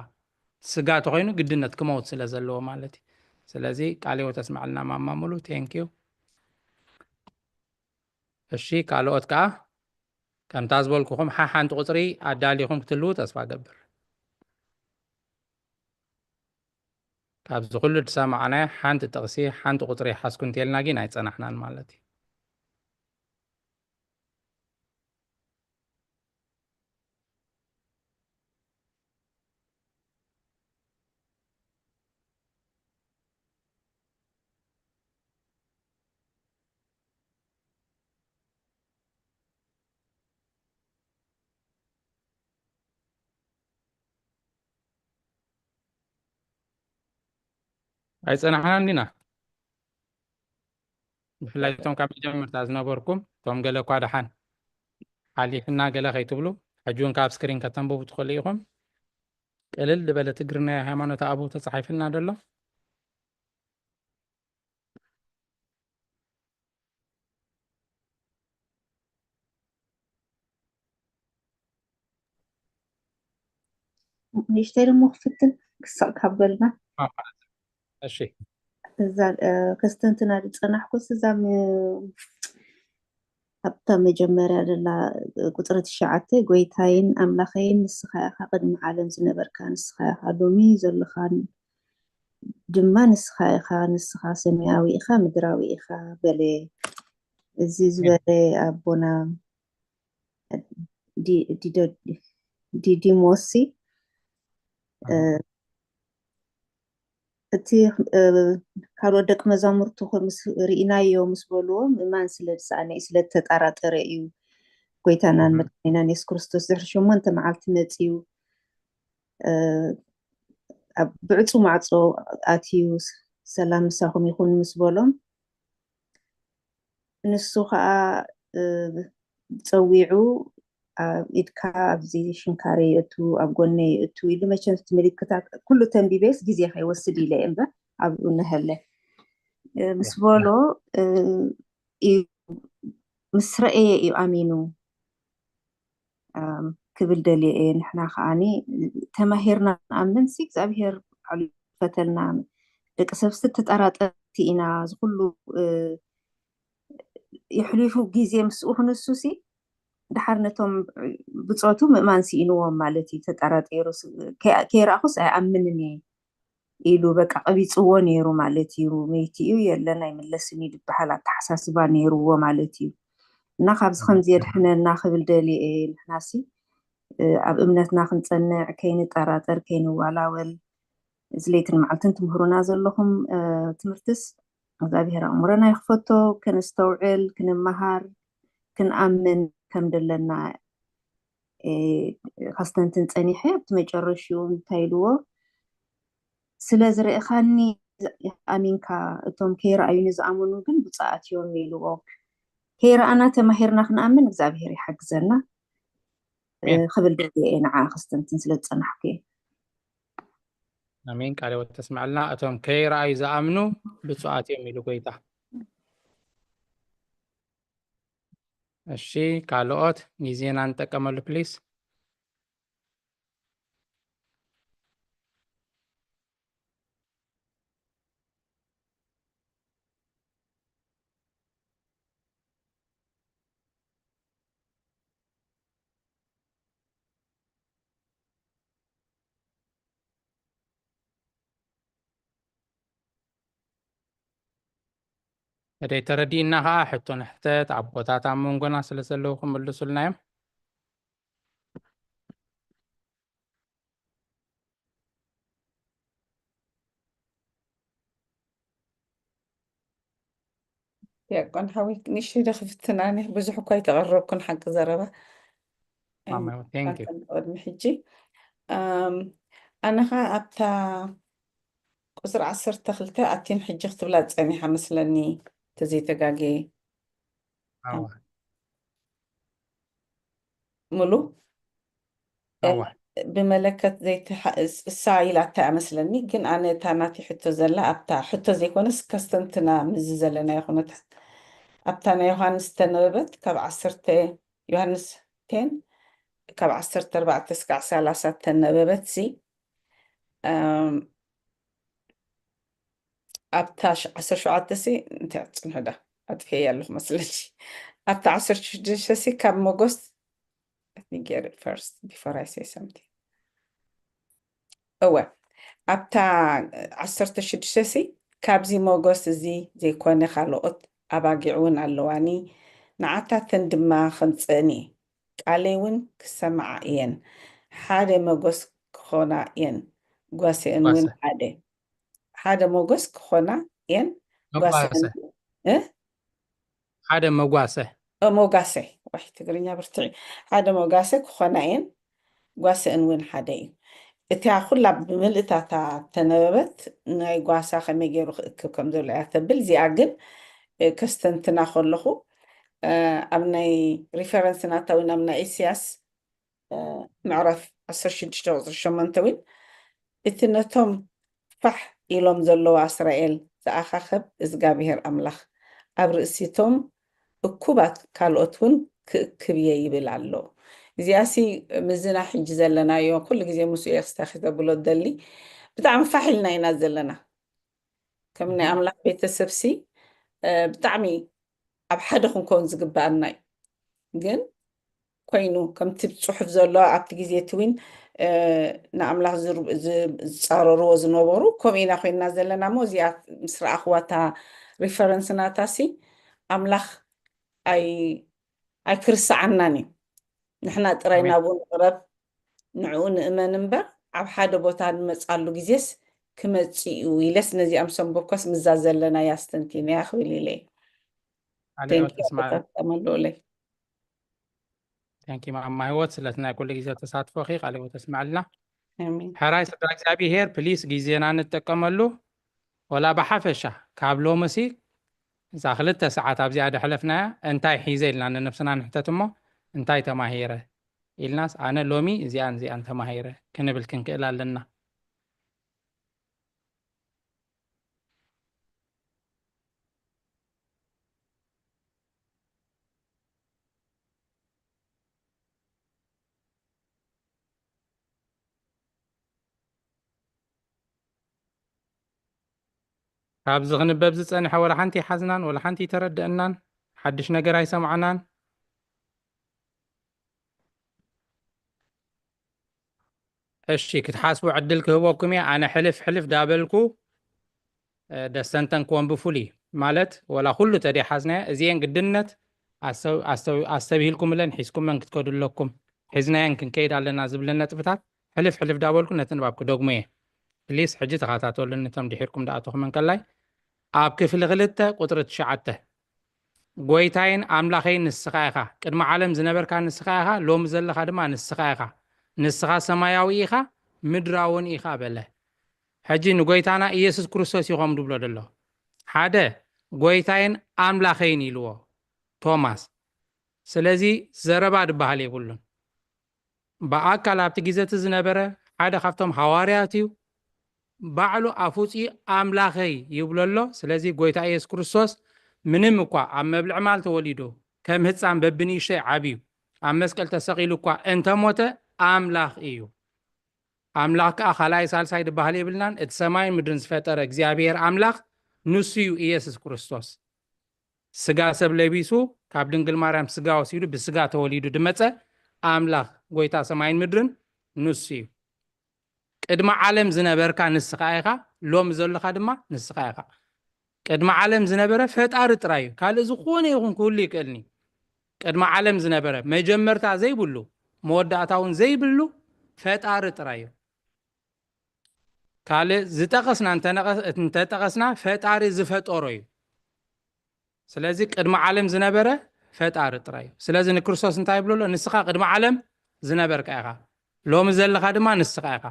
[SPEAKER 1] ስጋ ተኮይኑ ግድነት ክመውት ስለ ዘለዎ ማለት እዩ ስለዚ ቃልዮ ተስማዕልና ማማሙሉ ቴንኪዩ እሺ ካልኦት ከዓ ከምታ ዝበልኩኹም ሓንቲ ቁፅሪ ኣዳሊኹም ክትልው ተስፋ ገብር ካብዚ ኩሉ ትሰማዕናዮ ሓንቲ ጥቕሲ ሓንቲ ቁፅሪ ሓስኩ እንተልና ግን ኣይፀናሕናን ማለት እዩ ኣይፀናሕናን ዲና ብፍላይ እቶም ካብ መጀመርታ ዝነበርኩም እቶም ገለ እኳ ድሓን ሓሊፍና ገለ ከይትብሉ ሕጂ እውን ካብ ስክሪን ከተንብቡ ትኽእሉ ኢኹም ቅልል ዝበለ ትግርኛ ሃይማኖት ኣቦ ተፃሒፍልና ደሎ
[SPEAKER 15] ንእሽተይ ደሞ ክፍትን ክሳቅ ካብ በልና
[SPEAKER 1] እሺ
[SPEAKER 15] እዛ ከስተንትና ዝፀናሕኩስ እዛም ኣብታ መጀመርያ ዘላ ቁፅሪ 9 ጎይታይን ኣምላኸይን ንስኻ ኢኻ ቅድሚ ዓለም ዝነበርካ ንስኻ ኢኻ ሎሚ ዘለኻን ድማ ንስኻ ኢኻ ንስኻ ሰማያዊ ኢኻ ምድራዊ ኢኻ በለ እዚ ዝበለ ኣቦና ዲዲሞሲ እቲ ካልኦት ደቂ መዛሙርቱ ምስ ርኢናዮ ምስ በልዎም እማን ስለዝሰኣነ ስለተጠራጠረ እዩ ጎይታናን መድሓኒናን የሱስ ክርስቶስ ድሕሪ 8 መዓልቲ መፅዩ ኣብ ብዕፁ ማዕፆ ኣትዩ ሰላም ምሳኹም ይኹን ምስ በሎም ንሱ ከዓ ፀዊዑ ኢድካ ኣብዚ ሽንካረ የእቱ ኣብ ጎነ የእቱ ኢሉ መቸም ምልክታት ኩሉ ተንቢቤስ ግዜ ከይወስድ ኢለ እምበር ኣብኡ ነህለ ምስ በሎ ምስ ረአየ እዩ ኣሚኑ ክብል ደልየ እየ ንሕና ከዓኒ ተማሂርና ንኣምንሲ እግዚኣብሄር ፈተልና ደቂ ሰብ ዝተጠራጠርቲ ኢና ዝኩሉ ይሕልፉ ግዜ ምስኡ ክንሱሲ ድሓር ነቶም ብፆቱ ምእማን ሲኢንዎም ማለት እዩ ተጠራጢሩ ከይረኣኹስ ኣይኣምንን እየ ኢሉ በቃ ቀቢፅዎ ነይሩ ማለት እዩ መይቲ እዩ የለን ኣይምለስን እዩ ዝበሃል ኣተሓሳስባ ነይሩዎ ማለት እዩ እና ካብዚ ከምዚ የድሕነና ክብል ደልየ እየ ንሕናሲ ኣብ እምነትና ክንፀንዕ ከይንጠራጠር ከይንዋላወል ዝለይትን መዓልትን ትምህሩና ዘለኹም ትምህርትስ እግዚኣብሄር ኣእሙረና ይክፈቶ ክንስተውዕል ክንመሃር ክንኣምን ከም ደለና ካስተንትን ፀኒሐ ኣብቲ መጨረሽኡ እንታይ ኢልዎ ስለ ዝርኢኻኒ ኣሚንካ እቶም ከይረኣዩኒ ዝኣምኑ ግን ብፅኣት እዮም ኢልዎ ከይረኣና ተማሂርና ክንኣምን እግዚኣብሄር ይሓግዘና ክብል ደልየ ንዓ ካስተንትን ስለ ዝፀናሕኩ እየ
[SPEAKER 1] ኣሜን ቃል ወት ተስማዕልና እቶም ከይረኣዩ ዝኣምኑ ብፅኣት እዮም ኢሉ ጎይታ እሺ ካልኦት ጊዜና እንጠቀመሉ ፕሊስ بدي تردينا خا حتى نحتاج عبوتات عمون قنا سلسلوكم باللسلنا يوم
[SPEAKER 11] يكون حاوي نشي دخل في التناني بزحو كوي تغربكن حق زربة
[SPEAKER 1] ماما ثانك يو
[SPEAKER 11] كانت محجي أنا خا أبتا قصر عصر تخلتا أتين حجي اختبلات سامحة مثلني تزي تقاقي ملو بملكة زي الساعي لعتا مثلني كن أنا تاناتي حتى زلا أبتا حتى زي كونس كستنتنا مززلنا يخونت أبتانا يوهانس تنبت كاب عصرت يوهانس تين كاب عصرت 4 سالاسة تنبت سي أبتاش 10 شعاتسي انت عطسن هذا أدفعي يالله مسلتي أبتا 10 شعاتسي كاب موغوست let me get it first before I say something أبتا 10 شعاتسي كاب زي موغوست زي كوني خالوقت أباقعون اللواني نعتا تندما خنصاني قاليون كسمع ين حادة موغوس كخونا ين غواسي انوين حادة موغوس كخونا ين غواسي انوين
[SPEAKER 1] حادة موغواسة
[SPEAKER 11] موغاسي واحد تقرينيا برتعي حادة موغاسي كخونا ين غواسي انوين حادة ين اتيا خلا بملئتا تنببت ناي غواسا خميجيرو كم دول اعتبل زي اقل كستنتنا خلخو أبني ريفرنس ناتوين أبني إسياس معرف 16 شمنتوين إتنتهم فح إلهم زلو إسرائيل زأخخب إزقابهر أملخ أبرئسيتهم أكوبات كالوتون كبيه يبلعلو زياسي مزنا حجز لنا يوم كل جزء مسؤول يستخدم بلو دلي بتعم فحلنا ينزل لنا كمني أملخ بيت السبسي بتعمي أب حدهم كون زقباناي جن كوينو كم تبصحف زلا أب تجزي توين نعمل صار روز نورو كمينا خوين نازل لنا موزيات مصر أخواتا ريفرنسنا تاسي أملاخ أي كرس عناني نحنا ترينا بون قرب نعون إماننبر أب حدا بوتان مسألو جزيس كمتشي ويلس نزي أمسن بوكس مزازل لنا ياستنتين يا أخوي لي
[SPEAKER 1] علي وتسمع ثانك يو مع هيوت سلتنا كل جزء تساعدفو أخيق علي وتسمع لنا
[SPEAKER 11] آمين
[SPEAKER 1] حراي سبراك زابي هير بليس جزينا نتقملو ولا بحفشة كابلو مسي إذا خلت ساعات أبزيادة حلفنا انتاي حيزي لنا نفسنا نحتتمو انتاي تماهيرة الناس أنا لومي زي أن تماهيرة كنبل كنك إلا لنا كابز غنبب زصنح ولا حنتي حزنان ولا حنتي تردأنان حدش نجر يسمعنان እሺ ክትሓስቡ ዕድል ክህበኩም እየ ኣነ ሕልፍ ዳበልኩ ደስተንተን ክወን ብፍሉይ ማለት ወላ ኩሉ ተዲይ ሓዝናየ እዚአን ግድነት ኣስተብሂልኩምለን ሒዝኩመን ክትከዱለኩም ሒዝናየን ክንከይድ ኣለና ዝብለን ነጥብታት ሕልፍ ዳበልኩ ነቲ ንባብ ክደግሙ እየ ፕሊስ ሕጂ ተኸታተሉን ነቶም ድሒርኩም ዳኣተኹመን ከላይ ኣብ ክፍሊ 2 ቁጥሪ 9 ጎይታይን ኣምላኸይን ንስኻ ኢኻ ቅድሚ ዓለም ዝነበርካ ንስኻ ኢኻ ሎሚ ዘለኻ ድማ ንስኻ ኢኻ ንስኻ ሰማያዊ ኢኻ ምድራውን ኢኻ በለ ሕጂ ንጎይታና ኢየሱስ ክርስቶስ ይኾም ድብሎ ደሎ ሓደ ጎይታይን ኣምላኸይን ኢልዎ ቶማስ ስለዚ ዘረባ ድበሃል የብሉን ብኣካል ኣብቲ ግዜቲ ዝነበረ ሓደ ካብቶም ሃዋርያት እዩ ባዕሉ ኣፉፂ ኣምላኸይ ይብሎ ኣሎ ስለዚ ጎይታ ኢየሱስ ክርስቶስ ምንም እኳ ኣብ መብልዕ ማል ተወሊዱ ከም ህፃን በብንእሽተይ ዓብዩ ኣብ መስቀል ተሰቂሉ እኳ እንተሞተ ኣምላኽ እዩ ኣምላኽ ከዓ ካልኣይ ሳልሳይ ድበሃል የብልናን እቲ ሰማይን ምድርን ዝፈጠረ እግዚኣብሔር ኣምላኽ ንሱ እዩ ኢየሱስ ክርስቶስ ስጋ ሰብ ለቢሱ ካብ ድንግል ማርያም ስጋ ወሲዱ ብስጋ ተወሊዱ ድመፀ ኣምላኽ ጎይታ ሰማይን ምድርን ንሱ እዩ ቅድሚ ዓለም ዝነበርካ ንስኻ ኢኻ ሎሚ ዘለኻ ድማ ንስኻ ኢኻ ቅድሚ ዓለም ዝነበረ ፈጣሪ ጥራይ እዩ ካልእ ዝኾነ ይኹን ኩሉ ይክእልኒ ቅድሚ ዓለም ዝነበረ መጀመርታ ዘይብሉ መወዳእታ እውን ዘይብሉ ፈጣሪ ጥራይ እዩ ካልእ ዝጠቐስና እንተጠቐስና ፈጣሪ ዝፈጠሮ እዩ ስለዚ ቅድሚ ዓለም ዝነበረ ፈጣሪ ጥራይ እዩ ስለዚ ንክርስቶስ እንታይ ይብሎ ንስኻ ቅድሚ ዓለም ዝነበርካ ኢኻ ሎሚ ዘለኻ ድማ ንስኻ ኢኻ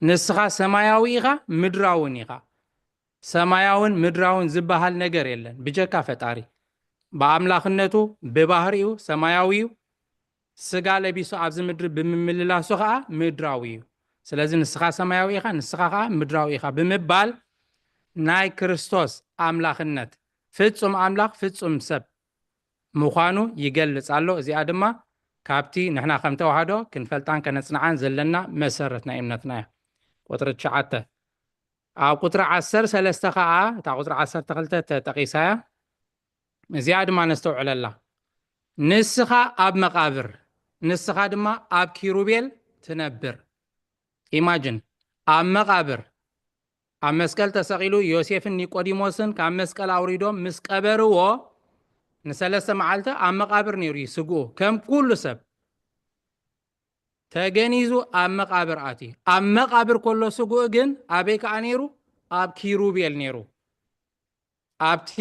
[SPEAKER 1] ንስኻ ሰማያዊ ኢኻ ምድራውን ኢኻ ሰማያውን ምድራውን ዝበሃል ነገር የለን ብጀካ ፈጣሪ በአምላክነቱ በባህሪው ሰማያዊ ስጋ ለቢሱ ኣብዚ ምድሪ ብምምልላሱ ከዓ ምድራዊ እዩ ስለዚ ንስኻ ሰማያዊ ኢኻ ንስኻ ከዓ ምድራዊ ኢኻ ብምባል ናይ ክርስቶስ አምላክነት ፍጹም አምላክ ፍጹም ሰብ ምዃኑ ይገልጽ ኣሎ እዚኣ ድማ ካብቲ ንሕና ከም ተዋህዶ ክንፈልጣን ከነጽንዓን ዘለና መሰረት ናይ እምነትና እያ ቁጥሪ 9 ኣብ ቁጥሪ 13 ከዓ እታ ቁጥሪ 12 ተጠቂሳ እያ እዚኣ ድማ ነስተውዕለላ ንስኻ ኣብ መቃብር ንስኻ ድማ ኣብ ኪሩቤል ትነብር ኢማጅን ኣብ መቃብር ኣብ መስቀል ተሰቂሉ ዮሴፍን ኒቆዲሞስን ካብ መስቀል አውሪዶም ምስ ቀበርዎ ንሰለስተ መዓልተ ኣብ መቃብር ነይሩ ይስግኡ ከም ኩሉ ሰብ ተገኒዙ ኣብ መቃብር ኣትዩ ኣብ መቃብር ከሎ ስግኡ ግን ኣበይ ከዓ ነይሩ ኣብ ኪሩቤል ነይሩ ኣብቲ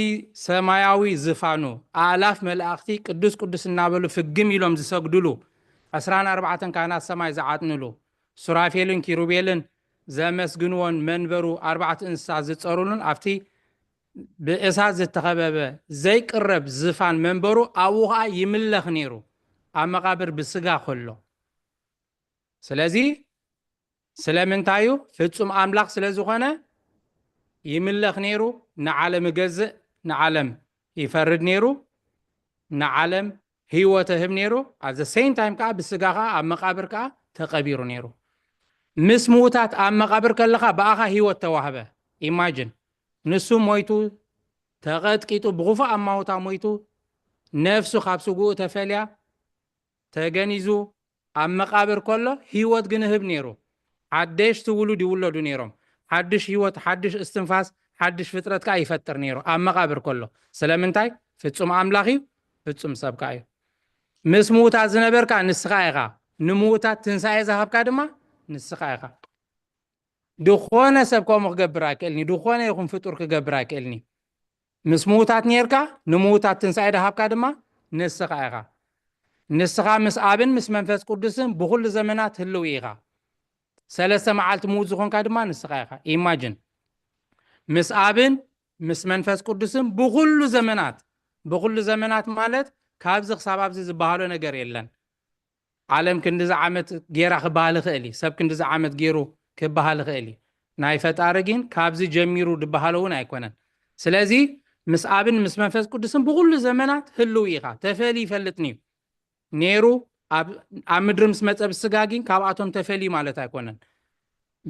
[SPEAKER 1] ሰማያዊ ዝፋኑ ኣላፍ መላእክቲ ቅዱስ ቅዱስ እናበሉ ፍግም ኢሎም ዝሰግድሉ 24 ካህናት ሰማይ ዝዓጥንሉ ሱራፌልን ኪሩቤልን ዘመስግንዎን መንበሩ 4 እንስሳ ዝፀሩሉን ኣብቲ ብእሳት ዝተኸበበ ዘይቅረብ ዝፋን መንበሩ ኣብኡ ከዓ ይምለኽ ነይሩ ኣብ መቃብር ብስጋ ከሎ ስለዚ ስለምንታዩ ፍጹም ኣምላክ ስለ ዝኾነ ይምለኽ ነይሩ ንዓለም ገዝእ ንዓለም ይፈርድ ነይሩ ንዓለም ህይወት ህብ ነይሩ at the same time ከዓ ብስጋ ከዓ ኣብ መቃብር ከዓ ተቀቢሩ ነይሩ ምስ ምውታት ኣብ መቃብር ከለኻ በኣኻ ህይወት ተዋህበ ኢማጂን ንሱ ሞይቱ ተቐጥቂጡ ብغፉእ ኣማውታ ሞይቱ ነፍሱ ካብ ስጉኡ ተፈልያ ተገኒዙ ኣብ መቃብር ከሎ ህይወት ግን ህብ ነይሩ ሓደሽቲ ውሉድ ይውለዱ ነይሮም ሓድሽ ህይወት ሓድሽ እስትንፋስ ሓድሽ ፍጥረት ከዓ ይፈጥር ነይሩ ኣብ መቃብር ከሎ ስለምንታይ ፍጹም ኣምላኽ እዩ ፍጹም ሰብ ከዓ እዩ ምስ ምውታት ዝነበርካ ንስኻ ኢኻ ንምውታት ትንሳኤ ዝሃብካ ድማ ንስኻ ኢኻ ድኾነ ሰብ ከምኡ ክገብር ኣይክእልኒ ድኾነ ይኹን ፍጡር ክገብር ኣይክእልኒ ምስ ምውታት ነርካ ንምውታት ትንሳኤ ዝሃብካ ድማ ንስኻ ኢኻ ንስኻ ምስ ኣብን ምስ መንፈስ ቅዱስን ብኩሉ ዘመናት ህልው ኢኻ ሰለስተ መዓልቲ ምውት ዝኾንካ ድማ ንስኻ ኢኻ ኢማጂን ምስ ኣብን ምስ መንፈስ ቅዱስን ብኩሉ ዘመናት ማለት ካብዚ ክሳብ ኣብዚ ዝበሃሎ ነገር የለን ዓለም ክንዲዚ ዓመት ጌራ ክበሃል ይኽእል ሰብ ክንዲዚ ዓመት ገይሩ ክበሃል ይኽእል ናይ ፈጣሪ ግን ካብዚ ጀሚሩ ድበሃሎ እውን ኣይኮነን ስለዚ ምስ ኣብን ምስ መንፈስ ቅዱስን ብኩሉ ዘመናት ህልው ኢኻ ተፈሊ ይፈልጥኒ ነይሩ ኣብ ምድሪ ምስ መፀ ብስጋ ግን ካብኣቶም ተፈሊ ማለት ኣይኮነን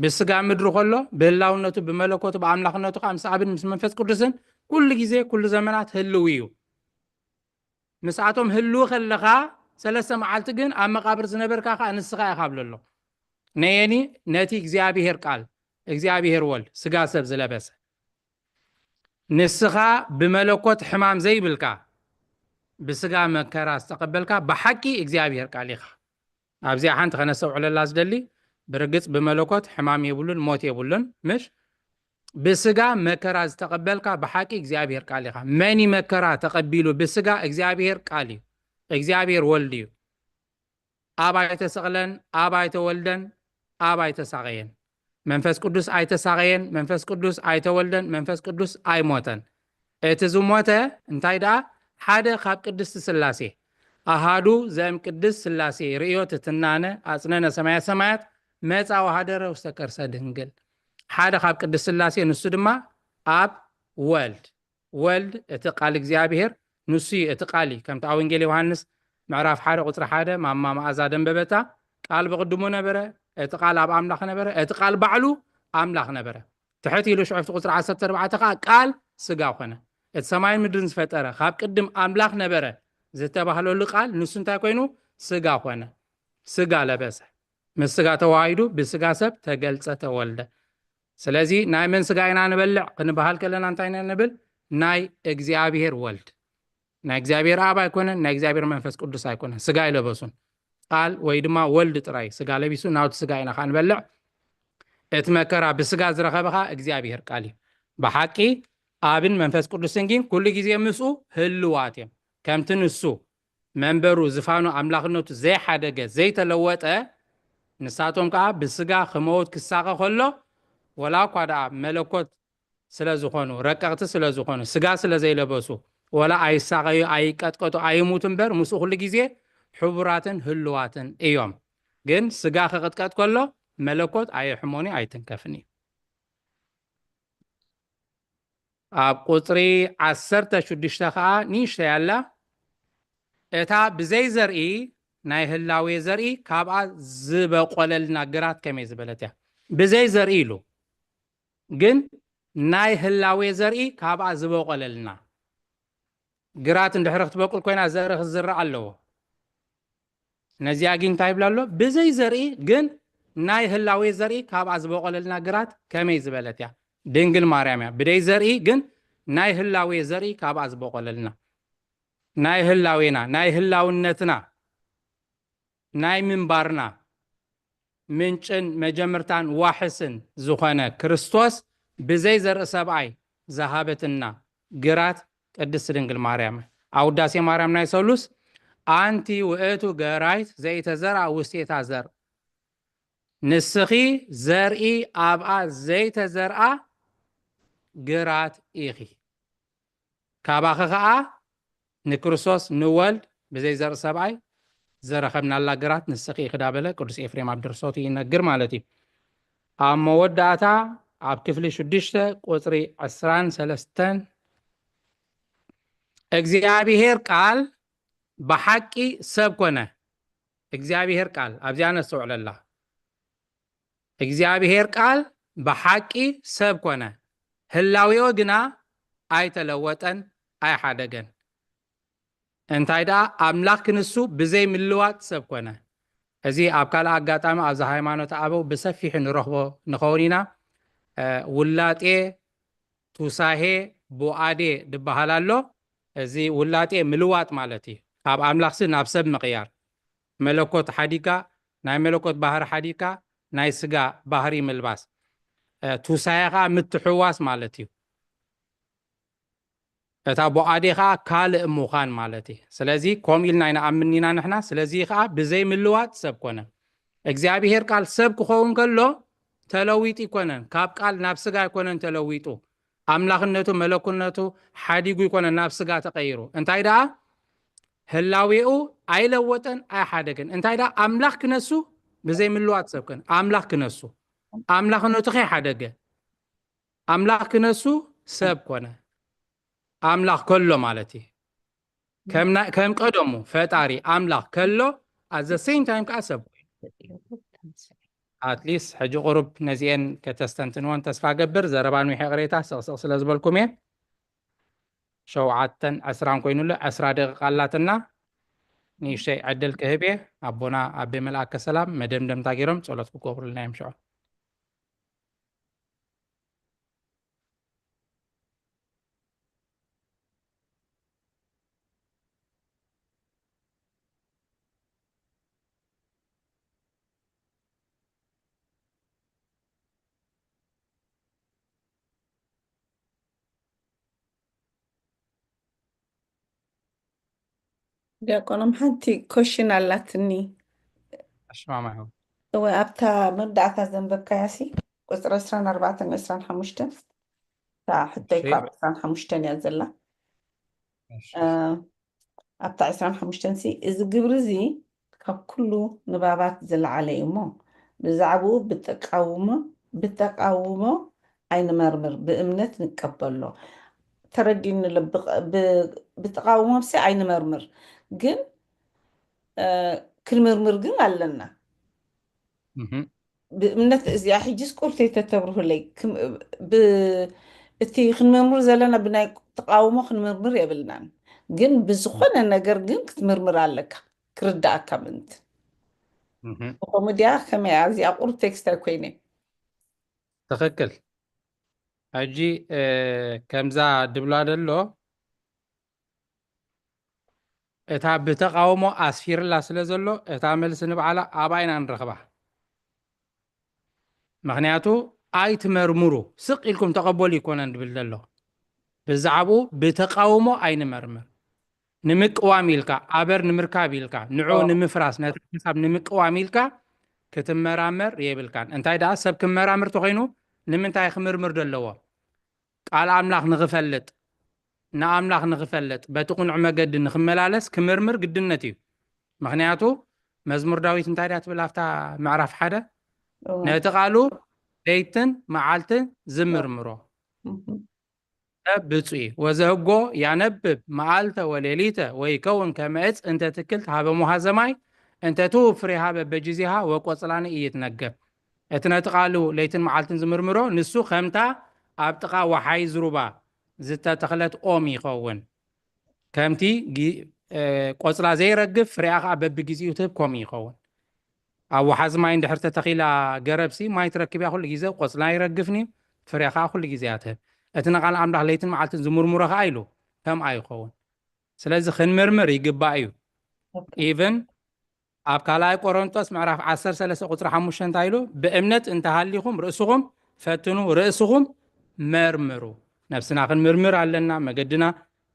[SPEAKER 1] ብስጋ ምድሪ ከሎ ብህላውነቱ ብመለኮቱ ብኣምላኽነቱ ከዓ ምስ ኣብን ምስ መንፈስ ቅዱስን ኩሉ ግዜ ኩሉ ዘመናት ህልው እዩ ምስኣቶም ህልው ከለኻ ሰለስተ መዓልቲ ግን ኣብ መቃብር ዝነበርካ ከዓ ንስኻ ኢኻ ብለሎ ነየኒ ነቲ እግዚኣብሔር ቃል እግዚኣብሔር ወልድ ስጋ ሰብ ዝለበሰ ንስኻ ብመለኮት ሕማም ዘይብልካ ብስጋ መከራ ዝተቀበልካ ብሓቂ እግዚኣብሔር ቃል ኢኻ ኣብዚኣ ሓንቲ ከነሰውዕለላ ዝደሊ ብርግፅ ብመለኮት ሕማም የብሉን ሞት የብሉን ምሽ ብስጋ መከራ ዝተቀበልካ ብሓቂ እግዚኣብሔር ቃል ኢኻ መኒ መከራ ተቀቢሉ ብስጋ እግዚኣብሔር ቃል እዩ እግዚኣብሔር ወልድ እዩ ኣብ ኣይተሰቕለን ኣብ ኣይተወልደን ኣብ ኣይተሳቀየን መንፈስ ቅዱስ ኣይተሳቀየን መንፈስ ቅዱስ ኣይተወልደን መንፈስ ቅዱስ ኣይሞተን እቲ ዝሞተ እንታይ ደኣ ሓደ ካብ ቅድስቲ ስላሴ ኣሃዱ ዘም ቅድስት ስላሴ ርእዮ ትትናነ ኣጽነነ ሰማያት ሰማያት መጻ ወሃደረ ውስተ ከርሰ ድንግል ሓደ ካብ ቅድስት ስላሴ ንሱ ድማ ኣብ ወልድ እቲ ቃል እግዚኣብሔር ንሱ እቲ ቃል ከምቲ ኣብ ወንጌል ዮሃንስ ምዕራፍ 1 ቁጥሪ 1 ማማ መዓዛ ደንበበታ ቃል በቅድሙ ነበረ እቲ ቃል ኣብ ኣምላኽ ነበረ እቲ ቃል ባዕሉ ኣምላኽ ነበረ ትሕት ኢሉ ሽዑፍቲ ቁጥሪ 14 ከዓ ቃል ስጋ ኮነ እቲ ሰማይን ምድርን ዝፈጠረ ካብ ቅድም ኣምላኽ ነበረ ዝተባህለሉ ቃል ንሱ እንታይ ኮይኑ ስጋ ኮነ ስጋ ለበሰ ምስ ስጋ ተዋሂዱ ብስጋ ሰብ ተገልጸ ተወልደ ስለዚህ ናይ መን ስጋ ኢና ንበልዕ ክንበሃል ከለና እንታይ ኢና ንብል? ናይ እግዚኣብሔር ወልድ ናይ እግዚኣብሔር አብ ኣይኮነን፣ ናይ እግዚኣብሔር መንፈስ ቅዱስ ኣይኮነን። ስጋ ይለበሱን ቃል ወይ ድማ ወልድ ጥራይ ስጋ ለቢሱ ናውቲ ስጋ ኢና ካ ንበልዕ። እቲ መከራ ብስጋ ዝረኸበኻ እግዚኣብሔር ቃል እዩ። ብሓቂ ኣብን መንፈስ ቅዱስን ግን ኩሉ ግዜ ምስኡ ህልዋት እዮም። ከምቲ ንሱ መንበሩ ዝፋኑ ኣምላኽነቱ ዘይሓደገ ዘይተለወጠ ንሳቶም ከዓ ብስጋ ክመውት ክሳቐ ከሎ ወላ እኳ ደኣ መለኮት ስለ ዝኾኑ ረቀቕቲ ስለ ዝኾኑ ስጋ ስለ ዘይለበሱ ወላ ኣይሳቐዩ ኣይቀጥቀጡ ኣይሙቱ እምበር ምስኡ ኩሉ ግዜ ሕቡራትን ህልዋትን እዮም። ግን ስጋ ክቕጥቀጥ ከሎ መለኮት ኣይሕሞኒ ኣይትንከፍን እዩ። ኣብ ቁፅሪ 16 ከዓ ንእሽተይ ኣላ እታ ብዘይ ዘርኢ ናይ ህላዌ ዘርኢ ካብኣ ዝበቆለልና ግራት ከመይ ዝበለት እያ። ብዘይ ዘርኢ ኢሉ ግን ናይ ህላዌ ዘርኢ ካብኣ ዝበቆለልና ግራት እንድሕሪ ክትበቁል ኮይና ዘርኢ ክዝራእ ኣለዎ። ነዚኣ ግን እንታይ ይብላ ኣሎ? ብዘይ ዘርኢ ግን ናይ ህላዌ ዘርኢ ካብኣ ዝበቆለልና ግራት ከመይ ዝበለት እያ። ድንግል ማርያም እያ። ብደይ ዘርኢ ግን ናይ ህላዌ ዘርኢ ካብኣ ዝበቆለልና ናይ ህላዌና ናይ ህላውነትና ናይ ምንባርና ምንጭን መጀመርታን ዋሕስን ዝኾነ ክርስቶስ ብዘይ ዘርኢ ሰብኣይ ዝሃበትና ግራት ቅድስት ድንግል ማርያም ኣውዳሴ ማርያም ናይ ሰሉስ ኣንቲ ውእቱ ገራይት ዘይተዘርአ ውስቴታ ዘር ንስኺ ዘርኢ ኣብኣ ዘይተዘርአ ግራት ኢኺ ካባኸ ከዓ ንክርስቶስ ንወልድ ብዘይ ዘርኢ ሰብኣይ ዘረኸብናላ ግራት ንስኺ ክዳበለ ቅዱስ ኤፍሬም ኣብ ድርሰቱ ይነግር ማለት እዩ። ኣብ መወዳእታ ኣብ ክፍሊ 6 ቁፅሪ 23 እግዚአብሔር ቃል ብሓቂ ሰብ ኮነ። እግዚአብሔር ቃል ኣብዚኣ ነስተውዕለላ እግዚአብሔር ቃል ብሓቂ ሰብ ኮነ ህላዊኦ ግና ኣይተለወጠን ኣይሓደገን። እንታይ ደኣ ኣምላኽ ክንሱ ብዘይ ምልዋጥ ሰብ ኮነ። እዚ ኣብ ካልእ ኣጋጣሚ ኣብዚ ሃይማኖት ኣበው ብሰፊሕ ንረኽቦ ንኸውን ኢና። ውላጤ ቱሳሄ ቡኣዴ ድበሃል ኣሎ። እዚ ውላጤ ምልዋጥ ማለት እዩ። ካብ ኣምላኽሲ ናብ ሰብ ምቕያር መለኮት ሓዲካ ናይ መለኮት ባህሪ ሓዲካ ናይ ስጋ ባህሪ ምልባስ ቱሳሄኻ ምትሕዋስ ማለት እዩ። እታ ቡኣዴ ከዓ ካልእ ምዃን ማለት እዩ። ስለዚ ከምኡ ኢልና ይንኣምን ኢና ንሕና። ስለዚ ከዓ ብዘይ ምልዋጥ ሰብ ኮነ። እግዚኣብሔር ቃል ሰብ ክኸውን ከሎ ተለዊጡ ይኮነን። ካብ ቃል ናብ ስጋ ይኮነን ተለዊጡ። ኣምላኽነቱ መለኮትነቱ ሓዲጉ ይኮነን ናብ ስጋ ተቐይሩ። እንታይ ደኣ ህላዌኡ ኣይለወጠን ኣይሓደገን። እንታይ ደኣ ኣምላኽ ክነሱ ብዘይ ምልዋጥ ሰብ ኮነ። ኣምላኽ ክነሱ ኣምላኽነቱ ከይሓደገ ኣምላኽ ክነሱ ሰብ ኮነ። ኣምላኽ ከሎ ማለት እዩ። ከም ቀደሙ ፈጣሪ ኣምላኽ ከሎ ኣዘ ሴም ታይም ከዓ ሰብ ኣትሊስት ሕጂ ቁሩብ ነዚአን ከተስተንትንዎን ተስፋ ገብር ዘረባን ውሒ ቅሬታ ስቕስቕ ስለ ዝበልኩም እየ 7:20 ኮይኑሎ 20 ደቂቃ ኣላትና ንእሽተይ ዕድል ክህብ እየ። ኣቦና ኣቤ መልኣከ ሰላም መደምደምታ ገይሮም ጸሎት ክገብሩልና እዮም ሽዑ።
[SPEAKER 11] ዲያቆኖም ሓንቲ ኮሽን ኣላትኒ
[SPEAKER 1] ኣሽማማይ
[SPEAKER 11] ወይ ኣብታ መዳእታ ዘንበብካያሲ ቁፅሪ 24 25 ሕቶይ ካብ 25 እያ ዘላ ኣብታ 25 ሲ እዚ ግብሪ እዚ ካብ ኩሉ ንባባት ዝለዓለ እዩ እሞ ብዛዕባኡ ብተቃውሞ ኣይንመርምር ብእምነት ንቀበሎ ተረዲን ብተቃውሞ ብሲ ኣይንመርምር ግን ክንምርምር ግን ኣለና ብእምነት እዚኣ ሕጂስ ቁርተይ ተተብርሁለይ እቲ ክንምርምር ዘለና ብናይ ተቃውሞ ክንምርምር የብልናን ግን ብዝኾነ ነገር ግን ክትምርምር ኣለካ ክርዳእካ ምንት ብከምኡ ድያ ከመይ እዚኣ ቁር ቴክስት ኣይኮይነ
[SPEAKER 1] ትክክል ሕጂ ከምዛ ድብላ ደሎ እታ ብተቃውሞ ኣስፊርላ ስለ ዘሎ እታ መልሲ ንበዓላ ኣባይና ንረኽባ ምክንያቱ ኣይትመርምሩ ስቕ ኢልኩም ተቐበሉ ይኮነን ድብል ዘሎ ብዛዕባኡ ብተቃውሞ ኣይንመርምር ንምቅዋም ኢልካ ኣበር ንምርካብ ኢልካ ንዑ ንምፍራስ ነቲ ሓሳብ ንምቅዋም ኢልካ ክትመራመር የብልካን እንታይ ደኣ ሰብ ክመራምር ተኮይኑ ንምንታይ ክምርምር ዘለዎ ቃል ኣምላኽ ንኽፈልጥ ንኣምላኽ ንኽፈልጥ በቲ ቁኑዕ መገዲ ንኽመላለስ ክምርምር ግድነት እዩ ምክንያቱ መዝሙር ዳዊት እንታይ ዳ ትብል ኣፍታ ምዕራፍ 1 ነቲ ቃሉ ለይትን መዓልትን ዝምርምሮ ብፁይ ወዘህጎ ያነብብ መዓልተ ወሌሊተ ወይከውን ከመ ዕፅ እንተ ትክል ሃበ ሙሃ ሰማይ እንተ ትሁብ ፍሬ ሃበ በጊዜሃ ወቆፅላኒ እይትነገብ እቲ ነቲ ቃሉ ለይትን መዓልትን ዝምርምሮ ንሱ ከምታ ኣብ ጥቃ ወሓይ ዝሩባ ዝተተኽለት ኦም ይኸውን ከምቲ ቆፅላ ዘይረግፍ ፍሬኣ ከዓ በቢግዚኡ ትህብ ከምኡ ይኸውን ኣብ ወሓዚ ማይ እንድሕር ተተኺላ ገረብሲ ማይ ትረክብ እያ ኩሉ ግዜ ቆፅላ ይረግፍኒ ፍሬ ከዓ ኩሉ ግዜ ትህብ እቲ ንቃል ኣምላኽ ለይትን መዓልትን ዝምርምሮ ከዓ ኢሉ ከምኣ ይኸውን ስለዚ ክንምርምር ይግባእ እዩ ኢቨን ኣብ ካልኣይ ቆሮንጦስ ምዕራፍ 13 ቁፅሪ 5 እንታይ ኢሉ ብእምነት እንተሃሊኹም ርእስኹም ፈትኑ ርእስኹም መርምሩ ነፍስና ክንምርምር ኣለና መገድና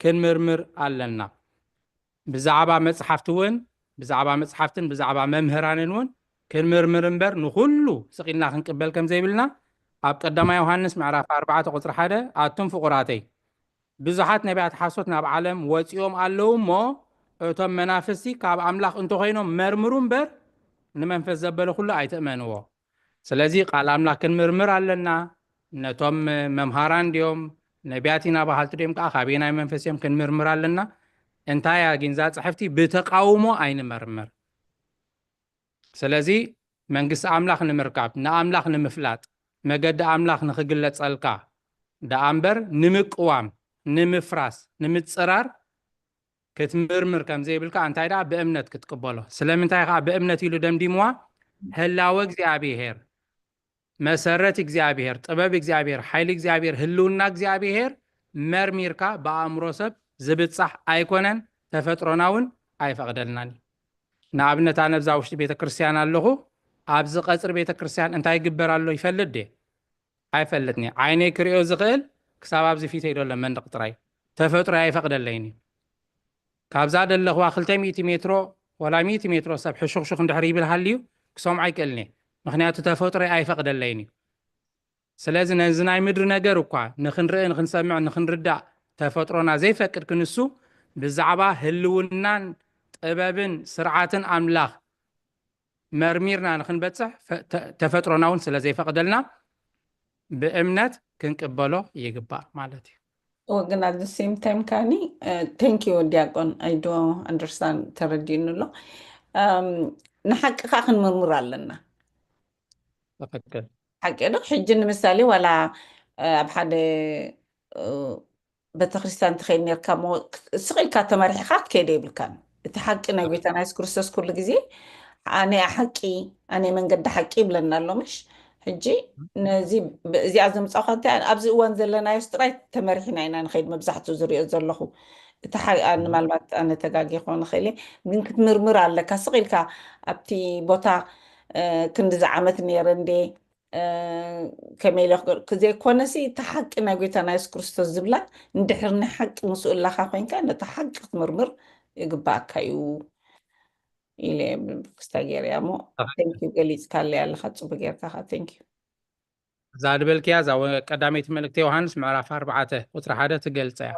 [SPEAKER 1] ክንምርምር ኣለና ብዛዕባ መፅሓፍቲ እውን ብዛዕባ መፅሓፍትን ብዛዕባ መምህራንን እውን ክንምርምር እምበር ንኩሉ ስቂልና ክንቅበል ከም ዘይብልና ኣብ ቀዳማይ ዮሃንስ ምዕራፍ 4 ቁፅሪ 1 ኣቱም ፍቁራተይ ብዙሓት ነቢያት ሓሶት ናብ ዓለም ወፂኦም ኣለዉ እሞ እቶም መናፍስቲ ካብ ኣምላኽ እንተኮይኖም መርምሩ እምበር ንመንፈስ ዘበለ ኩሉ ኣይትእመንዎ ስለዚ ቃል ኣምላኽ ክንምርምር ኣለና ነቶም መምሃራን ድዮም ነቢያት ኢና ባህልቲ ድዮም ከዓ ካበየናይ መንፈስ እዮም ክንምርምር ኣለና እንታይ ኣግንዛ ፅሕፍቲ ብተቃውሞ ኣይንመርምር ስለዚ መንግስቲ ኣምላኽ ንምርካብ ንኣምላኽ ንምፍላጥ መገዲ ኣምላኽ ንኽግለፀልካ ደኣ እምበር ንምቅዋም ንምፍራስ ንምፅራር ክትምርምር ከም ዘይብልካ እንታይ ደኣ ብእምነት ክትቅበሎ ስለምንታይ ከዓ ብእምነት ኢሉ ደምዲምዋ ህላወ እግዚኣብሔር መሰረት እግዚኣብሔር ጥበብ እግዚኣብሔር ሓይሊ እግዚኣብሔር ህልውና እግዚኣብሔር መርሚርካ ብኣእምሮ ሰብ ዝብፃሕ ኣይኮነን ተፈጥሮና እውን ኣይፈቅደልናን ንኣብነት ኣነ ብዛ ውሽጢ ቤተ ክርስቲያን ኣለኹ ኣብዚ ቀፅሪ ቤተ ክርስቲያን እንታይ ይግበር ኣሎ ይፈልጥ ደ ኣይፈልጥኒ ዓይነይ ክሪኦ ዝኽእል ክሳብ ኣብዚ ፊት ይደሎ መንደቕ ጥራይ ተፈጥሮ ኣይፈቅደለይኒ ካብዛ ደለኽዋ 200 ሜትሮ ወላ 100 ሜትሮ ሰብ ሕሹክሹክ እንድሕር ይብል ሃልዩ ክሰምዖ ኣይክእልኒ ምክንያቱ ተፈጥሮ ኣይፈቅደለይኒ ስለዚ ነዚ ናይ ምድሪ ነገር እኳ ንክንርኢ ንክንሰምዕ ንክንርዳእ ተፈጥሮና ዘይፈቅድ ክንሱ ብዛዕባ ህልውናን ጥበብን ስርዓትን ኣምላኽ መርሚርና ንክንበፅሕ ተፈጥሮና እውን ስለ ዘይፈቅደልና ብእምነት ክንቅበሎ ይግባእ ማለት እዩ
[SPEAKER 11] ወግን at the same time ካኒ thank you ዲያቆን I do understand ተረዲኑሎ ንሓቅኻ ክንምርምር ኣለና
[SPEAKER 1] ተፈቅድ
[SPEAKER 11] ሓቂ ዶ ሕጂ ንምሳሌ ዋላ ኣብ ሓደ ቤተክርስትያን ትኸይድ ነርካ ሞ ስቂልካ ተመሪሕካ ክትከይደ የብልካን እቲ ሓቂ ናይ ጎይታና የሱስ ክርስቶስ ኩሉ ግዜ ኣነ ሓቂ ኣነ መንገዲ ሓቂ ይብለና ኣሎ ምሽ ሕጂ ነዚ እዚኣ ዘምፃእካ እንታይ ኣብዚ እዋን ዘለናዮ ጥራይ ተመሪሕና ኢና ንኸይድ መብዛሕትኡ ዝሪኦ ዘለኹ እቲ ንማልባት ኣነ ተጋጊ ክኾን ክእል ግን ክትምርምር ኣለካ ስቂልካ ኣብቲ ቦታ ክንዲ ዓመት ነይረ እንዴ ከመይ ኢለ ዘይኮነሲ እቲ ሓቂ ናይ ጎይታና የሱስ ክርስቶስ ዝብላ እንድሕር ናይ ሓቂ ምስኡ ኣለካ ኮይንካ ነቲ ሓቂ ክትምርምር ይግባእካ እዩ ኢለ ክስታ ገይርያ እሞ ቴንኪዩ ገሊፅካለ ኣለካ ፅቡቅ ጌርካ ካ ቴንኪዩ
[SPEAKER 1] እዛ ድበልክያ እዛ ቀዳመይቲ መልእክቲ ዮሃንስ ምዕራፍ 4 ቁፅሪ 1 ትገልፀ እያ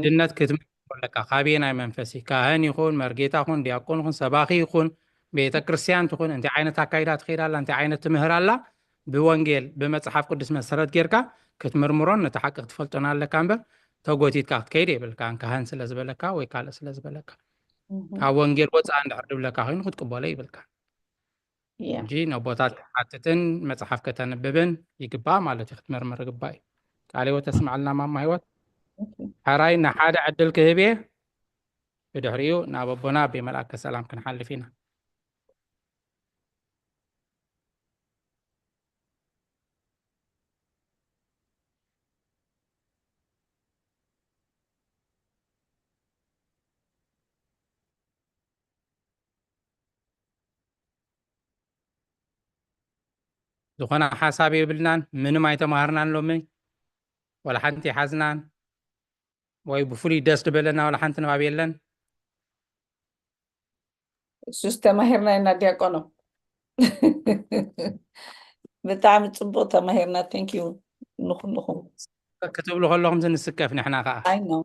[SPEAKER 1] ድነት ክትምርምር ኣለካ ካበየናይ መንፈሲ ካህን ይኹን መርጌታ ይኹን ዲያቆን ይኹን ሰባኺ ይኹን ቤተ ክርስቲያን ትኹን እንታይ ዓይነት ኣካይዳ ትኸይድ ኣላ እንታይ ዓይነት ትምህር ኣላ ብወንጌል ብመፅሓፍ ቅዱስ መሰረት ጌርካ ክትምርምሮን ነቲ ሓቂ ክትፈልጦና ኣለካ እምበር ተጎቲትካ ክትከይድ የብልካን ካህን ስለ ዝበለካ ወይ ካልእ ስለ ዝበለካ ካብ ወንጌል ወፃእ እንድሕር ድብለካ ኮይኑ ክትቅበሎ ይብልካ እንጂ ነቦታት ክትሓትትን መፅሓፍ ከተንብብን ይግባእ ማለት እዩ ክትምርምር ይግባእ እዩ ቃል ህይወት ተስማዕልና ማማ ህይወት ሓራይ ንሓደ ዕድል ክህብ እየ ብድሕሪኡ ናብ ኣቦና ብመልኣከ ሰላም ክንሓልፍ ኢና ዝኾነ ሓሳብ የብልናን ምንም ኣይተማሃርናን ሎሚ ወላ ሓንቲ ሓዝናን ወይ ብፍሉይ ደስ ድበለና ወላ ሓንቲ ንባብ የለን
[SPEAKER 11] እሱስ ተማሂርና ኢና ዲያቆኖ ብጣዕሚ ፅቡቅ ተማሂርና ቴንኪዩ ንኩልኩም
[SPEAKER 1] ክትብሉ ከለኹም ንስከፍ ንሕና ከዓ
[SPEAKER 11] ኣይ ኖ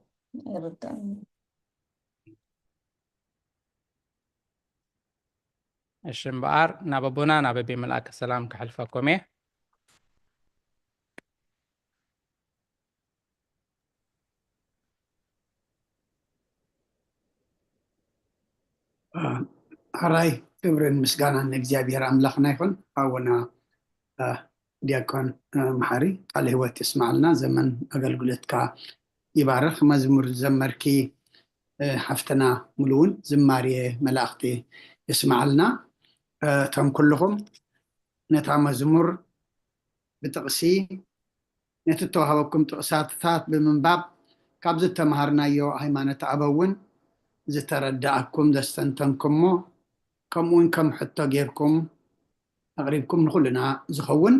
[SPEAKER 1] እሺ እምበኣር ናብ ኣቦና ናብ ኣቤ መልኣከ ሰላም ክሕልፈኩም እየ
[SPEAKER 3] هراي كبرن مسجانا نجزابير أملاخنا يكون أونا دياكون محاري على هو تسمع لنا زمن أقل قلتك يبارخ مزمور زمركي حفتنا ملون زماري ملاختي يسمع لنا تم كلهم نتا مزمور بتقسي نتتوهبكم تقساتات بمنباب كابز التمهرنا يو هيمانة أبوون زتردأكم دستنتنكمو كمون كم حتى غيركم أغريبكم نخلنا زخون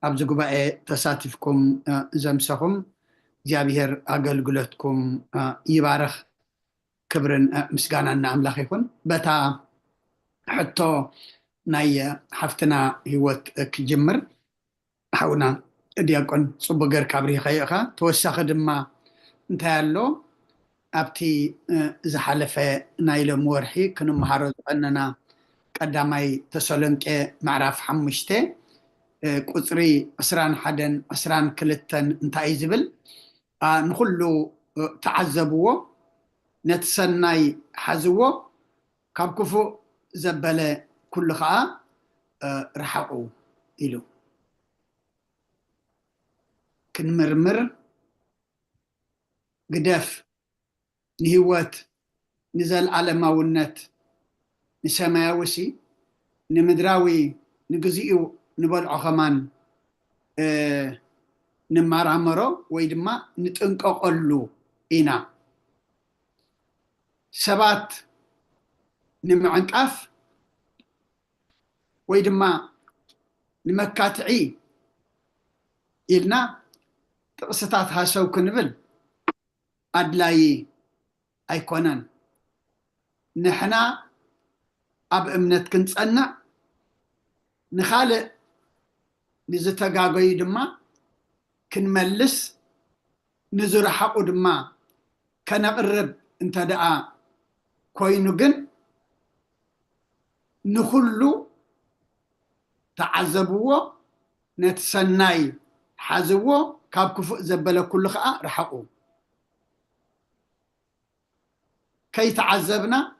[SPEAKER 3] أبز قبائي تساتفكم زمسهم جابير أقل قلتكم يبارخ كبرن مسقانا نعملاخ يكون بتا حتى ناي حفتنا هيوت كجمر حاونا دياقون صبقر كابري خيخا توساخ دما انتهالو أبتي زحلفة نايلم ورحي كنو مهارض أننا قدامي تسولنك معرف حمشته قطري أسران حدن أسران كلتن انتاي زبل نخلو تعذبوه نتسناي حزوه كابكفو زبالة كل خاء رحقو إلو كنمرمر قدف نهوات نزل على ماونت نسماوسي نمدراوي نقزيو نبلعو خمان نمارامرو ويدما نتنققلو إنا سبات نمعنقف ويدما نمكاتعي إلنا تقصتات هاسو كنبل أدلاي أيكونان نحنا أب أمنت كنت أنا نخالق نزتقاقي دما كنملس نزور حقو دما كنقرب انت دعا كوينو جن نخلو تعذبوه نتسناي حازوه كاب كفؤ زبلا كل خاء رحقو كي تعذبنا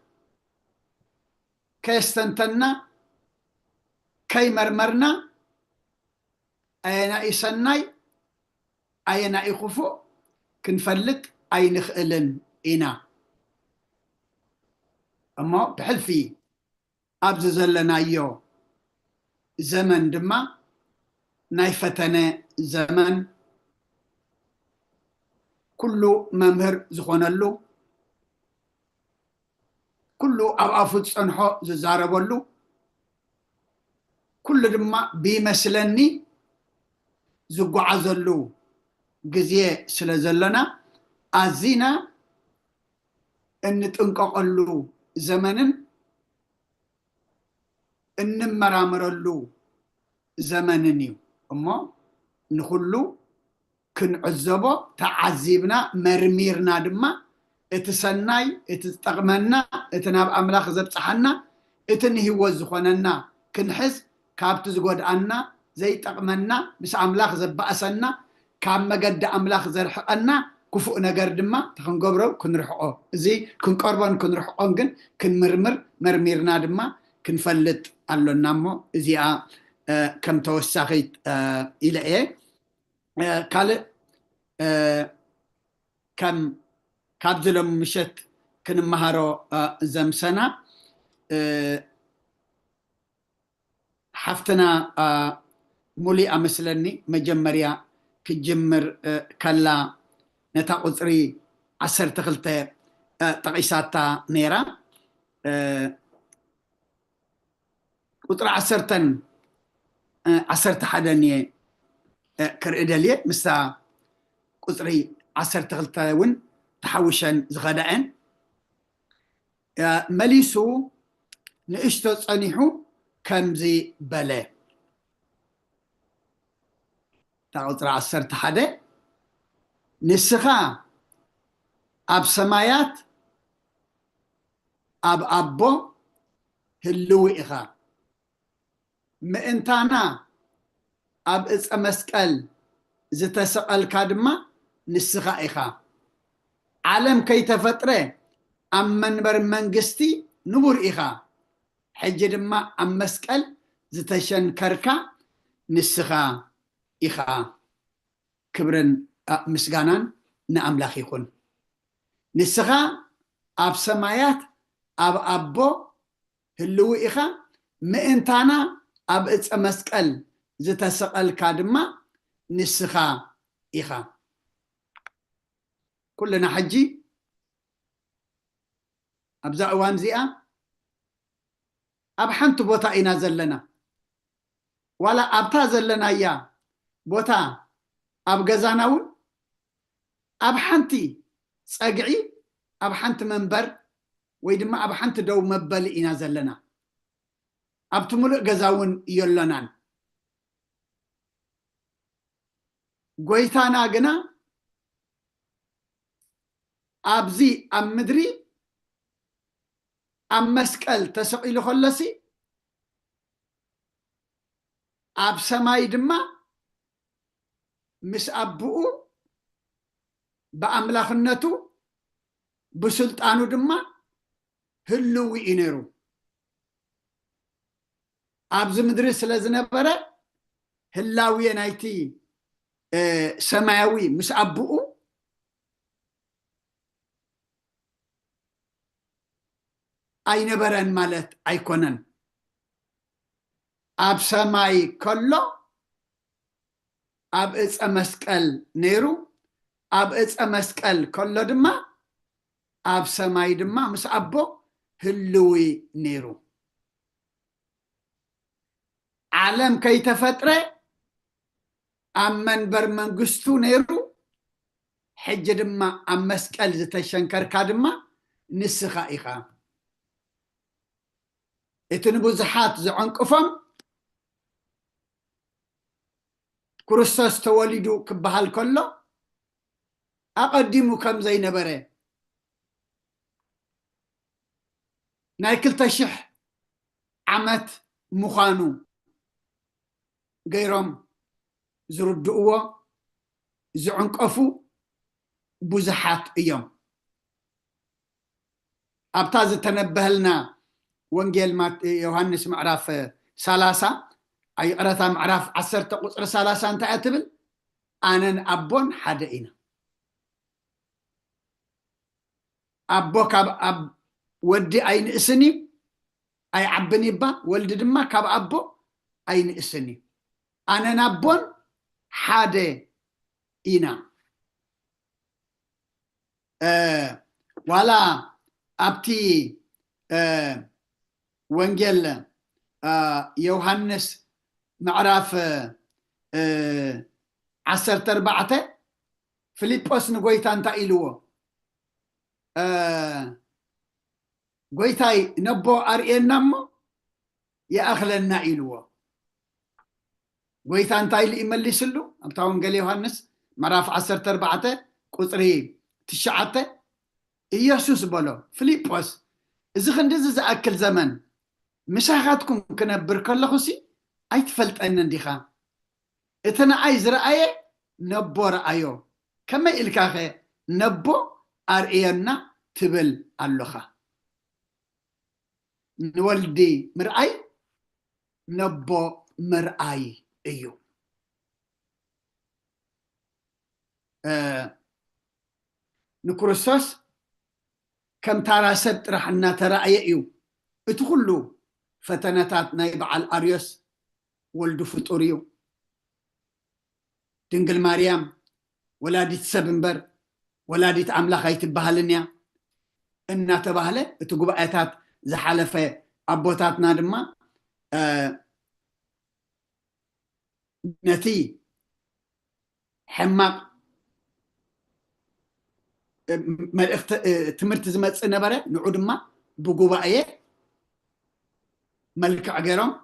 [SPEAKER 3] كي استنتنا كي مرمرنا أينا إسناي أينا إخفو كنفلت أي نخئلن إنا أما بحلفي أبز زلنا يو زمن دما نايفتنا زمن كله ممهر زخونلو كله أبعفت صنحو ززاربولو كل دما بيمسلني زقو عزلو قزيه سلزلنا أزينا ان تنققلو زمنن ان مرامرلو زمننيو اما نخلو كنعزبو تعذيبنا مرميرنا دما اتسناي اتستغمنا اتناب املاخ زبصحنا اتنهي وزخوننا كنحس كابت زغودانا زي تقمنا بس املاخ زبأسنا كام مقد املاخ زرحقنا كفؤ نجار دما تخنقبرو كنرحقو زي كنقربان كنرحقون جن كنمرمر مرميرنا دما كنفلت على النامو زي كم توساقيت إلى إيه كاله كم كابزلهم مشت كنمهارو زمسنا حفتنا مولي أمسلني مجمريا كجمر كلا نتا قصري 10 تقيساتا نيرا قطر 10
[SPEAKER 16] عسرت حدني كرئدلية مسا قصري عسرت غلطاون تحوشن زغداءن مليسو نئشتو صنيحو كمزي بلا تعطر عسرت حدا نسخا أب سمايات أب أبو هلوي إخا مئنتانا أب إس أمسكال زتسقل كادما نسخا إخا عالم كي تفتره أم منبر منجستي نبور إخا حجد ما أم مسكال زتشن كركا نسخا إخا كبرن مسجانان نأملاخ يكون نسخا أب سمايات أب أبو هلو إخا مئنتانا أب إتس مسكال زتسقل كادما نسخا إخا كلنا حجي أبزا أوان زيئة أب حنتو بوتا إنا زلنا ولا أبتا زلنا إياه بوتا أب غزاناون أب حنتي سأقعي أب حنت منبر ويدما أب حنت دو مبال إنا زلنا أب تملق غزاون يولنان قويتانا قنا أبزي أم مدري أم مسكال تسقيل خلصي أب سماي دما مس أبوه بأملاخنتو بسلطانو دما هلوي إنيرو أبز مدرس لزنبرة هلاوي نايتي سماوي مس أبوه أي نبرن مالت أيكونن أب سماي كله أب إس أمسكال نيرو أب إس أمسكال كله دما أب سماي دما مس أبو هلوي نيرو عالم كي تفتره أمن برمنقستو نيرو حج دما أم مسكال زتشنكر كادما نسخا إخا اتنبو زحات زعنقفم كريستوس تولدو كبهال كله أقدمو كم زي نبره نايكل تشح عمت مخانو غيرهم زردقوا زعنقفو بزحات ايام أبتاز تنبهلنا وانجيل يوحنس معرف 30 أي قرأتها معرف 10 قصر 30 انت أتبل أنا أبون حدئنا أبو كاب أب ودي أين إسني أي عبني با ولد دما كاب أبو أين إسني أنا نبون حدئنا ولا أبتي وانجيل يوحنس معرف 14 فيليبوس نقويتا انتا إلوه قويتاي نبو أرئين نمو يا أخلنا إلوه قويتا انتا إلي إمليس له أبتا وانجيل يوحنس معرف 14 قطري 9 إيسوس بلو فيليبوس إذا خندز أكل زمن مساحاتكم كنبر كله سي أي تفلت أن نديخا إتنا عايز رأيه نبو رأيه كما إلكاخي نبو أرئينا تبل اللخا نولدي مرأي نبو مرأي إيو نكروسوس كم ترى سبت رحنا ترى أيئيو اتخلو فتنتات نايب على الأريوس ولدو فطوريو تنقل مريم ولادت سبنبر ولادت أملاخ يتبهلنيا إنا تبهله اتقوب آياتات زحالفة أبوتاتنا دما نتي حماق ملእخت تمرت زمص نبره نعودما بغبايه ملكع غيرهم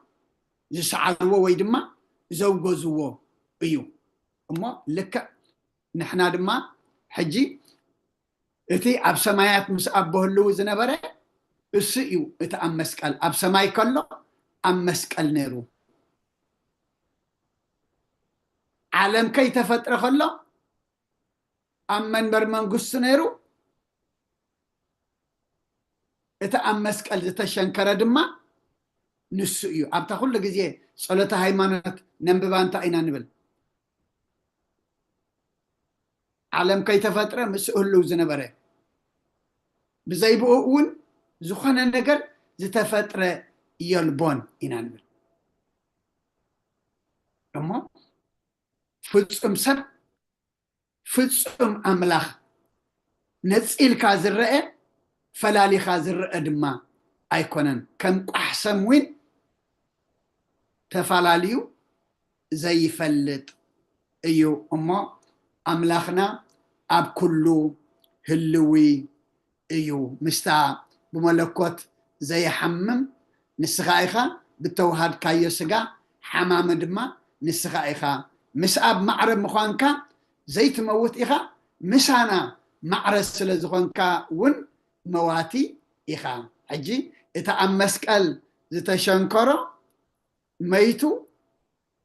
[SPEAKER 16] يسعلوا ويدما زوجزوا ايو اما لك نحنا دما حجي اتي اب سمايات مس ابهلو زنبره اسيو اتا ام مسقل اب سماي كله ام مسقل نيرو عالم كي تفطر خلو ام منبر منغس نيرو اتا ام مسقل تشنكر دما نسيو ابتا كل غزي صلاه هايمانوت ننببانتا اينا نبل عالم كي تفطر مسؤلو زنبره بزيبون زخنا نجر زتفطر يلبون اينا نبل اما فصم سب فصم املاخ نصيل كازرئ فلالي خازرئ دما ايكونن كم احسن وين تفلاليو زي فلت ايو اما املاخنا اب كله هلوي ايو مستا بملكوت زي حمم نسخايخا بالتوهاد كايو سغا حمام دما نسخايخا مساب معرب مخانكا زي تموت إخا مسانا معرس سلزخونكا ون مواتي إخا حجي إتا أم مسكال زتشنكرو ميتو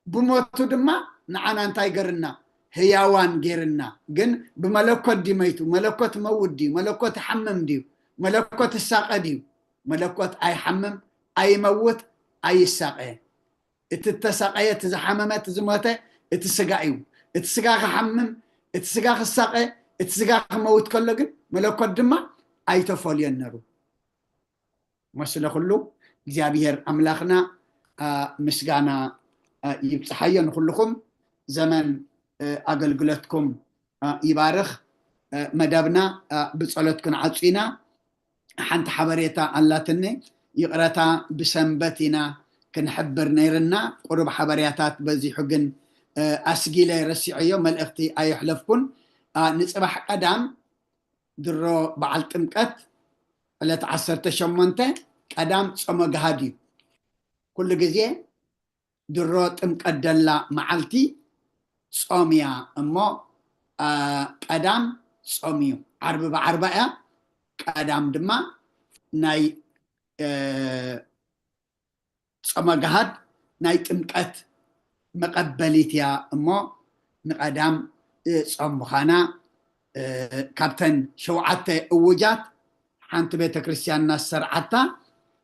[SPEAKER 16] بموتو دما نعانا انتاي قرنا هياوان غيرنا جن بملكوت دي ميتو ملكوت مود دي ملكوت حمم دي ملكوت الساقة دي ملكوت أي حمم أي موت أي الساقة اتتساقية تزحممت زموته اتسقايو اتسقاخ حمم اتسقاخ الساقة اتسقاخ موت كله ملكوت دما أي تفولين نرو مسلا كله እግዚአብሔር أملاخنا مسقانا يبصحيا كلكم زمن أقلقلتكم يبارخ مدابنا بصلتكم عطينا حنت حبريتا اللاتني يقرتا بسنبتنا كنحبر نيرنا قرب حبرياتات بزي حقن أسقيلة رسيعية ملأختي أيحلفكن نصبح قدام درو بعلتمكت اللي تعسرت شمونته قدام صمغهادي كل جزء درو تمكت دلا معلتي صوميا أما قدام صوميو عرب بعربة قدام دما ناي صمغهاد ناي تمكت مقبليت يا أما نقدام صوم بخانا كابتن شوعت أوجات حانت بيت كريستيان نصر عطا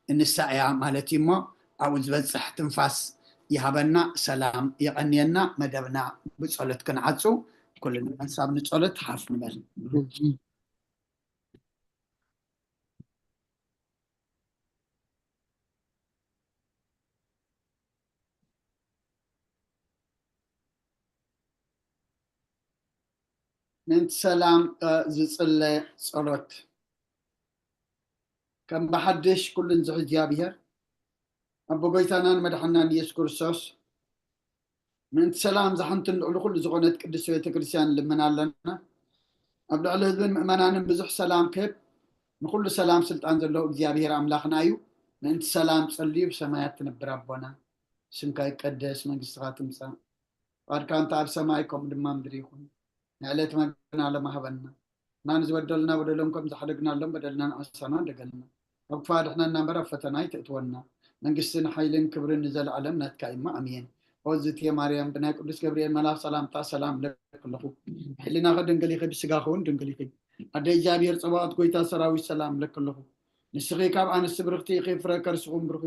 [SPEAKER 16] النساء مالتي ما أو زبزح تنفاس يهبنا سلام يغنينا مدبنا بصلت كنعصو كلنا نصاب نصلت حاف نبل من سلام زصل صلوت كم بحدش كل نزعج يا بير أبو بيتنا مدحنا يشكر السوس من سلام زحنت كل زغنت قدس بيت كريستيان لمن لنا أبدا على هذن مؤمنان بزح سلام كيف نقول سلام سلطان زلو እግዚአብሔር أملاخنا أيو من سلام صلي بسمايات نبر ربنا سمك يقدس منግስትኻ ትምጻእ ቃልካ እንተ ኣብ ሰማይ ከም ድማ ምድሪ ይኹን ንዕለት መግብና ለማህበና ናን ዝበደልና በደሎም ከም ዝሓደግናሎም በደልና ንኣሰና እንደገልና ኣብ ክፋድሕና እናንበረ ፈተና ይትእትወና መንግስትን ሓይልን ክብርን ንዘለዓለም ናትካ ኢማ ኣሜን ወዝት የማርያም ብናይ ቅዱስ ገብርኤል መልአክ ሰላምታ ሰላም ለክለኹ ሕሊና ከድንግል ይኽድ ስጋ ኸውን ድንግል ይኽድ ኣደ እግዚአብሔር ፀባኦት ጎይታ ሰራዊት ሰላም ለክለኹ ንስኺ ካብ ኣንስቲ ብርክቲ ኢኺ ፍረ ከርስኹም ብርኺ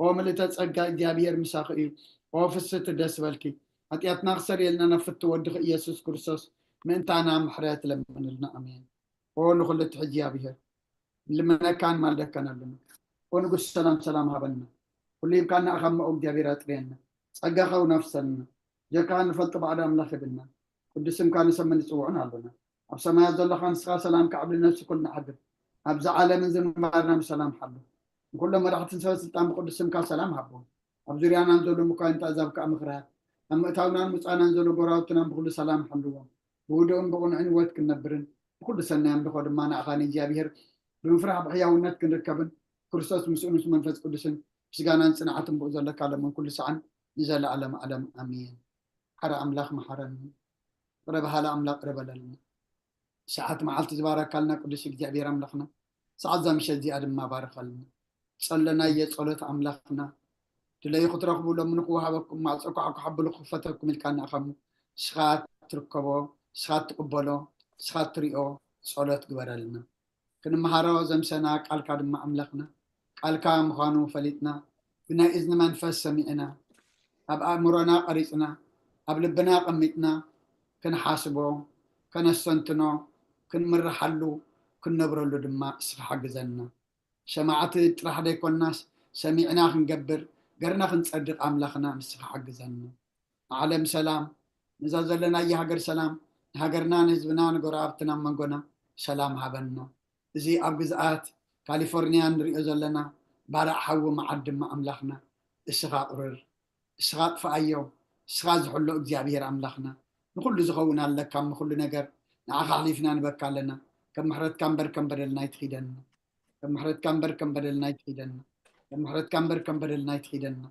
[SPEAKER 16] ኦ ምልዕተ ጸጋ እግዚአብሔር ምሳኺ እዩ ኦ ፍስቲ ደስ በልኪ ኃጢአትና ክሰርየልና ነፍቲ ወድኺ ኢየሱስ ክርስቶስ ምእንታና ምሕረት ለምንልና ኣሜን ኦ ንኹልት ሕጂ እግዚአብሔር ልመነካን ማልደከን ኣለና ኦ ንጉስ ሰላም ሰላም ሃበና ኩሎም ካና ኣኸመኦ እግዚአብሔር ኣጥርየና ጸጋኸው ነፍሰልና ጀካን ንፈልጥ ባዕድ ኣምላኽ ይብልና ቅዱስም ካን ሰምን ጽውዕን ኣለና ኣብ ሰማያት ዘለኻ ንስኻ ሰላም ከዓብል ነፍሲ ኩልና ሓድር ኣብዚ ዓለምን ዝንባርና ሰላም ሓሉ ኩሎም መራሕትን ሰበ ስልጣን ብቅዱስም ካ ሰላም ሃቦ ኣብ ዙርያና ዘሎ ምኳን ተዛብካ ምኽራት
[SPEAKER 3] أتاونا مصانا زلو قراوتنا بكل سلام حلوة بودون بقون عنوات كنبرن بكل سنة بخود ما نعخاني جابير بمفرح بحياونات كنركبن كرسوس مسؤولس منفس قدسن سجانا صناعتهم بوزل لك على من كل سعن نزل علم علم امين حر املاخ محرن رب هلا املاك رب لنا ساعات معلت تبارك لنا قدس እግዚአብሔር املاخنا ساعات زمش دي ادم ما بارك لنا صلنا يصلت املاخنا تلاقي خطرخبوا لهم نخو هبكم مع صقعكم حبلوا خفتكم الكان اخم سخات تركبوا سخات تقبلوا سخات تريو صلات جبرلنا كن مهارو زمسنا قال كادم املاخنا قال كام خانو فليتنا بنا اذن منفس سمعنا اب امرنا قريصنا اب لبنا قمتنا كن حاسبو كن سنتنو كن مرحلو كن نبرلو دما اسف حجزنا شماعت طرح ديكوناس سمعنا خنقبر قرنا خنصدق املاخنا اسف حجزنا عالم سلام نزازلنا يا هاجر سلام هاجرنا حزبنا نغرابتنا منغنا سلام هبنا زي ابغزات كاليفورنيا نريو زلنا بارع حو معدم ما املاخنا اسخاء قرر اسخاء فايو اسخاء زحلو እግዚአብሔር املاخنا نكل زخونا لك كم كل ነገር نعخ حليفنا نبكى لنا كم محرت كم بدلنا يتخيدنا كم محرت كم بدلنا يتخيدنا كم محرت كم بدلنا يتخيدنا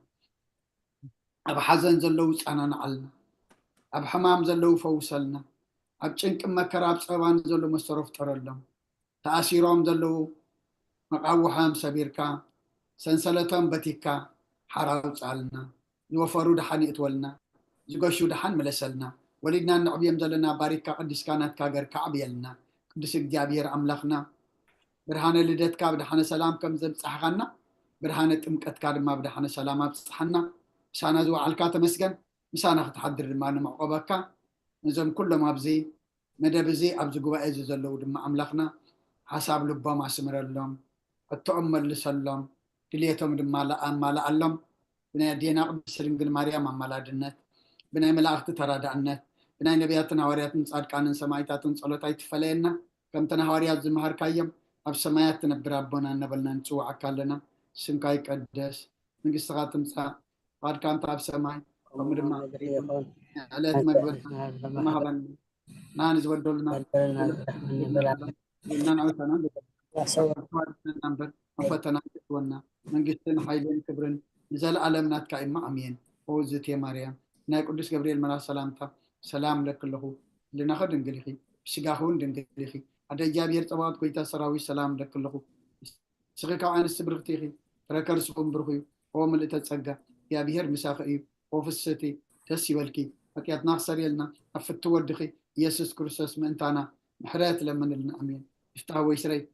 [SPEAKER 3] اب حزن زلو صاننا علنا اب حمام زلو فوسلنا اب ጭንቅ መከራ ጸባን ዘሎ መሰረፍ ጠረለም ተአሲሮም ዘሎ مقاوحام سبيركا سنسلتهم بتيكا حراو صالنا يوفروا دحان يتولنا زغشو دحان ملسلنا ولدنا نعبيم زلنا باركا قدس كانت كاغر كعبيلنا قدس እግዚአብሔር املاخنا برهان لدتكا بدحان سلام كم زبصحنا برهان ጥምቀትካ ድማ بدحان سلام ابصحنا شانا زو علكا تمسكن مشانا تحضر ما معقبك نزم كلهم ابزي مدبزي ابز غبا ازي زلو ድማ املاخنا حساب لبا ما سمرلهم التأمل لسلم دليتهم دما لا أملا علم بنا دينا قدس رنجل مريم أملادنت بنا ملاخت ترادعنت بنا نبياتنا هورياتنا صادقان سمايتاتن صلوتاي تفلينا كم تنا هوريات زمهر كايم اب سمايات نبر ربنا نبلنا نصوع كالنا سمكاي قدس منغستغا تمصا قادكان تاب سماي ومدما علات مغبر ما هبن نانز ودولنا نعوتنا نمبر فتنا ونا من قلتنا حيلين كبرن نزل علمنا كائما امين اوزت يا مريم نا قدس جبريل ملا سلامتا سلام لك له لناخذ انجليخي شغاخون دنجليخي ادا جابير طبات كويتا سراوي سلام لك له شغكا عن السبرختيخي ركرسكم برخي هو من تتصقى يا بير مساخي وفستي تسيولكي فكياتنا خسريلنا افت ودخي يسوع كريستوس من تانا محرات لمن لنا امين افتحوا يسري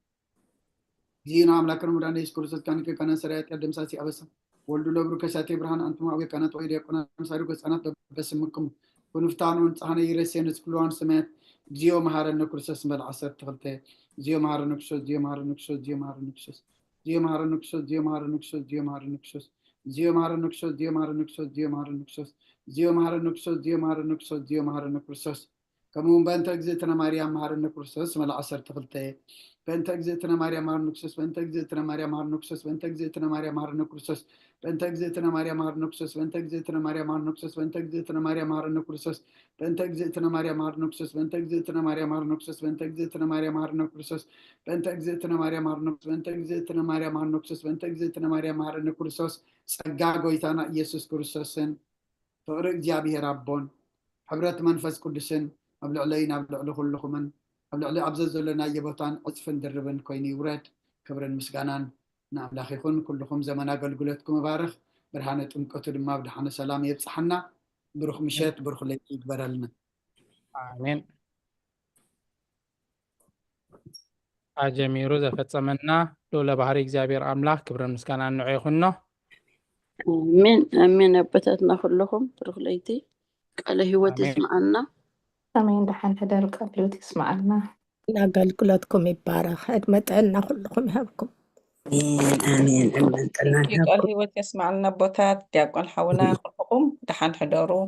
[SPEAKER 3] زينا املاكن مدان يسوع كريستوس كان سريات قدم ساسي ابس ولد لبر كساتي برهان انتم ابي كانت ويد يكون مسارو كسانات بسمكم ونفتانون صحنا يرسين كلوان سمات زيو مهارن كريستوس مال 10 تغلته زيو مهارن كريستوس زيو مهارن كريستوس زيو مهارن كريستوس زيو مهارن كريستوس زيو مهارن كريستوس زيو مهارن كريستوس زيو مهارن كريستوس زيو مهارن كريستوس زيو مهارن كريستوس زيو مهارن كريستوس زيو مهارن كريستوس زيو مهارن كريستوس كمون بنت اجزتنا مريم مهارن كريستوس مال 10 تغلته بنت اجزتنا مريم مهارن كريستوس بنت اجزتنا مريم مهارن كريستوس بنت اجزتنا مريم مهارن كريستوس بنت اجزتنا مريم مهارن كريستوس بنت اجزتنا مريم مهارن كريستوس بنت اجزتنا مريم مهارن كريستوس بنت اجزتنا مريم مهارن كريستوس بنت اجزتنا مريم مهارن كريستوس بنت اجزتنا مريم مهارن كريستوس بنت اجزتنا مريم مهارن كريستوس بنت اجزتنا مريم مهارن كريستوس بنت اجزتنا مريم مهارن كريستوس ጸጋ ጎይታና ኢየሱስ ክርስቶስን ፍቅሪ እግዚአብሔር አቦን ሕብረት መንፈስ ቅዱስን ኣብ ልዕለይና ኣብ ልዕሊ ኩልኹምን ኣብ ልዕሊ ኣብዘ ዘለና የቦታን ዕፅፍን ድርብን ኮይኑ ይውረድ ክብርን ምስጋናን ንኣምላኽ ይኹን ኩልኹም ዘመን ኣገልግሎትኩም ባርኽ ብርሃነ ጥምቀቱ ድማ ብድሓነ ሰላም የብፅሐና ብሩኽ ምሸት ብሩኽ ለይቲ ይግበረልና
[SPEAKER 1] አሜን አጀሚሩ ዘፈጸመና ሎለ ባህሪ እግዚአብሔር አምላክ ክብርን ምስጋናን ንዑ ይኹኖ
[SPEAKER 4] امين امين ابتاتنا كلكم بروح ليتي قال هيوت اسمعنا
[SPEAKER 13] امين دحان حدر قبلوت يسمعنا
[SPEAKER 6] አገልግሎትኩም ይባረክ እድመጠና ሁሉኩም ይሃብኩም
[SPEAKER 7] امين امين
[SPEAKER 11] قال هيوت يسمعنا بوتات دياقون حونا كلكم دحان حدروا